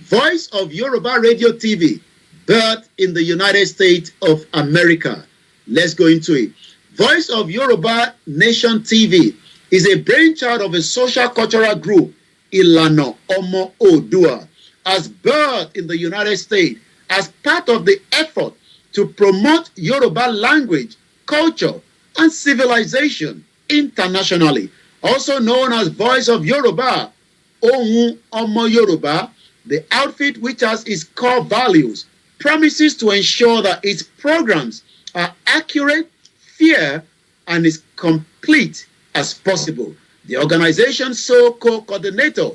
Voice of Yoruba Radio TV, birthed in the United States of America. Let's go into it. Voice of Yoruba Nation TV is a brainchild of a social cultural group, Ilana Omo Odua, as birthed in the United States as part of the effort to promote Yoruba language, culture, and civilization internationally. Also known as Voice of Yoruba, Ohun Omo Yoruba, the outfit which has its core values, promises to ensure that its programs are accurate, fair, and as complete as possible. The organization's sole co-coordinator,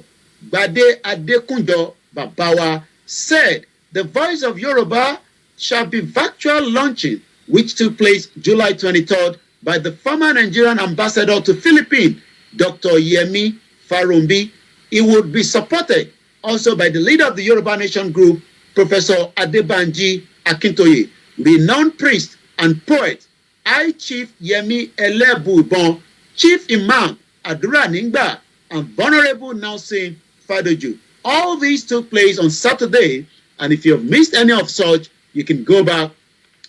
Bade Adekunjo Babawa, said the Voice of Yoruba shall be virtual launching, which took place July 23rd by the former Nigerian ambassador to Philippines, Dr. Yemi Farumbi. It would be supported also by the leader of the Yoruba Nation Group, Professor Adebanji Akintoye, renowned priest and poet, High Chief Yemi Elebubon, Chief Imam Adura Ningba, and Venerable Nelson Fadoju. All these took place on Saturday, and if you have missed any of such, you can go back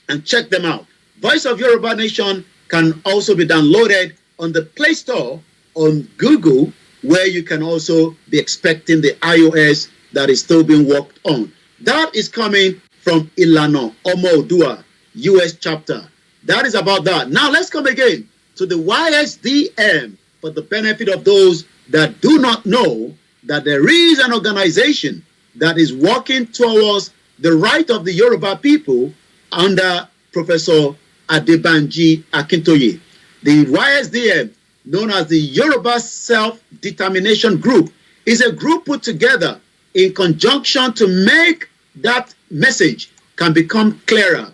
and check them out. Voice of Yoruba Nation can also be downloaded on the Play Store, on Google, where you can also be expecting the iOS that is still being worked on. That is coming from Ilana Omo Odua, US chapter. That is about that. Now let's come again to the YSDM for the benefit of those that do not know that there is an organization that is working towards the right of the Yoruba people under Professor Adebanji Akintoye. The YSDM, known as the Yoruba Self-Determination Group, is a group put together in conjunction to make that message can become clearer.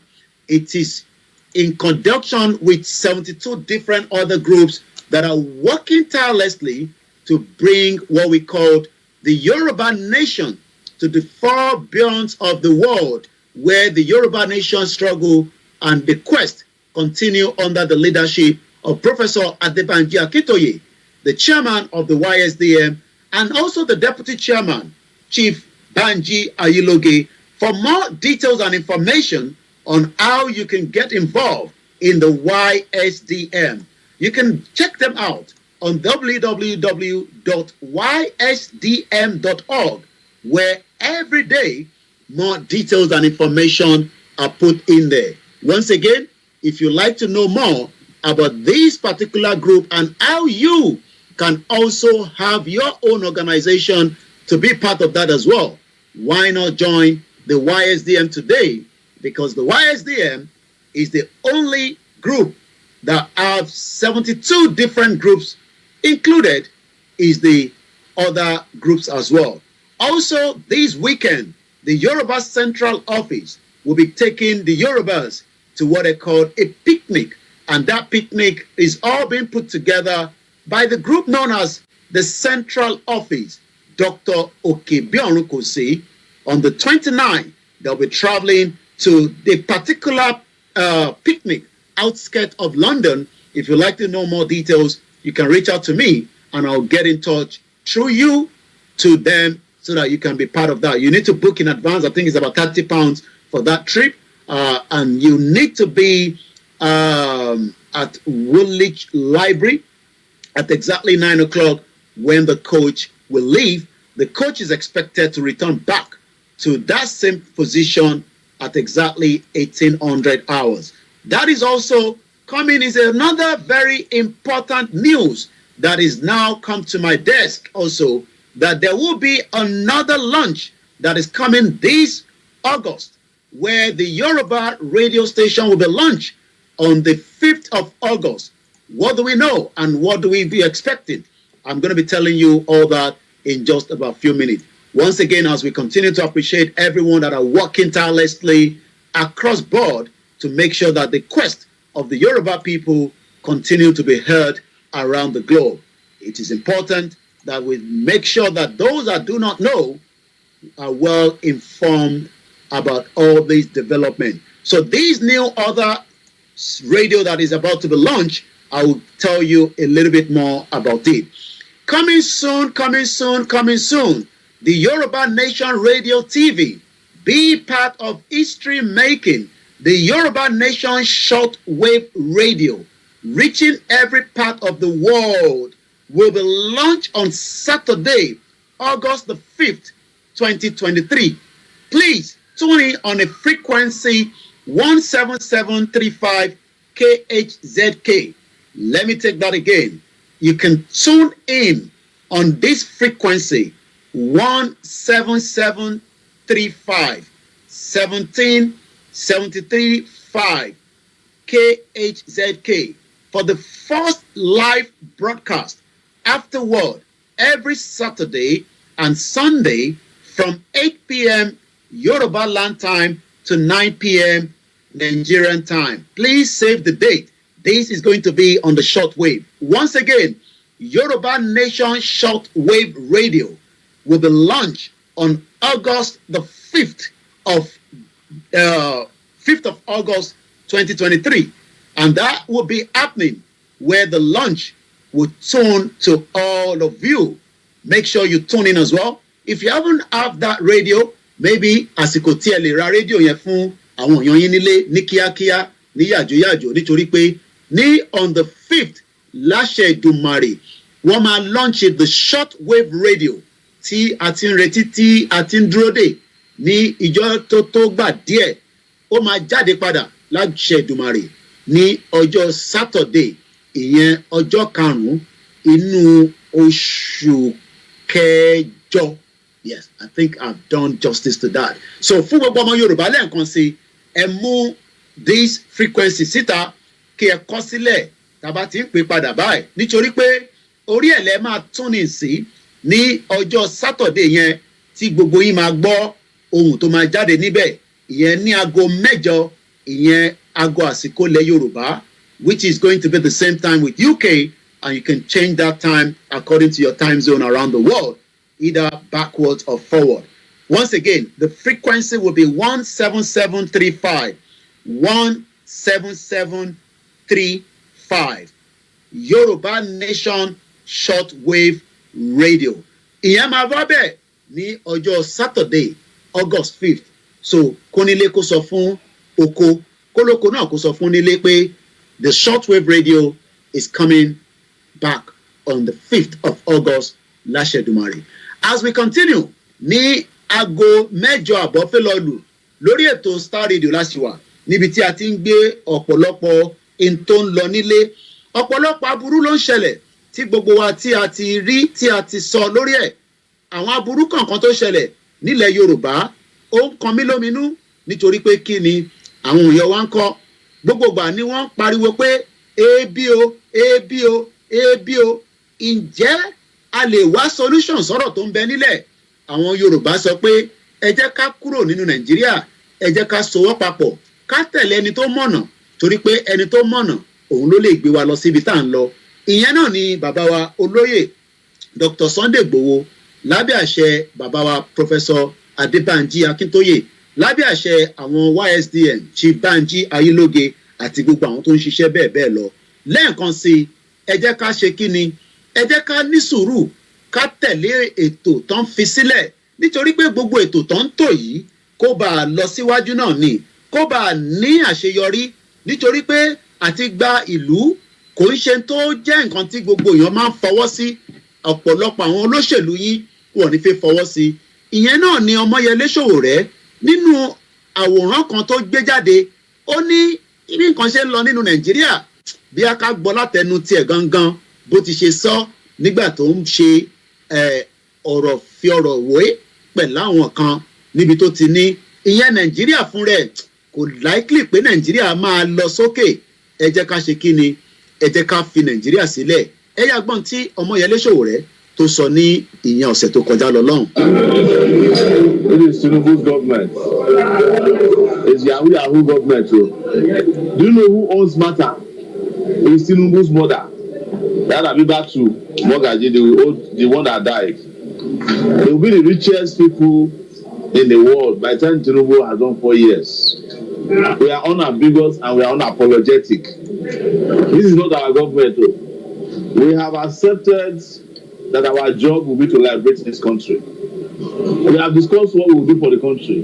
It is in conjunction with 72 different other groups that are working tirelessly to bring what we call the Yoruba Nation to the far beyond of the world, where the Yoruba Nation struggle and the quest continue under the leadership of Professor Adebanji Akintoye, the chairman of the YSDM, and also the deputy chairman, Chief Banji Ayiloge. For more details and information on how you can get involved in the YSDM, you can check them out on www.ysdm.org, where every day more details and information are put in there. Once again, if you'd like to know more about this particular group and how you can also have your own organization to be part of that as well, why not join the YSDM today? Because the YSDM is the only group that have 72 different groups included is the other groups as well. Also, this weekend, the Yoruba Central Office will be taking the Yorubas to what they call a picnic. And that picnic is all being put together by the group known as the Central Office, Dr. Okebiorukosi. On the 29th, they'll be traveling to the particular picnic outskirts of London. If you'd like to know more details, you can reach out to me and I'll get in touch through you to them so that you can be part of that. You need to book in advance. I think it's about £30 for that trip. And you need to be at Woolwich Library at exactly 9 o'clock when the coach will leave. The coach is expected to return back to that same position at exactly 1800 hours. That is also coming is another very important news that is now come to my desk also, that there will be another launch that is coming this August, where the Yoruba radio station will be launched on the 5th of August. What do we know and what do we be expecting? I'm going to be telling you all that in just about a few minutes. Once again, as we continue to appreciate everyone that are working tirelessly across board to make sure that the quest of the Yoruba people continue to be heard around the globe. It is important that we make sure that those that do not know are well informed about all these developments. So these new other radio that is about to be launched, I will tell you a little bit more about it. Coming soon, coming soon, coming soon. The Yoruba Nation Radio TV, be part of history making. The Yoruba Nation shortwave radio, reaching every part of the world, will be launched on Saturday, August the 5th, 2023. Please tune in on a frequency 17735 KHZK. Let me take that again. You can tune in on this frequency 17735 17735 KHZK for the first live broadcast. Afterward, every Saturday and Sunday from 8 p.m. Yoruba land time to 9 p.m. Nigerian time. Please save the date. This is going to be on the shortwave. Once again, Yoruba Nation Shortwave Radio will be launched on August the 5th of 5th of August 2023, and that will be happening where the launch will tune to all of you. Make sure you tune in as well. If you haven't have that radio, maybe àsìkò tí ẹ lè ra rédíò yẹn fún àwọn èèyàn yín nílé ní kíákíá ní yàjóyàjó nítorí pé ní on the 5th láṣẹ Èdùmàrè wọ́n máa launch the shortwave radio tí a ti ń retí tí a ti ń dúró dè ní ìjọ tó gbà díẹ̀ ó máa jáde padà láṣẹ Èdùmàrè ní ọjọ́ Saturday ìyẹn ọjọ́ 5 inú oṣù kẹjọ. Yes, I think I've done justice to that. So fún gbogbo ọmọ Yorùbá lẹ́ẹ̀kan sí ẹ mú this frequency síta kí ẹ kọ sílẹ̀ tàbá tí ń pè padà báyìí nítorí pé orí ẹ̀ lẹ́ máa tún ní sí ní ọjọ́ Saturday yẹn tí gbogbo yín máa gbọ́ ohun tó máa jáde níbẹ̀ ìyẹn ní aago 8 ìyẹn aago àsìkò ilẹ̀ Yorùbá, which is going to be the same time with UK, and you can change that time according to your time zone around the world, either backwards or forward. Once again, the frequency will be 17735. 17735. Yoruba Nation Shortwave Radio. Ìyẹn máa wá bẹ́ẹ̀ ní ọjọ́ Saturday, August 5th. So, kónílé kó sọ fún oko, kólóko náà kó sọ fún nílé pé the shortwave radio is coming back on the 5th of August, láṣẹ Èdùmàrè. As we continue, ní aago 8 àbọ̀ fẹ́ lọ lù lórí ètò Starr Radio láṣìwà níbi tí a ti ń gbé ọ̀pọ̀lọpọ̀ in tó ń lọ nílé. Ọ̀pọ̀lọpọ̀ aburú ló ń ṣẹlẹ̀ tí gbogbo wa tí a ti rí tí a ti sọ lórí ẹ̀. Àwọn aburú kankan tó ṣẹlẹ̀ nílẹ̀ Yorùbá ó ń kan mí lóminú nítorí pé kí ni àwọn èèyàn wa ń kọ́. Gbogbo ìgbà ni wọ́n pariwo pé ebi o, ebi o, ebi o. Ǹjẹ́ a lè wá solution sọ̀rọ̀ tó ń bẹ nílẹ̀? Àwọn Yorùbá sọ pé ẹ jẹ́ ká kúrò nínú Nàìjíríà, ẹ jẹ́ ká sowọ́ papọ̀, ká tẹ̀lé ẹni tó mọ̀nà torí pé ẹni tó mọ̀nà òun ló lè gbé wa lọ síbi tá à ń lọ. Ìyẹn náà ni bàbá wa olóyè Dr. Sunday Igboho lábẹ́ àṣẹ bàbá wa Professor Adébánjí Akíntóyè lábẹ́ àṣẹ àwọn YSDM Chief Banji Ayélóge àti gbogbo àwọn tó ń ṣiṣẹ́ bẹ́ẹ̀ bẹ́ẹ̀ lọ. Lẹ́ẹ̀kan sí ẹ jẹ́ ká ṣe kí ni? Ẹ jẹ́ ká ní sùúrù ká tẹ̀lé ètò tó ń fi sílẹ̀ nítorí pé gbogbo ètò tó ń tò yìí kó bá a lọ síwájú náà ni kó bá a ní àṣeyọrí nítorí pé àti gba ìlú kò ń ṣe tó jẹ́ nǹkan tí gbogbo èèyàn máa ń fọwọ́ sí. Ọ̀pọ̀lọpọ̀ àwọn olóṣèlú yín wọ́n ní fẹ́ fọwọ́ sí. ìyẹn náà ni Ọmọyẹlé Sowore nínú àwòrán kan tó gbé jáde ó ní bí nǹkan ṣe ń lọ nínú Nàìjíríà bí a ká gbọ́ látẹnu tiẹ̀ gangan bó ti ṣe sọ nígbà tó ń ṣe ọ̀rọ̀ fi ọ̀rọ̀ wé pẹ̀lú àwọn kan níbi tó ti ní ìyẹn Nàìjíríà fún rẹ̀ kò likely pé Nàìjíríà máa lọ sókè ẹ jẹ́ ká ṣe kí ni ẹ jẹ́ ká fi Nàìjíríà sílẹ̀ ẹ yá gbọ́n tí Ọmọyẹlé Sowore tó sọ ní ìyẹn ọ̀sẹ̀ tó kọjá lọ lọ́hùn. It is Tinubu's government. It's Yahoo government. So. Do you know who owns Mata? It's Tinubu's mother. That will be back to Mogaji, the one that died. They will be the richest people in the world by the time Tinubu has done 4 years. We are unambiguous and we are unapologetic. This is not our government. Though. We have accepted that our job will be to liberate this country. We have discussed what we will do for the country.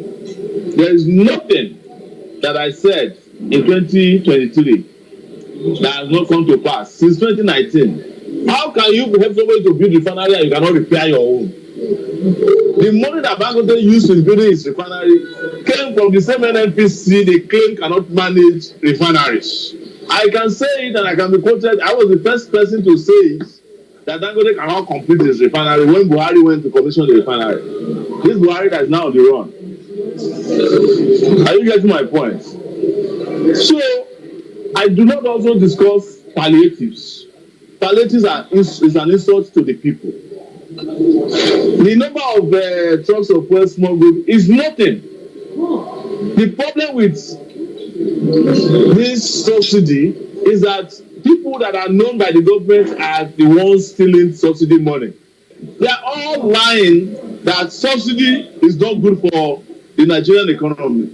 There is nothing that I said in 2023 that has not come to pass since 2019. How can you help somebody to build refinery and you cannot repair your own? The money that Dangote used in building his refinery came from the same NNPC they claim cannot manage refineries. I can say it and I can be quoted. I was the first person to say it, that Dangote cannot complete his refinery when Buhari went to commission the refinery. This Buhari that is now on the run. Are you getting my point? So, I do not also discuss palliatives. Palliatives is an insult to the people. The number of trucks of fuel smuggled is nothing. The problem with this subsidy is that people that are known by the government are the ones stealing subsidy money. They are all lying that subsidy is not good for the Nigerian economy.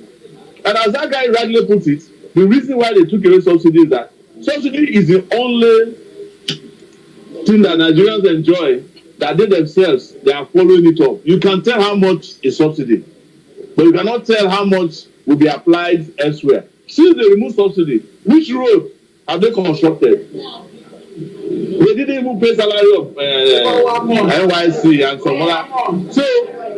And as that guy rightly put it, the reason why they took away subsidy is that subsidy is the only thing that Nigerians enjoy that they themselves, they are following it up. You can tell how much is subsidy, but you cannot tell how much will be applied elsewhere. Since they removed subsidy, which road have they constructed? They didn't even pay salary of NYC and some other. So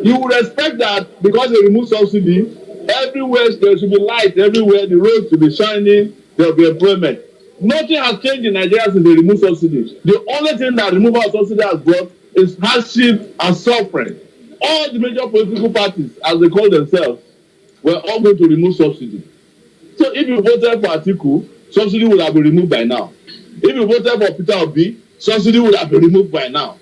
you would expect that because they removed subsidy, everywhere there should be light, everywhere the roads should be shining, there will be employment. Nothing has changed in Nigeria since they removed subsidy. The only thing that removal of subsidy has brought is hardship and suffering. All the major political parties, as they call themselves, were all going to remove subsidy. So if you voted for Atiku, subsidy would have been removed by now. If you voted for Peter Obi, subsidy would have been removed by now.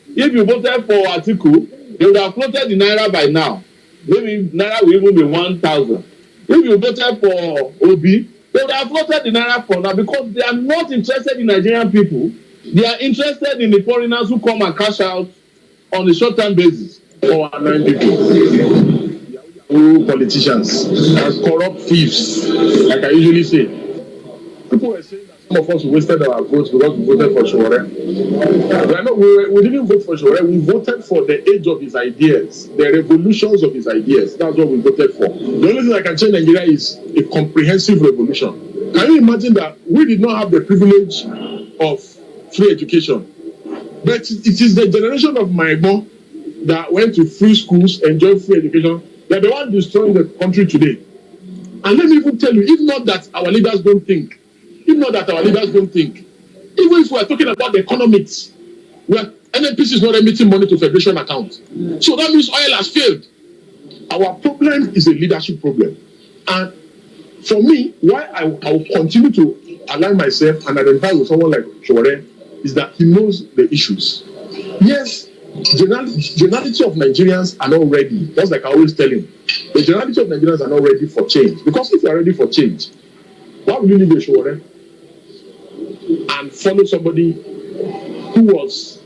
If you voted for Atiku, they would have floated the Naira by now. Maybe Naira will even be 1,000. If you voted for Obi, they would have floated the Naira for now because they are not interested in Nigerian people. They are interested in the foreigners who come and cash out on a short-term basis. Or annoying people. Who politicians and corrupt thieves, like I usually say. People were saying that some of us wasted our votes because we voted for Sowore. We didn't vote for Sowore. We voted for the age of his ideas, the revolutions of his ideas. That's what we voted for. The only thing that can change Nigeria is a comprehensive revolution. Can you imagine that we did not have the privilege of free education? But it is the generation of my mom that went to free schools, enjoyed free education. They're the one destroying the country today. And let me even tell you, if not that our leaders don't think, even if we're talking about the economics, NNPC is not emitting money to federation accounts. So that means oil has failed. Our problem is a leadership problem. And for me, why I will continue to align myself and identify with someone like Sowore is that he knows the issues. Yes, generality of Nigerians are not ready. Just like I always tell him, the generality of Nigerians are not ready for change. Because if you are ready for change, why would you leave a Sowore and follow somebody who was?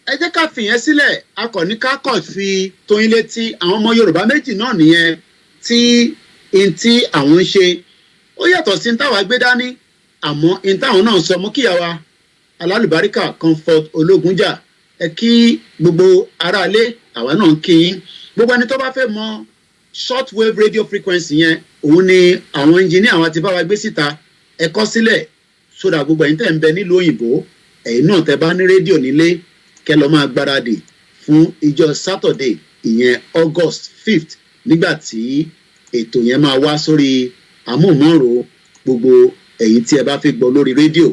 ẹ jẹ́ ká fìyẹn sílẹ̀ akọni ká kàn fi tóyin létí àwọn ọmọ Yorùbá méjì náà nìyẹn tí àwọn ń ṣe ó yàtọ̀ sí táwa gbé dání àmọ́ táwọn náà sọ mú kíyàwá alálùbáríkà Comfort Ológunjà ẹ kí gbogbo aráalé àwa náà ń kí yín gbogbo ẹni tó bá fẹ́ mọ short wave radio frequency yẹn òun ni àwọn engineer wa ti bá wa gbé síta ẹ kọ sílẹ̀ sódà gbogbo ẹ̀yin tẹ́ ń bẹ nílùú òyìnbó ẹ̀yin náà tẹ́ bá ní rédíò nílé kẹ́ lọ máa gbáradì fún ìjọ Saturday ìyẹn August 5th nígbà tí ètò yẹn máa wá sórí amóhùnmáwòrán gbogbo ẹ̀yin tí ẹ bá fẹ́ gbọ́ lórí rédíò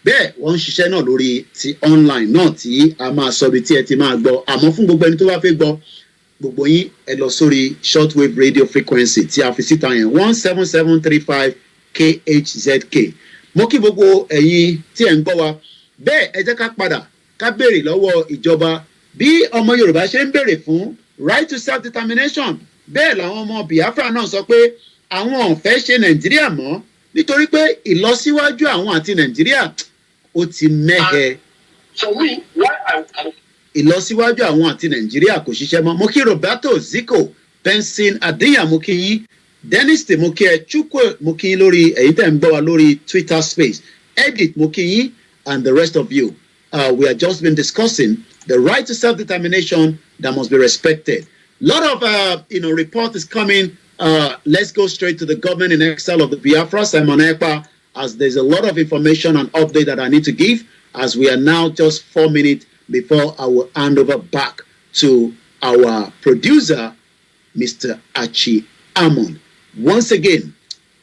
bẹ́ẹ̀ wọ́n ń ṣiṣẹ́ náà lórí ti online náà tí a máa sọ ibi tí ẹ ti máa gbọ́ àmọ́ fún gbogbo ẹni tó bá fẹ́ gbọ́ gbogbo yín ẹ lọ sórí shortwave radio frequency tí a fi síta yẹn 17735 KHZK mo kí gbogbo ẹ̀yin tí ẹ̀ ń gbọ́ wa bẹ́ẹ̀ ẹ jẹ́ ká padà ká béèrè lọ́wọ́ ìjọba bí ọmọ Yorùbá ṣe ń béèrè fún right to self determination bẹ́ẹ̀ làwọn ọmọ Biafra náà sọ pé àwọn ò fẹ́ ṣe Nàìjíríà mọ́ nítorí pé ìlọsíwájú àwọn àti Nàìjíríà ó ti mẹ́hẹ. For me, why I ìlọsíwájú àwọn àti Nàìjíríà kò ṣiṣẹ́ mọ́ mo kí Roberto Zico Benson Adéyà mo kí yín Dennis tí mo kí ẹ Chukwu mo kí yín lórí ẹ̀yin tẹ́ ń gbọ́ wa lórí Twitter space Edith mo kí yín and the rest of you we have just been discussing the right to self-determination that must be respected. Lot of report is coming. Let's go straight to the government in exile of the Biafra, Simon Ekpa, as there's a lot of information and update that I need to give as we are now just 4 minutes before I will hand over back to our producer, Mr. Achi Amon. Once again,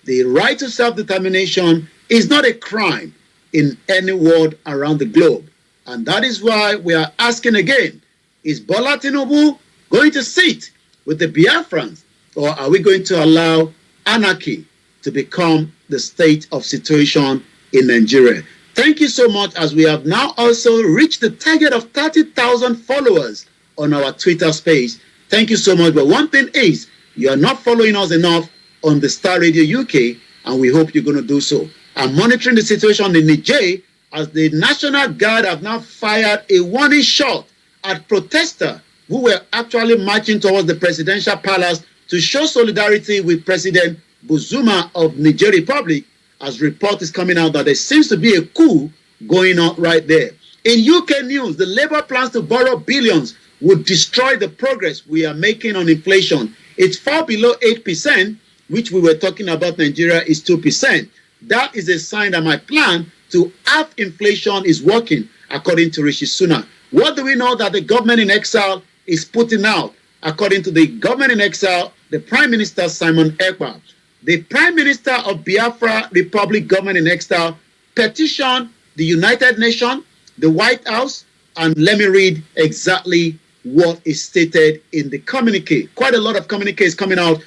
the right to self-determination is not a crime in any world around the globe. And that is why we are asking again, is Bola Tinubu going to sit with the Biafrans, or are we going to allow anarchy to become the state of situation in Nigeria? Thank you so much, as we have now also reached the target of 30,000 followers on our Twitter space. Thank you so much. But one thing is, you are not following us enough on the Starr Radio UK, and we hope you're going to do so. I'm monitoring the situation in Niger, as the National Guard have now fired a warning shot at protesters who were actually marching towards the presidential palace to show solidarity with President Buzuma of Niger Republic, as report is coming out that there seems to be a coup going on right there. In UK news, the Labour plans to borrow billions would destroy the progress we are making on inflation. It's far below 8%, which we were talking about Nigeria is 2%. That is a sign that my plan to half inflation is working, according to Rishi Sunak. What do we know that the government in exile is putting out? According to the government in exile, the Prime Minister Simon Ekpa, the Prime Minister of Biafra Republic government in exile, petitioned the United Nations, the White House, and let me read exactly what is stated in the communique. Quite a lot of communiques coming out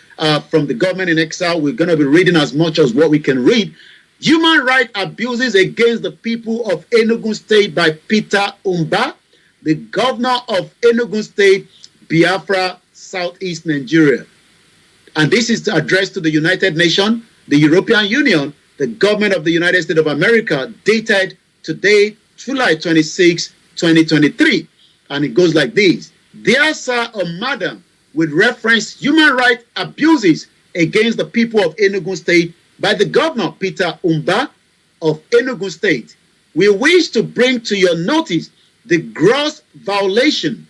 from the government in exile. We're going to be reading as much as what we can read. Human rights abuses against the people of Enugu State by Peter Umba, the governor of Enugu State, Biafra, Southeast Nigeria. And this is addressed to the United Nations, the European Union, the government of the United States of America, dated today, July 26, 2023. And it goes like this. Dear sir or madam, with reference human rights abuses against the people of Enugu State by the governor, Peter Umba of Enugu State, we wish to bring to your notice the gross violation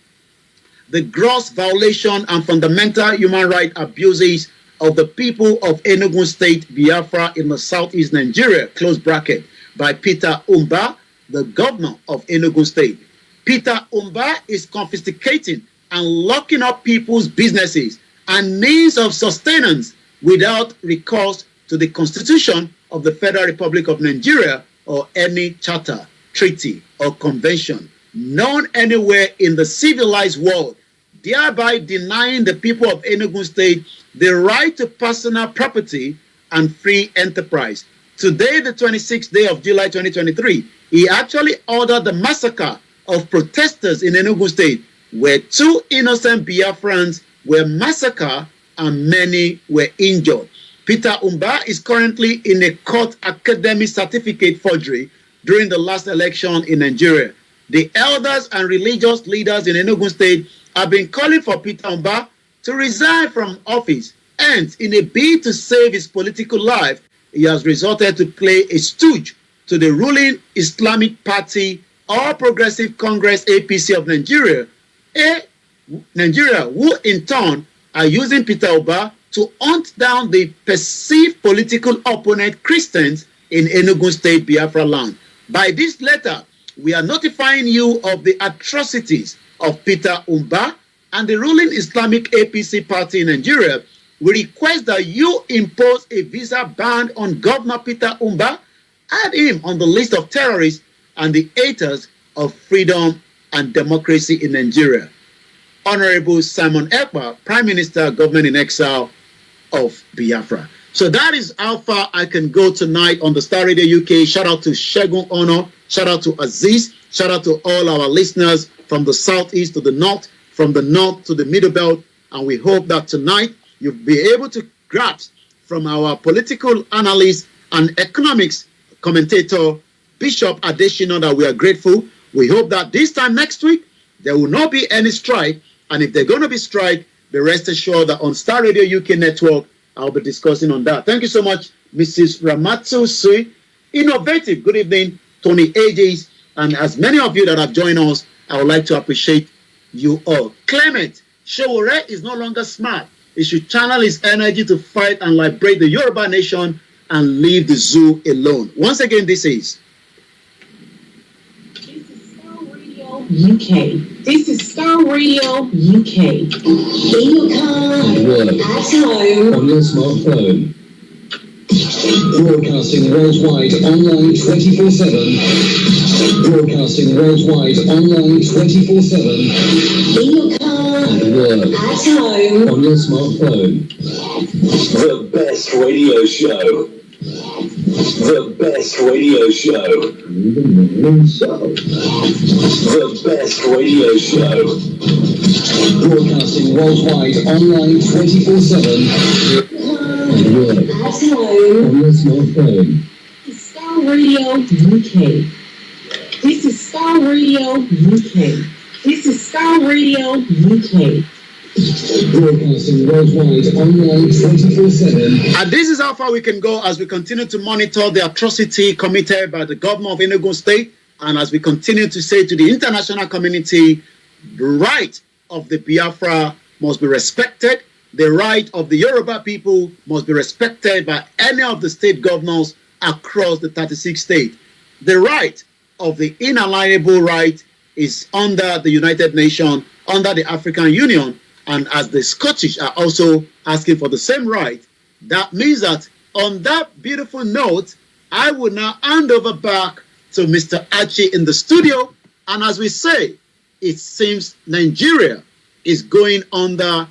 and fundamental human rights abuses of the people of Enugu State, Biafra in the southeast Nigeria, close bracket, by Peter Umba, the governor of Enugu State. Peter Umba is confiscating and locking up people's businesses and means of sustenance without recourse to the Constitution of the Federal Republic of Nigeria or any charter, treaty, or convention known anywhere in the civilized world, thereby denying the people of Enugu State the right to personal property and free enterprise. Today, the 26th day of July 2023, he actually ordered the massacre of protesters in Enugu State, where 2 innocent Biafrans were massacred and many were injured. Peter Umba is currently in a court academic certificate forgery during the last election in Nigeria. The elders and religious leaders in Enugu State have been calling for Peter Umba to resign from office, and in a bid to save his political life, he has resorted to play a stooge to the ruling Islamic Party, All Progressive Congress APC of Nigeria, who in turn are using Peter Umba to hunt down the perceived political opponent Christians in Enugu State, Biafra land. By this letter, we are notifying you of the atrocities of Peter Umba and the ruling Islamic APC party in Nigeria, we request that you impose a visa ban on Governor Peter Umba, add him on the list of terrorists and the haters of freedom and democracy in Nigeria. Honorable Simon Ekpa, Prime Minister, Government in Exile of Biafra. So that is how far I can go tonight on the Star Radio UK. Shout out to Shegun Ono, shout out to Aziz, shout out to all our listeners from the southeast to the north, from the north to the middle belt. And we hope that tonight you'll be able to grasp from our political analyst and economics commentator, Bishop Adesina, that we are grateful. We hope that this time next week, there will not be any strike. And if there's going to be strike, be rest assured that on Star Radio UK network, I'll be discussing on that. Thank you so much, Mrs. Ramatsu Sui. Innovative. Good evening, Tony Ages. And as many of you that have joined us, I would like to appreciate you all. Clement, Showore is no longer smart. He should channel his energy to fight and liberate the Yoruba nation and leave the zoo alone. Once again, this is UK. This is Star Radio UK. In your car, At work, at home, on your smartphone. Broadcasting worldwide online 24/7. Broadcasting worldwide online 24/7. in your car, At work, at home, on your smartphone. The best radio show. The best radio show. The best radio show. Broadcasting worldwide online 24/7. At work, at home. on your smartphone. Star Radio UK. This is Star Radio UK. This is Star Radio UK. Broadcasting worldwide online 24/7. And this is how far we can go as we continue to monitor the atrocity committed by the governor of Enugu State, and as we continue to say to the international community, the right of the Biafra must be respected. The right of the Yoruba people must be respected by any of the state governors across the 36 states. The right of the inalienable right is under the United Nations, under the African Union, and as the Scottish are also asking for the same right, that means that on that beautiful note, I will now hand over back to Mr. Archie in the studio. And as we say, it seems Nigeria is going under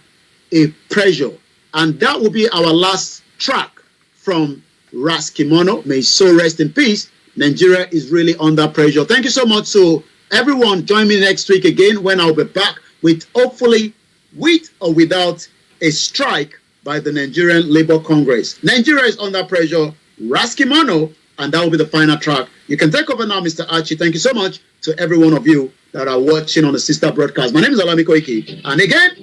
a pressure. And that will be our last track from Ras Kimono. May his soul rest in peace. Nigeria is really under pressure. Thank you so much. So everyone, join me next week again when I'll be back with hopefully with or without a strike by the Nigerian Labour Congress. Nigeria is under pressure. Ras Kimono, and that will be the final track. You can take over now, Mr. Archie. Thank you so much to every one of you that are watching on the sister broadcast. My name is Alami Koiki. And again,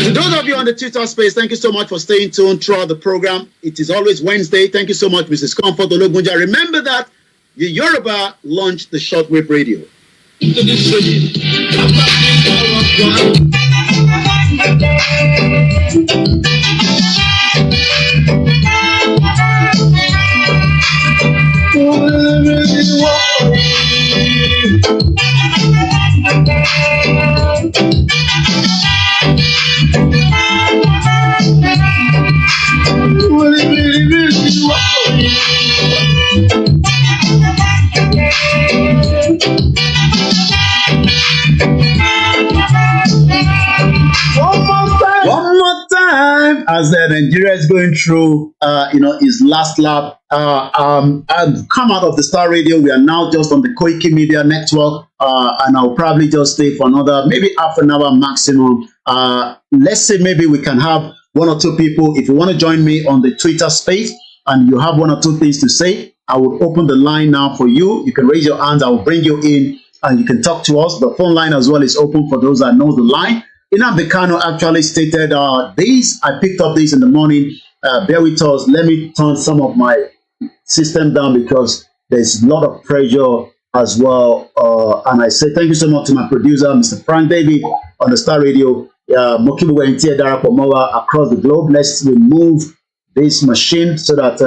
to those of you on the Twitter space, thank you so much for staying tuned throughout the program. It is always Wednesday. Thank you so much, Mrs. Comfort Ologunja. Remember that the Yoruba launched the shortwave radio. One more time, as Nigeria is going through, his last lap. I've come out of the Star Radio. We are now just on the Koiki Media Network, and I'll probably just stay for another maybe half an hour maximum. Let's say maybe we can have one or two people. If you want to join me on the Twitter space and you have one or two things to say, I will open the line now for you. You can raise your hand. I will bring you in, and you can talk to us. The phone line as well is open for those that know the line. Nnamdi Kanu actually stated this. I picked up this in the morning. Bear with us. Let me turn some of my system down because there's a lot of pressure as well. And I say thank you so much to my producer, Mr. Frank David, on the Star Radio. Mokibu and Tia Darapọ̀ Mowa across the globe. Let's remove this machine so that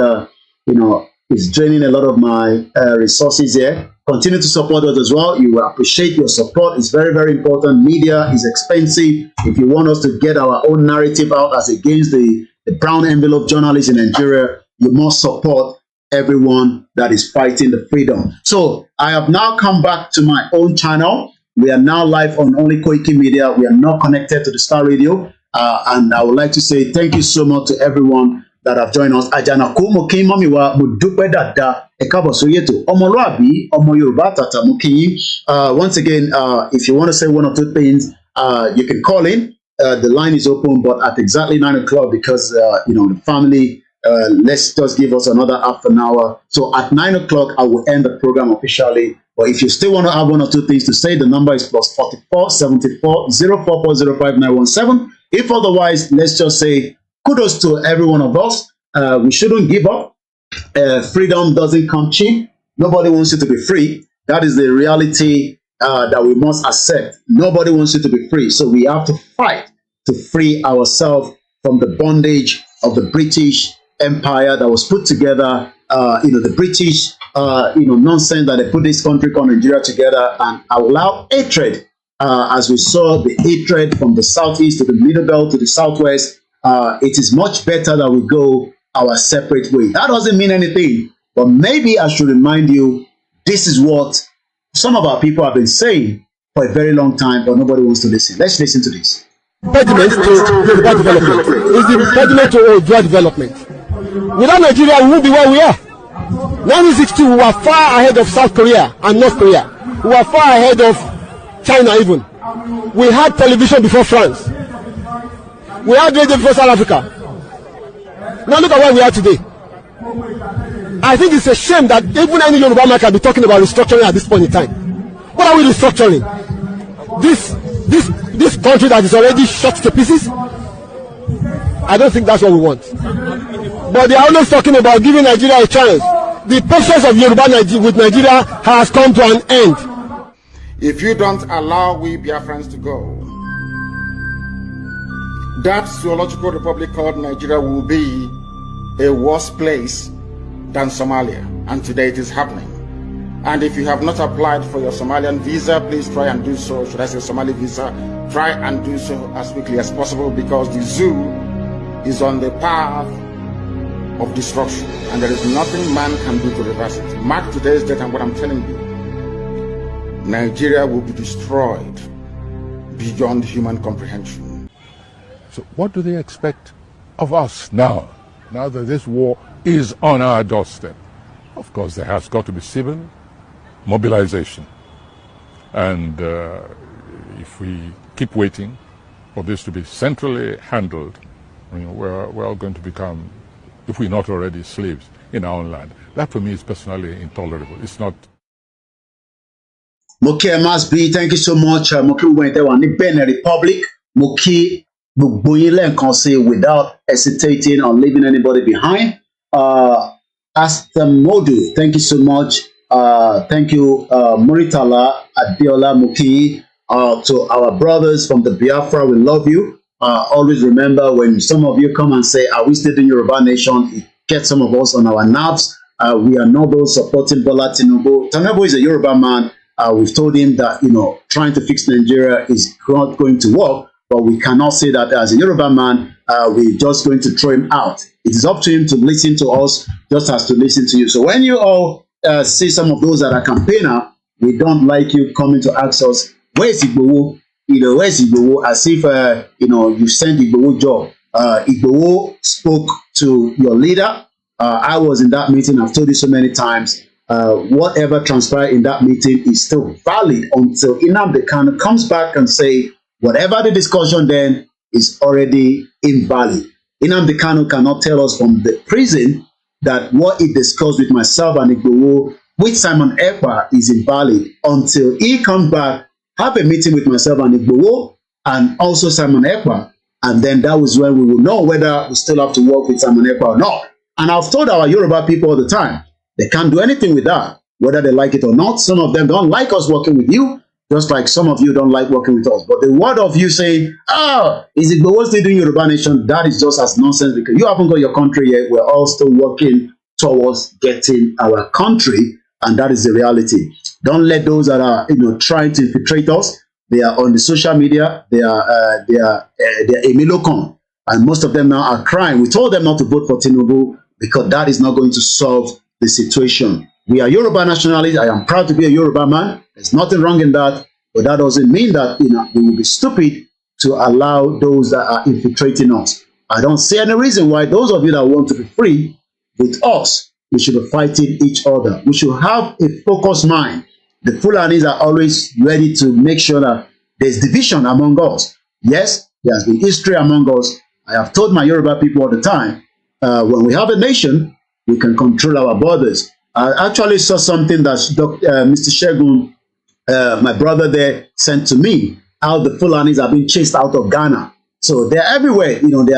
it's draining a lot of my resources here. continue to support us as well. You will appreciate your support. It's very, very important. Media is expensive. If you want us to get our own narrative out as against the brown envelope journalists in Nigeria, you must support everyone that is fighting the freedom. So I have now come back to my own channel. We are now live on Only Koiki Media. We are not connected to the Star Radio. And I would like to say thank you so much to everyone that have joined us. Ajanaku mo kin mami wa mo dúpẹ́ dáadáa ẹ káàbọ̀ sórí ètò ọmọlúàbí ọmọ Yorùbá tàtà mo kin yín. Once again, if you want to say one or two things, you can call in. The line is open, but at exactly 9 o'clock, because the family. Let's just give us another half an hour. So at 9 o'clock, I will end the program officially. But if you still want to have one or two things to say, the number is +44 74 044 05917. If otherwise, let's just say kudos to every one of us. We shouldn't give up. Freedom doesn't come cheap. Nobody wants you to be free. That is the reality that we must accept. Nobody wants you to be free. So we have to fight to free ourselves from the bondage of the British Empire that was put together, the British, nonsense that they put this country called Nigeria together and allow hatred, as we saw the hatred from the southeast to the middle belt to the southwest. It is much better that we go our separate way. That doesn't mean anything, but maybe I should remind you, this is what some of our people have been saying for a very long time, but nobody wants to listen. Let's listen to this. Impediment to Yoruba development is the impediment to Oodua development. Without Nigeria, we won't be where we are. 1962, we were far ahead of South Korea and North Korea. We were far ahead of China even. We had television before France. We had radio before South Africa. Now look at where we are today. I think it's a shame that even any Yoruba man can be talking about restructuring at this point in time. What are we restructuring? This country that is already shot to pieces? I don't think that's what we want. But they are always talking about giving Nigeria a chance. The process of Yoruba with Nigeria has come to an end. If you don't allow we Biafrans to go, that zoological republic called Nigeria will be a worse place than Somalia. And today it is happening. And if you have not applied for your Somalian visa, please try and do so. Should I say Somali visa? Try and do so as quickly as possible, because the zoo is on the path of destruction, and there is nothing man can do to reverse it. Mark today's date and what I'm telling you. Nigeria will be destroyed beyond human comprehension. So what do they expect of us now that this war is on our doorstep? Of course, there has got to be civil mobilization. And if we keep waiting for this to be centrally handled, we're all going to become, if we're not already, slaves in our own land. That for me is personally intolerable. It's not. Moki MSB, thank you so much. Moki Wentewa, Benin Republic. Moki Bugboyile Nkanse, without hesitating or leaving anybody behind. Asta Modu, thank you so much. Thank you, Muritala Adiola Moki. To our brothers from the Biafra, we love you. Always remember, when some of you come and say, are we still in Yoruba Nation? It gets some of us on our nerves. We are not those supporting Bola Tinubu. Tinubu is a Yoruba man. We've told him that, trying to fix Nigeria is not going to work, but we cannot say that as a Yoruba man, we're just going to throw him out. It is up to him to listen to us, just as to listen to you. So when you all see some of those that are campaigner, we don't like you coming to ask us, where's Igboho? Where's Igboho? As if, you sent Igboho job. Igboho spoke to your leader. I was in that meeting. I've told you so many times. Whatever transpired in that meeting is still valid until Nnamdi Kanu comes back and say, whatever the discussion then is already invalid. Nnamdi Kanu cannot tell us from the prison that what he discussed with myself and Igboho with Simon Ekpa is invalid until he comes back, have a meeting with myself and Igboho and also Simon Ekpa, and then that was when we will know whether we still have to work with Simon Ekpa or not. And I've told our Yoruba people all the time, they can't do anything with that, whether they like it or not. Some of them don't like us working with you, just like some of you don't like working with us. But the word of you saying, is Igboho still doing Yoruba Nation? That is just as nonsense, because you haven't got your country yet. We're all still working towards getting our country. and that is the reality. Don't let those that are trying to infiltrate us. They are on the social media. They're Emilocon, and most of them now are crying. We told them not to vote for Tinubu because that is not going to solve the situation. We are Yoruba nationalists. I am proud to be a Yoruba man. There's nothing wrong in that, but that doesn't mean that we will be stupid to allow those that are infiltrating us. I don't see any reason why those of you that want to be free with us, we should be fighting each other. We should have a focused mind. The Fulanis are always ready to make sure that there's division among us. Yes, there has been history among us. I have told my Yoruba people all the time, when we have a nation, we can control our borders. I actually saw something that Mr. Shegun, my brother there, sent to me, how the Fulanis are being chased out of Ghana. So they're everywhere. They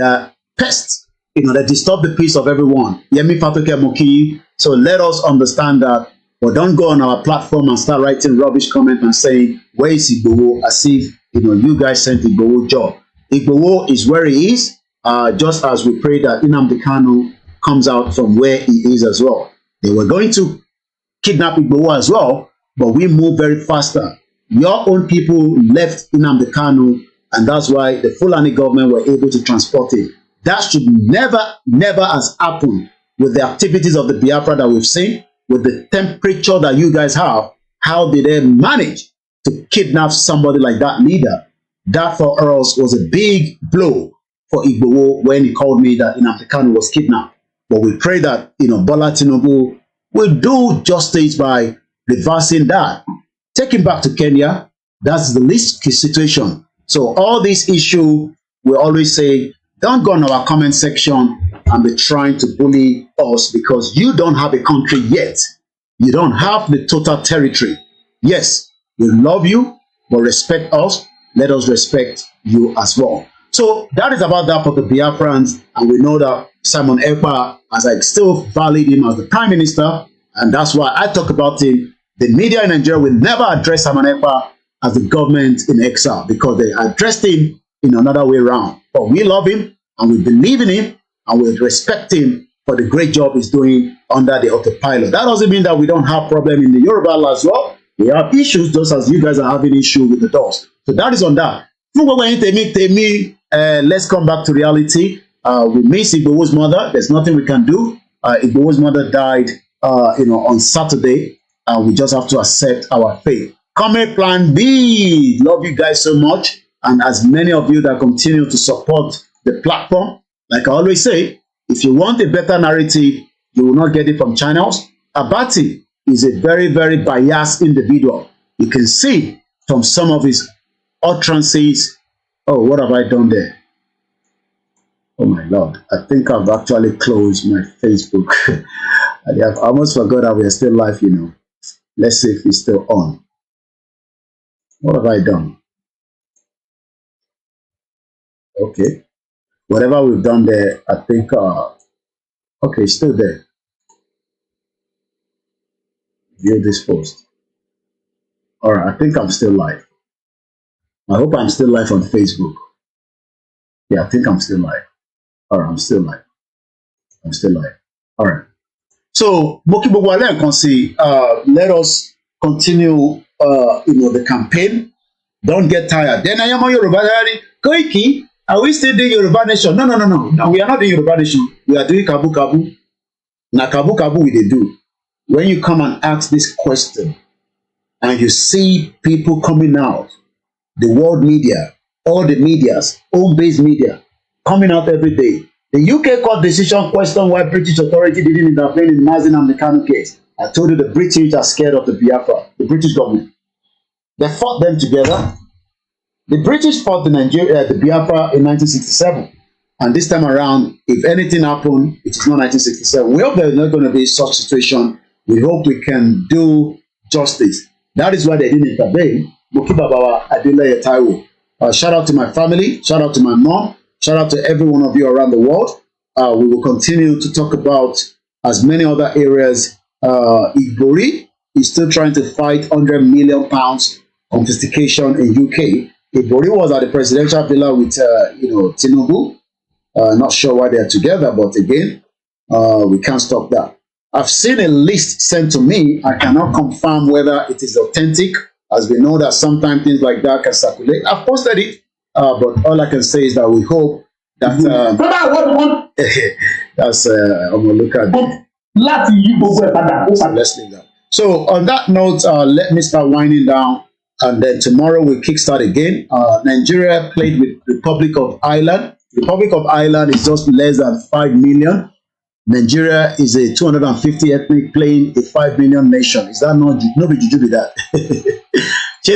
are pests. They disturb the peace of everyone. Yemi Patoke Moki. So let us understand that, but don't go on our platform and start writing rubbish comment and saying, where is Igboho? As if you guys sent Igboho job. Igboho is where he is, just as we pray that Nnamdi Kanu comes out from where he is as well. They were going to kidnap Igboho as well, but we move very faster. Your own people left Nnamdi Kanu, and that's why the Fulani government were able to transport it. That should never has happened with the activities of the Biafra that we've seen, with the temperature that you guys have. How did they manage to kidnap somebody like that leader? That for us was a big blow for Igboho when he called me that Nnamdi Kanu was kidnapped. But we pray that Bola Tinubu will do justice by reversing that. Take him back to Kenya. That's the least situation. So all these issues, we always say, don't go on our comment section and be trying to bully us because you don't have a country yet. You don't have the total territory. Yes, we love you, but respect us. Let us respect you as well. So that is about that for the Biafrans, and we know that Simon Ekpa, as I still value him as the Prime Minister, and that's why I talk about him. The media in Nigeria will never address Simon Ekpa as the government in exile because they addressed him in another way around. But we love him, and we believe in him, and we respect him for the great job he's doing under the autopilot. That doesn't mean that we don't have problem in the Yoruba land as well. We have issues just as you guys are having issue with the dogs. So that is on that. Let's come back to reality. We miss Igboho's mother. There's nothing we can do. Igboho's mother died on Saturday. We just have to accept our fate. Come Plan B. Love you guys so much. And as many of you that continue to support the platform, like I always say, if you want a better narrative, you will not get it from channels. Abati is a very, very biased individual. You can see from some of his utterances. Oh, what have I done there? Oh my Lord, I think I've actually closed my Facebook. I almost forgot that we are still live, Let's see if it's still on. What have I done? Okay. Whatever we've done there, I think, okay, it's still there. View this post. All right, I think I'm still live. I hope I'm still live on Facebook. Yeah, I think I'm still live. All right, I'm still live. I'm still live. All right. So, let us continue, the campaign. Don't get tired. Then I am on Yoruba. Koiki, are we still doing Yoruba Nation? No. We are not doing Yoruba Nation. We are doing Kabu Kabu. Now, Kabu Kabu, we they do. When you come and ask this question, and you see people coming out, the world media, all the medias, home-based media, coming out every day. The UK court decision questioned why British authority didn't intervene in Mazin and the Kanu case. I told you the British are scared of the Biafra, the British government. They fought them together. The British fought the Biafra in 1967. And this time around, if anything happened, it is not 1967. We hope there is not going to be such situation. We hope we can do justice. That is why they didn't intervene. Shout out to my family. Shout out to my mom. Shout out to every one of you around the world. We will continue to talk about as many other areas. Igbori is still trying to fight £100 million confiscation in UK. Igbori was at the presidential villa with Tinubu. Not sure why they are together, but again, we can't stop that. I've seen a list sent to me. I cannot confirm whether it is authentic, as we know that sometimes things like that can circulate. I've posted it, but all I can say is that we hope that that's look at so let's leave that. So on that note, let me start winding down, and then tomorrow we'll kickstart again. Nigeria played with Republic of Ireland. Republic of Ireland is just less than 5 million. Nigeria is a 250 ethnic playing a 5 million nation. Is that not no be juju be that?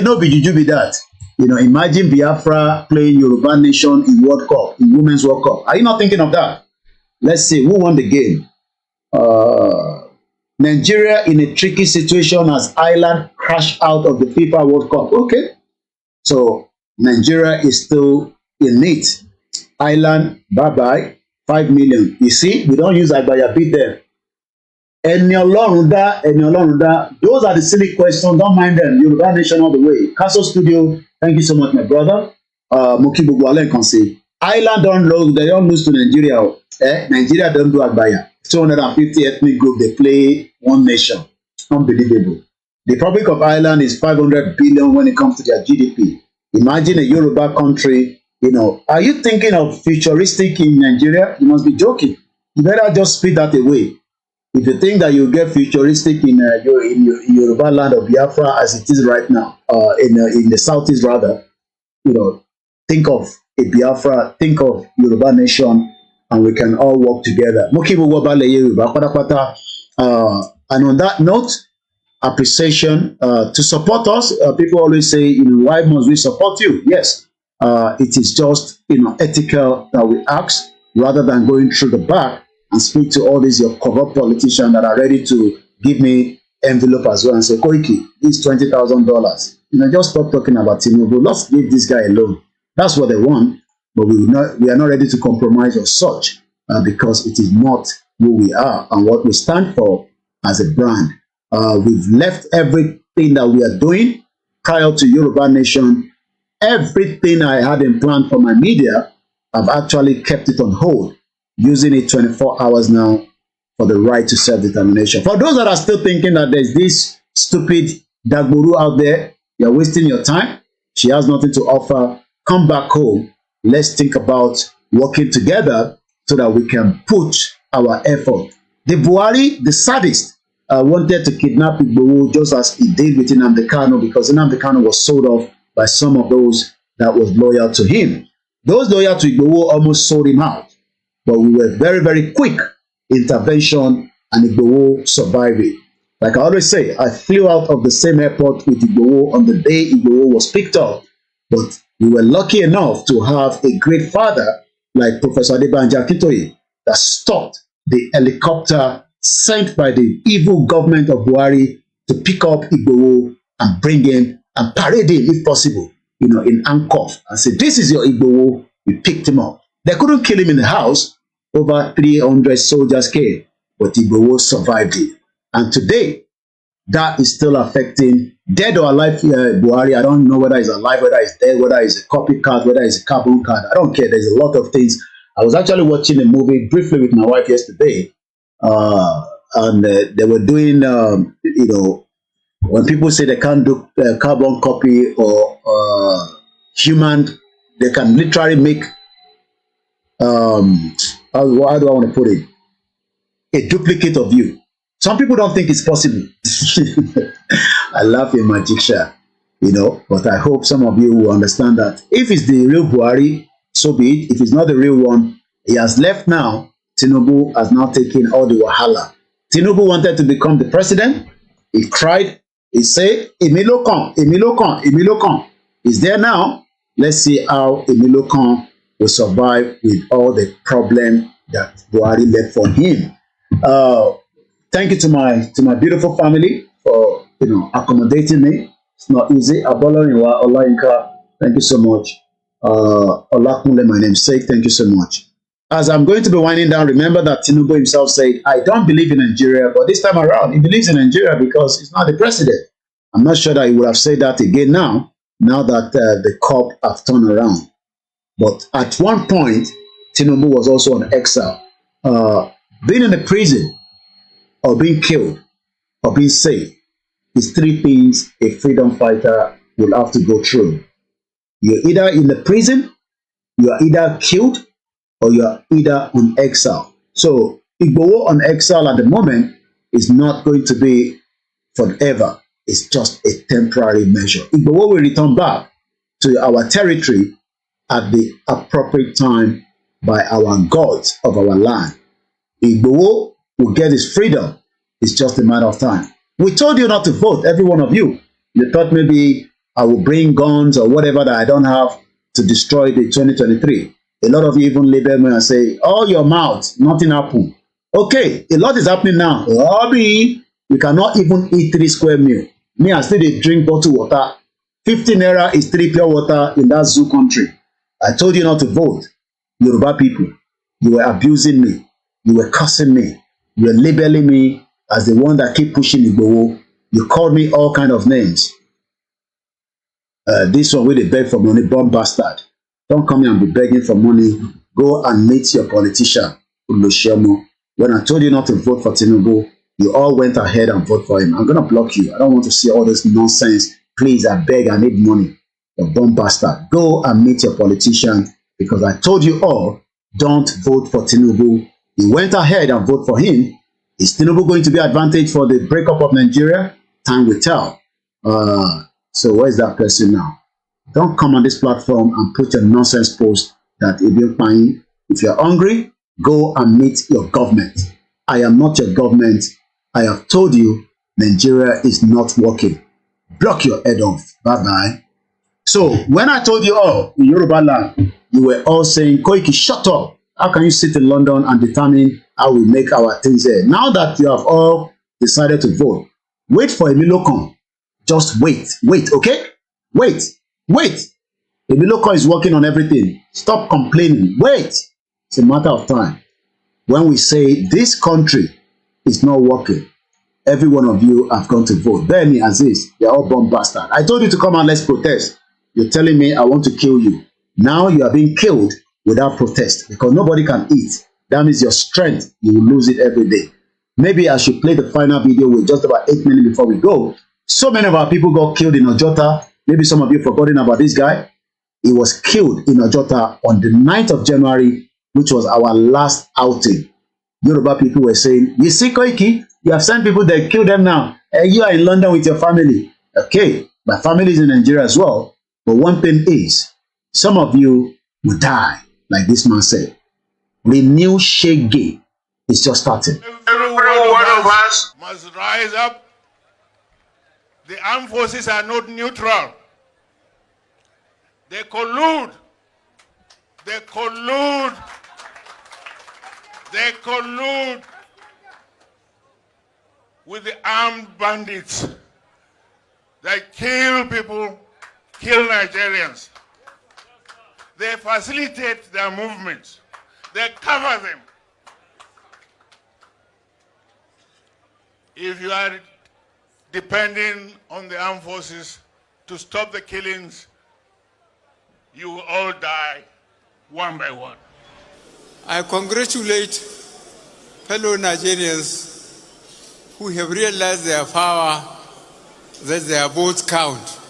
No be juju be that. You know, imagine Biafra playing Yoruba nation in World Cup, in Women's World Cup. Are you not thinking of that? Let's see who won the game. Nigeria in a tricky situation as Ireland crashed out of the FIFA World Cup. Okay, so Nigeria is still in it. Ireland, bye-bye. 5 million. You see, we don't use Agbaya beat them. Ẹni Ọlọ́run dá, ẹni Ọlọ́run dá. Those are the silly questions. Don't mind them. Yoruba nation all the way. Castle Studio, thank you so much, my brother. Moki gbogbo alẹ́ kan sí. Ireland don't lose. They don't lose to Nigeria. Nigeria don't do Agbaya. 250 ethnic group. They play one nation. Unbelievable. The Republic of Ireland is 500 billion when it comes to their GDP. Imagine a Yoruba country. You know, are you thinking of futuristic in Nigeria? You must be joking. You better just spit that away. If you think that you get futuristic in Yoruba land of Biafra as it is right now, in the southeast rather, you know, think of a Biafra, think of Yoruba nation, and we can all work together. And on that note, appreciation to support us. People always say, you know, why must we support you? Yes. It is just, you know, ethical that we ask rather than going through the back and speak to all these your corrupt politicians that are ready to give me envelope as well and say, Koiki, this $20,000. You know, just stop talking about Tinubu. Let's leave this guy alone. That's what they want, but we are not ready to compromise or such because it is not who we are and what we stand for as a brand. We've left everything that we are doing prior to Yoruba Nation. Everything I had in plan for my media, I've actually kept it on hold, using it 24 hours now for the right to self-determination. For those that are still thinking that there's this stupid Dagburu out there, you're wasting your time. She has nothing to offer. Come back home. Let's think about working together so that we can put our effort. The Buhari, the sadist, wanted to kidnap Igboho just as he did with Nnamdi Kanu because Nnamdi Kanu was sold off by some of those that was loyal to him. Those loyal to Igboho almost sold him out. But we were very, very quick intervention and Igboho survived it. Like I always say, I flew out of the same airport with Igboho on the day Igboho was picked up. But we were lucky enough to have a great father like Professor Adebanjo Akintoye that stopped the helicopter sent by the evil government of Buhari to pick up Igboho and bring him and parade him, if possible, you know, in handcuff and say, this is your Igboho. We picked him up. They couldn't kill him in the house. Over 300 soldiers came, but Igboho survived it. And today, that is still affecting dead or alive Buhari. I don't know whether he's alive, whether he's dead, whether he's a copycat, whether he's a carbon card. I don't care. There's a lot of things. I was actually watching a movie briefly with my wife yesterday, and they were doing, you know, when people say they can't do carbon copy or human, they can literally make, how do I want to put it, a duplicate of you. Some people don't think it's possible. I laugh in my diction, you know, but I hope some of you will understand that if it's the real Buhari, so be it. If it's not the real one, he has left now. Tinubu has now taken all the wahala. Tinubu wanted to become the president. He cried. He said, Emilo kan, Emilo kan, Emilo kan. He's there now. Let's see how Emilo kan will survive with all the problem that Buhari left for him. Thank you to my beautiful family for, you know, accommodating me. It's not easy. Abola Iwa Olayinka, thank you so much. Olakunle, my namesake, thank you so much. As I'm going to be winding down, remember that Tinubu himself said, I don't believe in Nigeria, but this time around, he believes in Nigeria because he's not the president. I'm not sure that he would have said that again now that the COP have turned around. But at one point, Tinubu was also on exile. Being in the prison, or being killed or being saved is three things a freedom fighter will have to go through. You're either in the prison, you are either killed, or you are either on exile. So Igboho on exile at the moment is not going to be forever. It's just a temporary measure. Igboho will return back to our territory at the appropriate time by our gods of our land. Igboho will get his freedom. It's just a matter of time. We told you not to vote, every one of you. You thought maybe I will bring guns or whatever that I don't have to destroy the 2023. A lot of you even label me and say, all your mouth, nothing happened. Okay, a lot is happening now. Obi, you cannot even eat 3 square meal. Me, I still dey drink bottled water. 50 naira is 3 pure water in that zoo country. I told you not to vote. Yoruba people, you were abusing me. You were cursing me. You were labeling me as the one that keep pushing Igboho. You called me all kind of names. This one wey dey beg for money, born bastard. Don't come here and be begging for money. Go and meet your politician, Olusegun. When I told you not to vote for Tinubu, you all went ahead and vote for him. I'm going to block you. I don't want to see all this nonsense. Please, I beg, I need money. You born bastard. Go and meet your politician, because I told you all, don't vote for Tinubu. You went ahead and vote for him. Is Tinubu going to be advantage for the breakup of Nigeria? Time will tell. So where's that person now? Don't come on this platform and put your nonsense post that if you're fine, if you're hungry, go and meet your government. I am not your government. I have told you Nigeria is not working. Block your head off. Bye-bye. So when I told you all in Yoruba land, you were all saying, Koiki, shut up. How can you sit in London and determine how we make our things here? Now that you have all decided to vote, wait for Emilokon. Just wait, okay? Wait. Emilokon is working on everything. Stop complaining. Wait. It's a matter of time. When we say this country is not working, every one of you have gone to vote. Benny, Aziz, they're all born bastard. I told you to come and let's protest. You're telling me I want to kill you. Now you are being killed without protest because nobody can eat. That means your strength, you will lose it every day. Maybe I should play the final video with just about 8 minutes before we go. So many of our people got killed in Ojota. Maybe some of you forgotten about this guy. He was killed in Ojota on the 9th of January, which was our last outing. Yoruba people were saying, you see, Koiki, you have sent people that kill them now. You are in London with your family. Okay, my family is in Nigeria as well. But one thing is, some of you will die, like this man said. The new Shege is just starting. Every one of us must rise up. The armed forces are not neutral. They collude. They collude. They collude with the armed bandits. They kill people, kill Nigerians. They facilitate their movements. They cover them. If you are depending on the armed forces to stop the killings, you will all die one by one. I congratulate fellow Nigerians who have realized their power, that their votes count.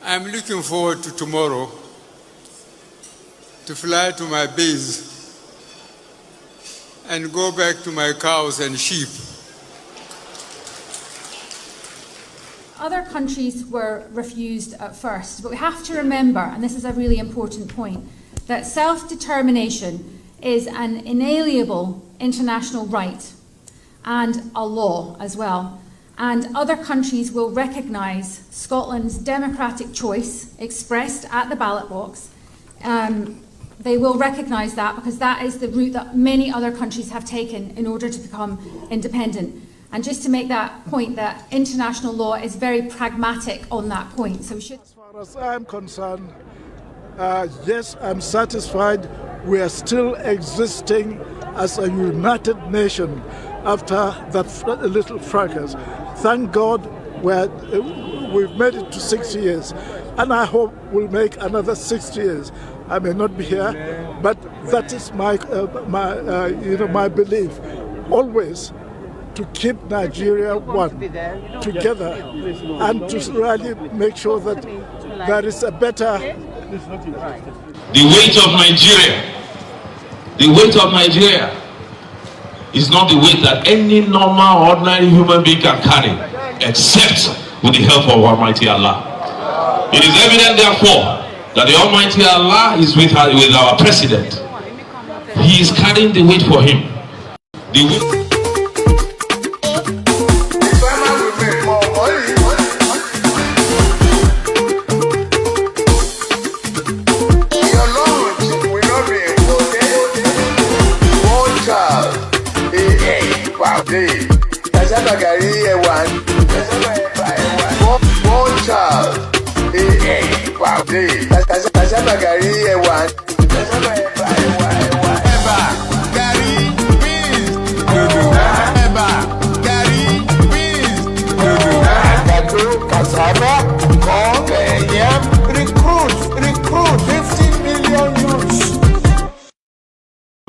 I'm looking forward to tomorrow to fly to my base and go back to my cows and sheep. Other countries were refused at first, but we have to remember, and this is a really important point, that self-determination is an inalienable international right and a law as well. And other countries will recognise Scotland's democratic choice expressed at the ballot box. They will recognise that because that is the route that many other countries have taken in order to become independent. And just to make that point, that international law is very pragmatic on that point. So we should. As far as I'm concerned, yes, I'm satisfied we are still existing as a united nation after that little fracas. Thank God we've made it to 6 years, and I hope we'll make another 6 years. I may not be here, but that is my belief. Always to keep Nigeria one, together, and to really make sure that there is a better... The weight of Nigeria is not the weight that any normal, ordinary human being can carry, except with the help of Almighty Allah. It is evident, therefore, that the Almighty Allah is with our president. He is carrying the weight for him.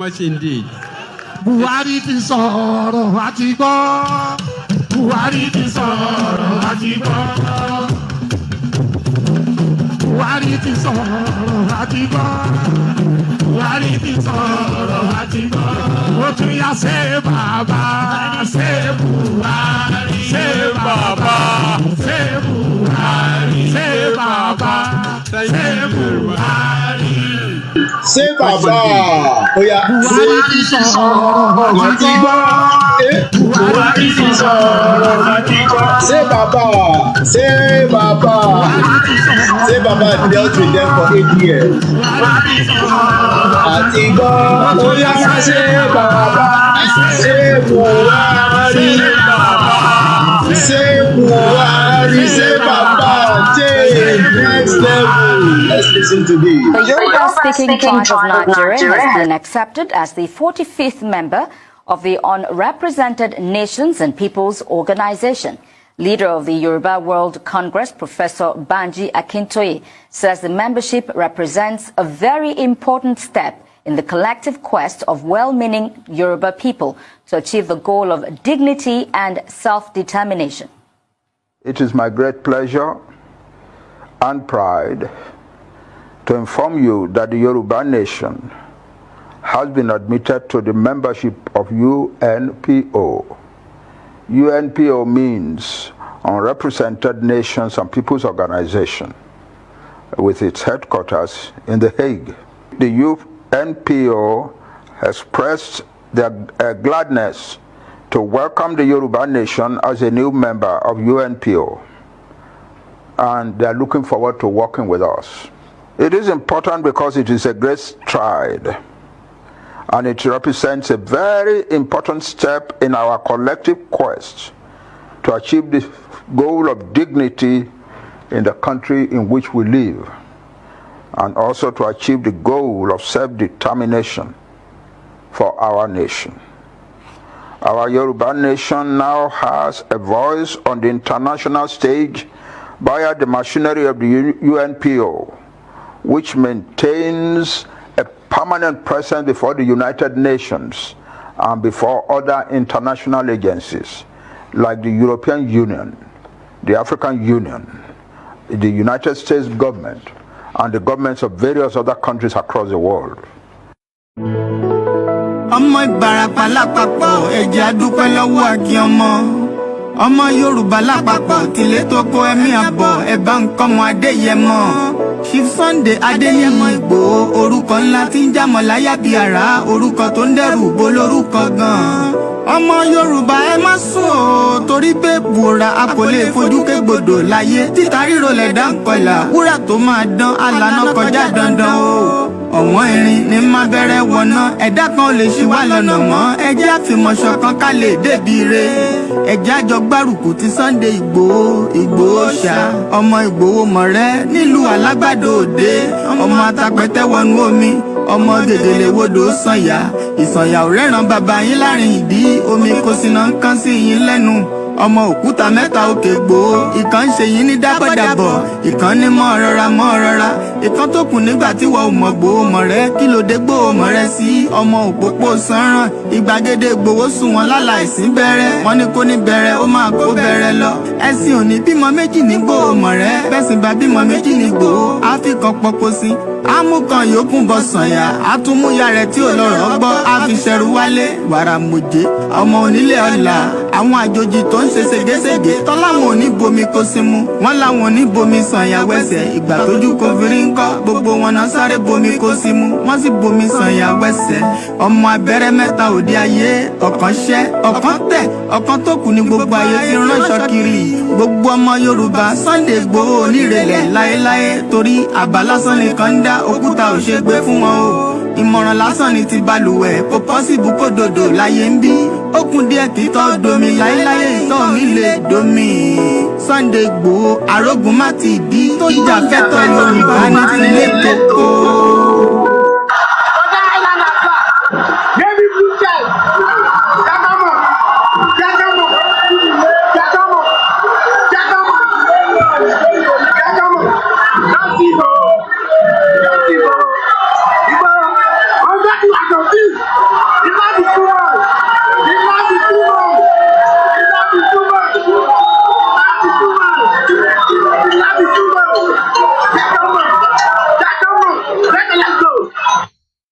Much indeed. Buhari ti sọ̀rọ̀ àti gbọ́. Buhari ti sọ̀rọ̀ àti gbọ́. Buhari ti sọ̀rọ̀ àti gbọ́. Buhari ti sọ̀rọ̀ àti gbọ́. Ó tún yá ṣe bàbá, ṣe Buhari, ṣe bàbá, ṣe Buhari, ṣe bàbá, ṣe Buhari. Say Baba, oh yeah. Buhari ti sọ̀rọ̀ àti gbọ́. Buhari ti sọ̀rọ̀ àti gbọ́. Say Baba, say Baba, say Baba dealt with them for 8 years. Àti gbọ́, oh yeah, say Baba, say Buhari, say Buhari, say Baba, take next level. Let's listen to this. The Yoruba-speaking tribe of Nigeria has been accepted as the 45th member of the Unrepresented Nations and Peoples Organization. Leader of the Yoruba World Congress, Professor Banji Akintoye, says the membership represents a very important step in the collective quest of well-meaning Yoruba people to achieve the goal of dignity and self-determination. It is my great pleasure and pride to inform you that the Yoruba nation has been admitted to the membership of UNPO. UNPO means Unrepresented Nations and Peoples Organization, with its headquarters in The Hague. The UNPO expressed their gladness to welcome the Yoruba nation as a new member of UNPO, and they are looking forward to working with us. It is important because it is a great stride, and it represents a very important step in our collective quest to achieve the goal of dignity in the country in which we live, and also to achieve the goal of self-determination for our nation. Our Yoruba nation now has a voice on the international stage via the machinery of the UNPO, which maintains a permanent presence before the United Nations and before other international agencies like the European Union, the African Union, the United States government, and the governments of various other countries across the world. Ọmọ Ìbàràpá lápapọ̀ ẹ̀jẹ̀ adúpẹ́ lọ́wọ́ àkí ọmọ Yorùbá lápapọ̀ tìlé tó kó ẹ̀mí àbọ̀ ẹ̀bá nǹkan Adéyẹmọ. Chief Sunday Adéyẹmọ Ìgbòho orúkọ ńlá tí ń jámọ̀ láyà bí àrá orúkọ tó ń dẹrù bo lórúkọ gan. Ọmọ Yorùbá ẹ má sùn o torí pé bùrà a kò lè fojú kégbodò láyé títa ríro lẹ̀dá ń kọlà wúrà tó máa dán alànà kọjá dandan o. Ọ̀wọ́n irin ní má bẹ̀rẹ̀ wọ̀nà ẹ̀dá kan ò lè ṣì wá lọ́nà mọ́ ẹjẹ́ àfìmọ̀ṣọ̀ kan ká lè débi re ẹjẹ́ àjọ gbárùkù ti Sunday Ìgbòho ṣá ọmọ Ìgbòho mọ̀rẹ́ nílùú Alágbàdo Òde ọmọ atapẹ̀tẹ̀ wọnú omi ọmọ gèdèlè wodò ìsànyà ò rẹ́ràn bàbá yín láàrin ìdí omi kò sì náà ń kán sí yín lẹ́nu ọmọ òkúta mẹ́ta òkè gbòó ìkan ń ṣe yín ní dábọ̀dàbọ̀ ìkan ní mọ́ rọra ìkan tó kù nígbà tí wọ́n ò mọ̀ gbòó mọ̀ rẹ kí ló dé gbòó mọ̀ rẹ sí ọmọ òpópó sanran ìgbàgede gbòó sùn wọn láláìsí bẹ̀rẹ̀ wọn ní kó ní bẹ̀rẹ̀ ó máa kó bẹ̀rẹ̀ lọ ẹ̀sìn òní bímọ méjì ní gbòó mọ̀ rẹ bẹ́sìn bá bímọ méjì ní gbòó àfikàn pọ̀pọ̀ sí amúkan yòókù bọ̀ sànyà àtúmúyà rẹ̀ tí ò lọ́rọ̀ gbọ́ àfiṣẹ́rù wálé wàrà mòjé ọmọ onílé ọ̀la àwọn àjòjì tó ń ṣe ségesège tán láwọn ò ní bomi kó sí mu wọ́n láwọn ò ní bomi sànyà wẹ́sẹ̀ ìgbà tójú kò fi rí ńkọ́ gbogbo wọn náà sáré bomi kó sí mu wọ́n sì bomi sànyà wẹ́sẹ̀ ọmọ abẹ́rẹ́ mẹ́ta òde ayé ọ̀kan ṣẹ́ ọ̀kan tẹ̀ ọ̀kan tó kù ní gbogbo ayé ti ránṣọ kiri gbogbo ọmọ Yorùbá Sunday Igboho onírèlẹ̀ láéláé torí àbá lásán nìkan ń dá òkúta ò ṣe gbé fún wọn o ìmọ̀ràn lásán ni ti balùwẹ̀ kò pọ́sibú kó dòdò láyé ń bí ó kún díẹ̀ kí tọ́ domi láéláyé ìtọ́ mi lè domi Sunday Igboho arógun má ti dí tó jà fẹ́tọ̀ Yorùbá ní tilé kókó.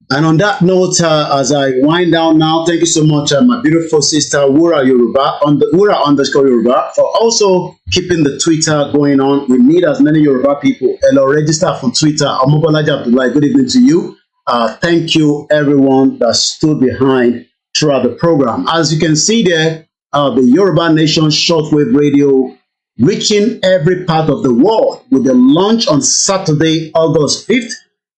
And on that note, as I wind down now, thank you so much, my beautiful sister Wura Yoruba, Wura_Yoruba, for also keeping the Twitter going on. We need as many Yoruba people. Hello, register for Twitter. Omobolaji Abdullahi, good evening to you. Thank you, everyone that stood behind throughout the program. As you can see there, the Yoruba Nation shortwave radio reaching every part of the world with the launch on Saturday, August 5th.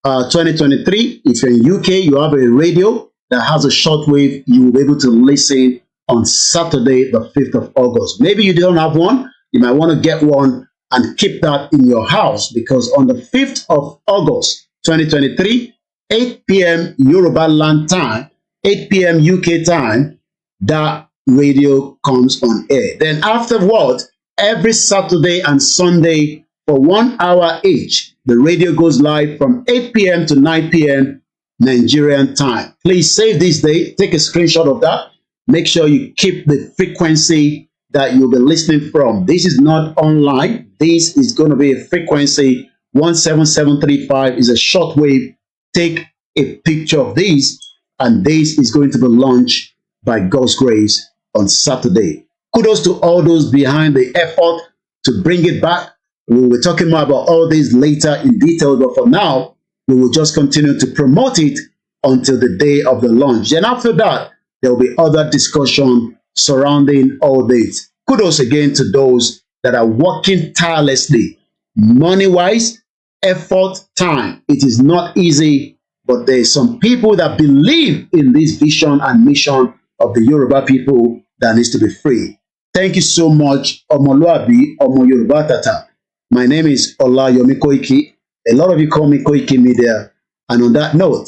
2023. If you're in UK, you have a radio that has a shortwave. You will be able to listen on Saturday, the 5th of August. Maybe you don't have one. You might want to get one and keep that in your house, because on the 5th of August, 2023, 8 p.m. Yoruba land time, 8 p.m. UK time, that radio comes on air. Then afterward, every Saturday and Sunday for 1 hour each, the radio goes live from 8 p.m. to 9 p.m. Nigerian time. Please save this date. Take a screenshot of that. Make sure you keep the frequency that you'll be listening from. This is not online. This is going to be a frequency 17735 is a shortwave. Take a picture of this, and this is going to be launched by God's grace on Saturday. Kudos to all those behind the effort to bring it back. We will be talking more about all this later in detail, but for now, we will just continue to promote it until the day of the launch. Then after that, there will be other discussion surrounding all this. Kudos again to those that are working tirelessly, money-wise, effort, time. It is not easy, but there are some people that believe in this vision and mission of the Yoruba people that needs to be free. Thank you so much, Omoluabi, Omo Yoruba Tata. My name is Olayomi Koiki. A lot of you call me Koiki Media. And on that note,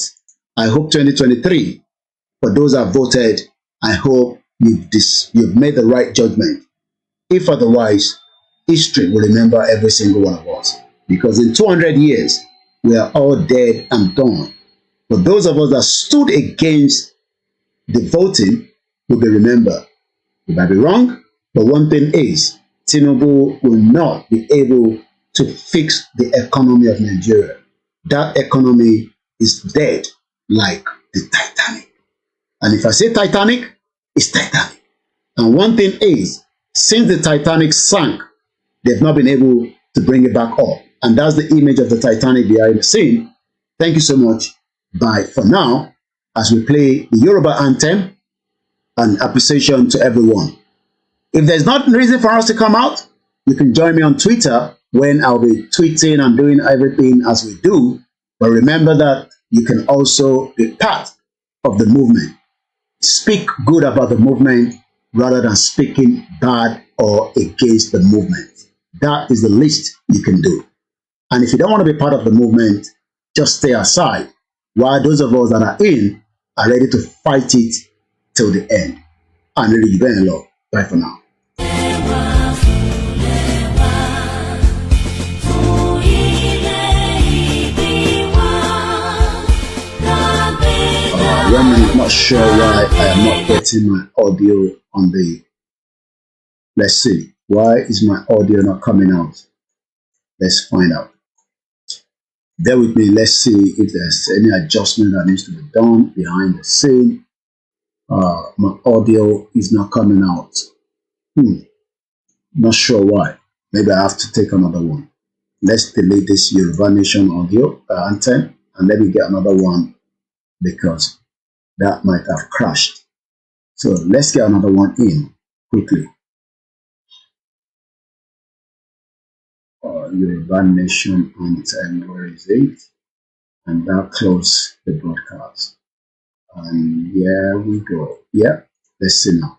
I hope 2023, for those that voted, I hope you've made the right judgment. If otherwise, history will remember every single one of us. Because in 200 years, we are all dead and gone. But those of us that stood against the voting will be remembered. You might be wrong, but one thing is, Tinubu will not be able to fix the economy of Nigeria. That economy is dead like the Titanic. And if I say Titanic, it's Titanic. And one thing is, since the Titanic sank, they've not been able to bring it back up. And that's the image of the Titanic behind the scene. Thank you so much. Bye for now, as we play the Yoruba anthem and appreciation to everyone. If there's not a reason for us to come out, you can join me on Twitter when I'll be tweeting and doing everything as we do. But remember that you can also be part of the movement. Speak good about the movement rather than speaking bad or against the movement. That is the least you can do. And if you don't want to be part of the movement, just stay aside, while those of us that are in are ready to fight it till the end. I'm really very low. Bye for now. not sure why I am not getting my audio on the. Let's see. Why is my audio not coming out? Let's find out. Bear with me. Let's see if there's any adjustment that needs to be done behind the scene. My audio is not coming out. Not sure why. Maybe I have to take another one. Let's delete this Yoruba Nation audio anthem and let me get another one because that might have crashed. So let's get another one in quickly. Yoruba Nation anthem, where is it? And that close the broadcast. And here we go. Yeah, let's see now.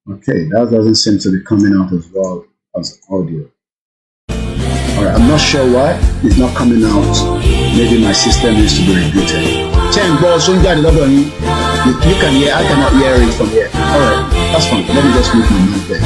Okay, that doesn't seem to be coming out as well as audio. Alright, I'm not sure why it's not coming out. Maybe my system needs to be rebooted. You can hear, I cannot hear it from here. Alright, that's fine. Let me just move my mic there.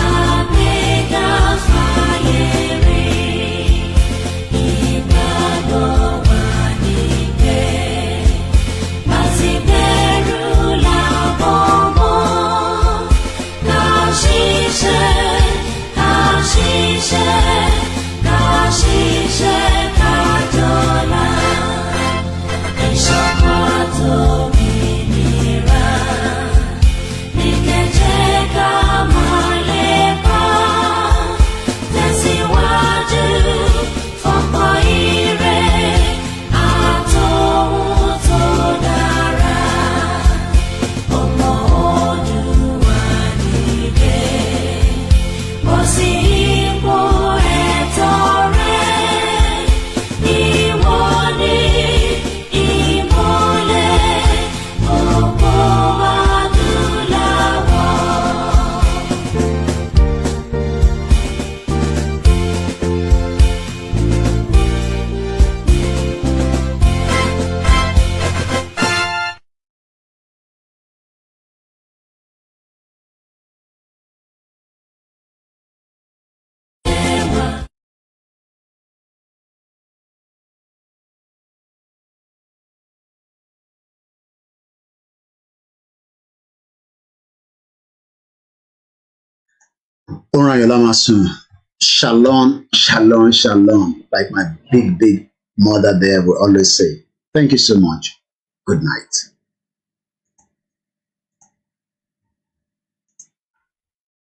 Shalom, shalom, shalom. Like my big mother there would always say. Thank you so much. Good night.